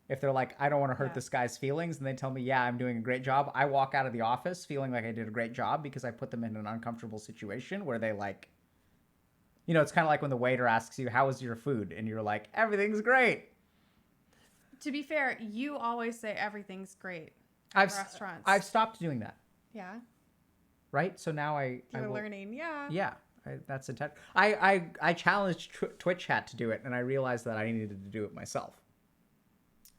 If they're like, I don't want to hurt this guy's feelings, and they tell me, yeah, I'm doing a great job, I walk out of the office feeling like I did a great job because I put them in an uncomfortable situation where they like, it's kind of like when the waiter asks you, how was your food? And you're like, everything's great. To be fair, you always say everything's great. Restaurants. I've stopped doing that. Yeah. Right. So now you're learning. Yeah. Yeah. That's intent. I challenged Twitch chat to do it, and I realized that I needed to do it myself.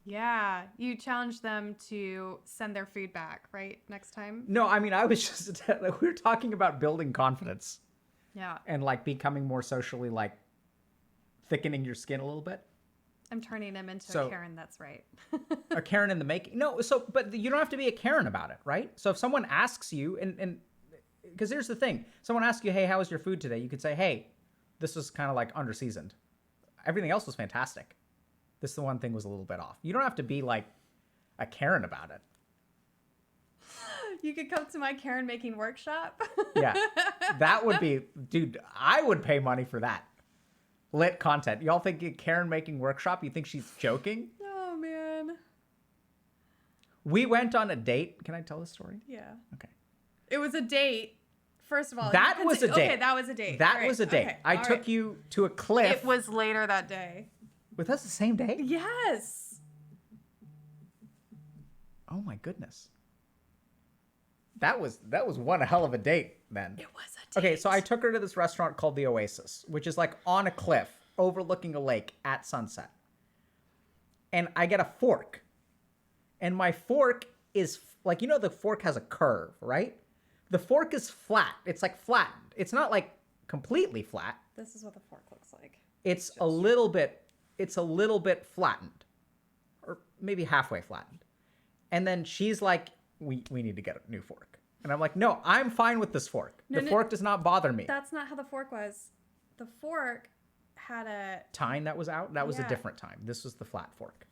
Yeah. You challenged them to send their feedback, right? Next time. No, I mean, I was just we were talking about building confidence. Yeah. And like becoming more socially like thickening your skin a little bit. I'm turning him into a Karen. That's right. A Karen in the making. No, but you don't have to be a Karen about it, right? So if someone asks you, and because here's the thing, someone asks you, hey, how was your food today? You could say, hey, this was kind of like under-seasoned. Everything else was fantastic. This the one thing was a little bit off. You don't have to be like a Karen about it. You could come to my Karen making workshop. Yeah, that would be, dude, I would pay money for that. Lit content. Y'all think a Karen making workshop? You think she's joking? Oh We went on a date. Can I tell the story? Yeah. Okay. It was a date. First of all, That was a date. Okay, that was a date. That Right, was a date. okay, I all took right. you to a cliff. It was later that day. With us the same day? Yes. Oh my goodness. That was one hell of a date then. It was a date. Okay, so I took her to this restaurant called the Oasis, which is like on a cliff overlooking a lake at sunset. And I get a fork. And my fork is like, you know, the fork has a curve, right? The fork is flat. It's like flattened. It's not like completely flat. This is what the fork looks like. It's a little bit flattened. Or maybe halfway flattened. And then she's like, we need to get a new fork. And I'm like, no, I'm fine with this fork. The fork does not bother me. That's not how the fork was. The fork had a Tine that was out, that was a Yeah. different time. This was the flat fork.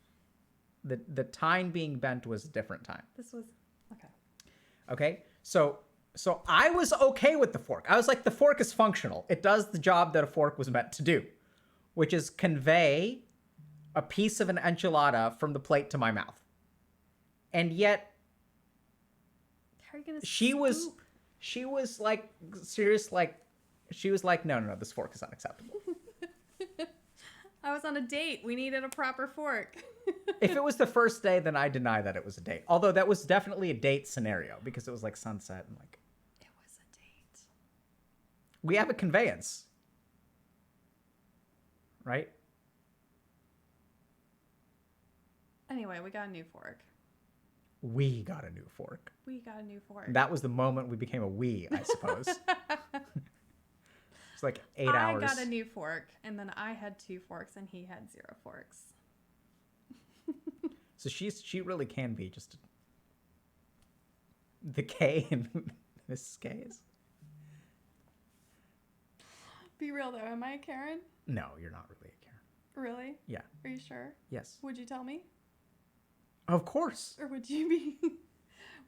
The tine being bent was a different time. This was okay. Okay? So I was okay with the fork. I was like, the fork is functional. It does the job that a fork was meant to do, which is convey a piece of an enchilada from the plate to my mouth. And yet How are you gonna she was like serious, like she was like, no, this fork is unacceptable. I was on a date. We needed a proper fork. If it was the first day, then I deny that it was a date. Although that was definitely a date scenario because it was like sunset and like It was a date. we have a conveyance, right? Anyway, we got a new fork. We got a new fork. We got a new fork. That was the moment we became a we, I suppose. It's like 8 hours. I got a new fork, and then I had 2 forks, and he had 0 forks. So she really can be just the K in Mrs. K's. Be real though, am I a Karen? No, you're not really a Karen. Really? Yeah. Are you sure? Yes. Would you tell me? Of course. Or would you be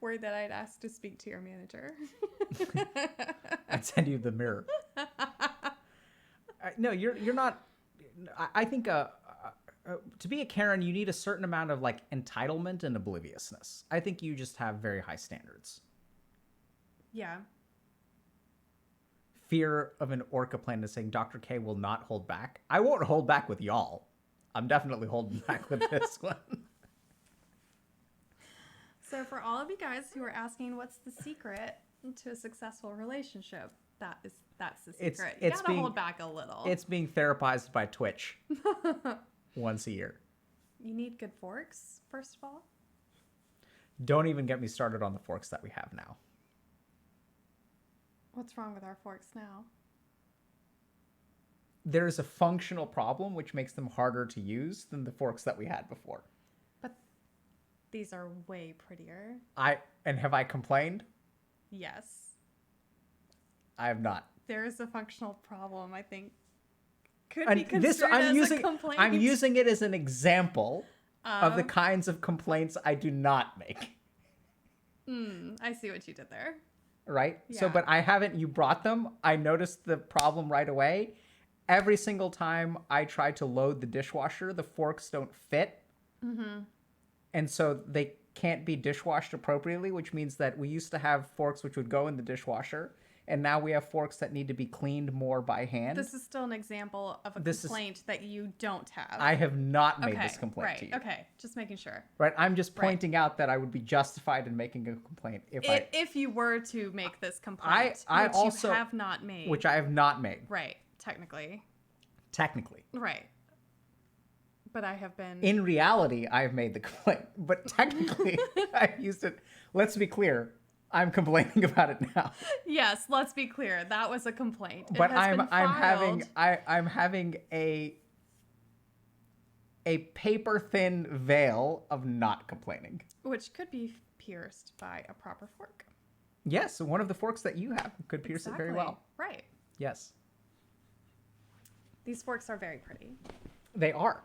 worried that I'd ask to speak to your manager? I'd send you the mirror. No, you're not. I think to be a Karen, you need a certain amount of like entitlement and obliviousness. I think you just have very high standards. Yeah. Fear of an orca planet saying Dr. K will not hold back. I won't hold back with y'all. I'm definitely holding back with this one. So for all of you guys who are asking what's the secret to a successful relationship, that's the secret. You gotta hold back a little. It's being therapized by Twitch once a year. You need good forks, first of all. Don't even get me started on the forks that we have now. What's wrong with our forks now? There's a functional problem which makes them harder to use than the forks that we had before. But these are way prettier. Have I complained? Yes. I have not. There is a functional problem, I think. Could be construed as a complaint. I'm using it as an example of the kinds of complaints I do not make. I see what you did there. Right? Yeah. So, but I haven't, you brought them. I noticed the problem right away. Every single time I try to load the dishwasher, the forks don't fit. Mm-hmm. And so they can't be dishwashed appropriately, which means that we used to have forks which would go in the dishwasher. And now we have forks that need to be cleaned more by hand. This is still an example of a complaint that you don't have. I have not made this complaint to you. Okay, just making sure. Right, I'm just pointing out that I would be justified in making a complaint if you were to make this complaint, I which also you have not made. Which I have not made. Right, technically. Technically. Right. But I have been... In reality, I've made the complaint. But technically, I've used it. Let's be clear. I'm complaining about it now. Yes, let's be clear. That was a complaint. But I'm having a paper thin veil of not complaining. Which could be pierced by a proper fork. Yes, one of the forks that you have could pierce it very well. Right. Yes. These forks are very pretty. They are.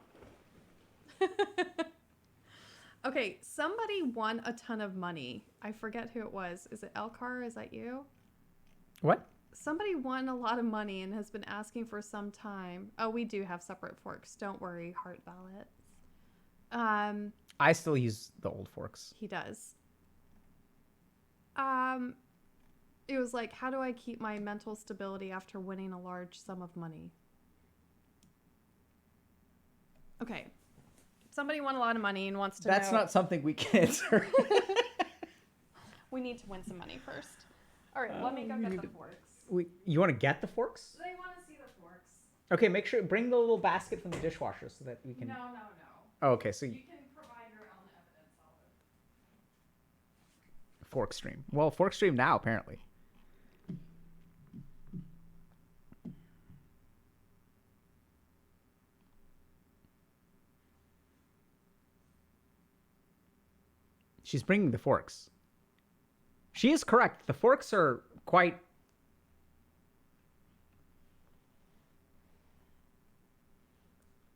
Okay, somebody won a ton of money. I forget who it was. Is it Elcar? Is that you? What? Somebody won a lot of money and has been asking for some time. Oh, we do have separate forks. Don't worry, heart I still use the old forks. He does. It was like, how do I keep my mental stability after winning a large sum of money? Okay. Somebody won a lot of money and wants to know. That's not something we can answer. We need to win some money first. All right, let me go get the forks. You want to get the forks? They want to see the forks. Okay, make sure bring the little basket from the dishwasher so that we can. No. Oh, okay, so You can provide your own evidence, Olive. fork stream. Well, fork stream now apparently. She's bringing the forks. She is correct. The forks are quite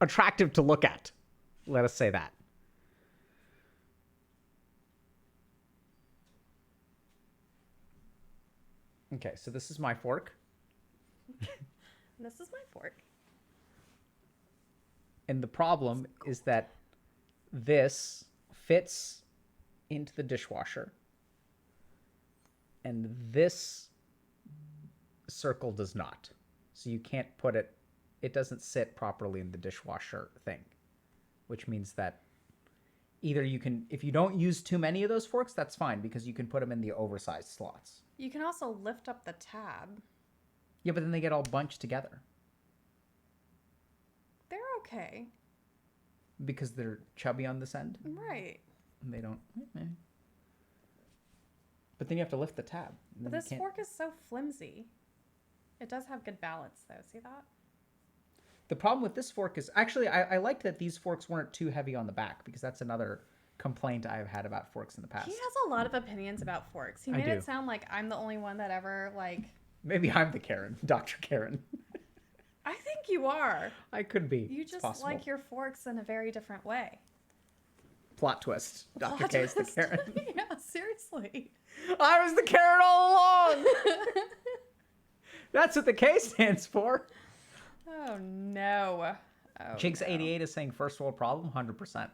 attractive to look at. Let us say that. Okay, so this is my fork. This is my fork. And the problem is that this fits into the dishwasher. And this circle does not. So you can't put it, it doesn't sit properly in the dishwasher thing. Which means that either you can, if you don't use too many of those forks, that's fine because you can put them in the oversized slots. You can also lift up the tab. Yeah, but then they get all bunched together. They're okay. Because they're chubby on this end. Right. And they don't. But then you have to lift the tab. But this fork is so flimsy. It does have good balance, though. See that? The problem with this fork is actually I liked that these forks weren't too heavy on the back because that's another complaint I've had about forks in the past. He has a lot of opinions about forks. He made it sound like I'm the only one that ever Maybe I'm the Karen, Dr. Karen. I think you are. I could be. You just like your forks in a very different way. Plot twist. Dr. K is the Karen. Yeah, seriously. I was the Karen all along. That's what the K stands for. Oh, no. Oh, Jigs88 is saying first world problem, 100%.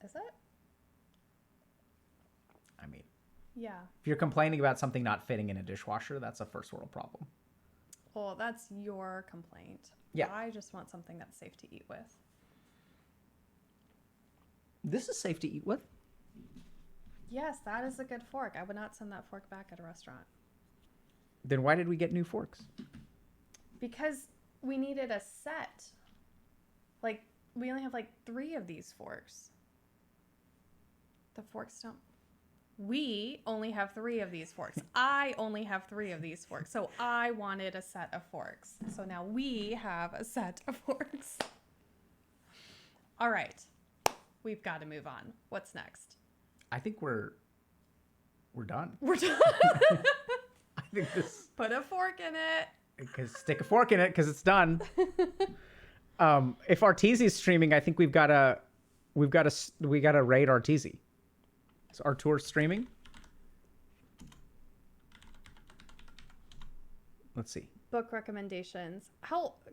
Is it? I mean, yeah. If you're complaining about something not fitting in a dishwasher, that's a first world problem. Well, that's your complaint. Yeah. I just want something that's safe to eat with. This is safe to eat with. Yes, that is a good fork. I would not send that fork back at a restaurant. Then why did we get new forks? Because we needed a set. Like, we only have 3 of these forks. The forks don't. We only have 3 of these forks. I only have 3 of these forks. So I wanted a set of forks. So now we have a set of forks. All right. We've got to move on. What's next? I think we're done. We're done. I think this. Put a fork in it. Because stick a fork in it because it's done. If Arteezy's streaming, I think we gotta raid Arteezy. Is Artur streaming? Let's see. Book recommendations.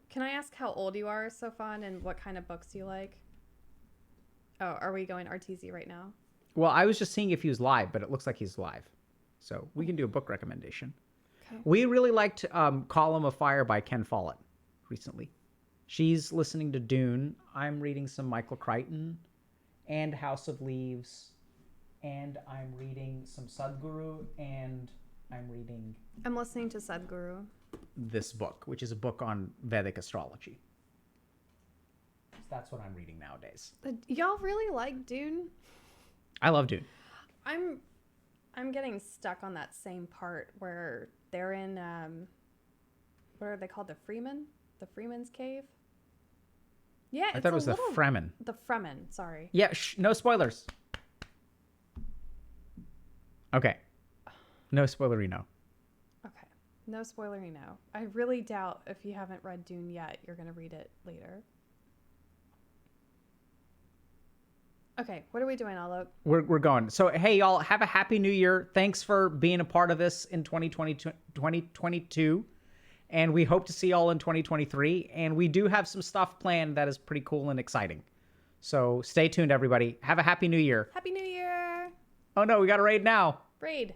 Can I ask how old you are, Sofan, and what kind of books you like? Oh, are we going Arteezy right now? Well, I was just seeing if he was live, but it looks like he's live. So we can do a book recommendation. Okay. We really liked Column of Fire by Ken Follett recently. She's listening to Dune. I'm reading some Michael Crichton and House of Leaves. And I'm reading some Sadhguru. And I'm reading... I'm listening to Sadhguru. This book, which is a book on Vedic astrology. So that's what I'm reading nowadays. Y'all really like Dune? I love Dune. I'm getting stuck on that same part where they're in what are they called? The Freeman's Cave? Yeah, I thought it was the Fremen. The Fremen, sorry. Yeah, no spoilers. Okay. No spoilery, no. Okay. No spoilery, no. I really doubt if you haven't read Dune yet, you're going to read it later. Okay, what are we doing, Alok? We're going. So, hey, y'all, have a happy new year. Thanks for being a part of this in 2022. And we hope to see y'all in 2023. And we do have some stuff planned that is pretty cool and exciting. So stay tuned, everybody. Have a happy new year. Happy New Year! Oh no, we got to raid now. Raid.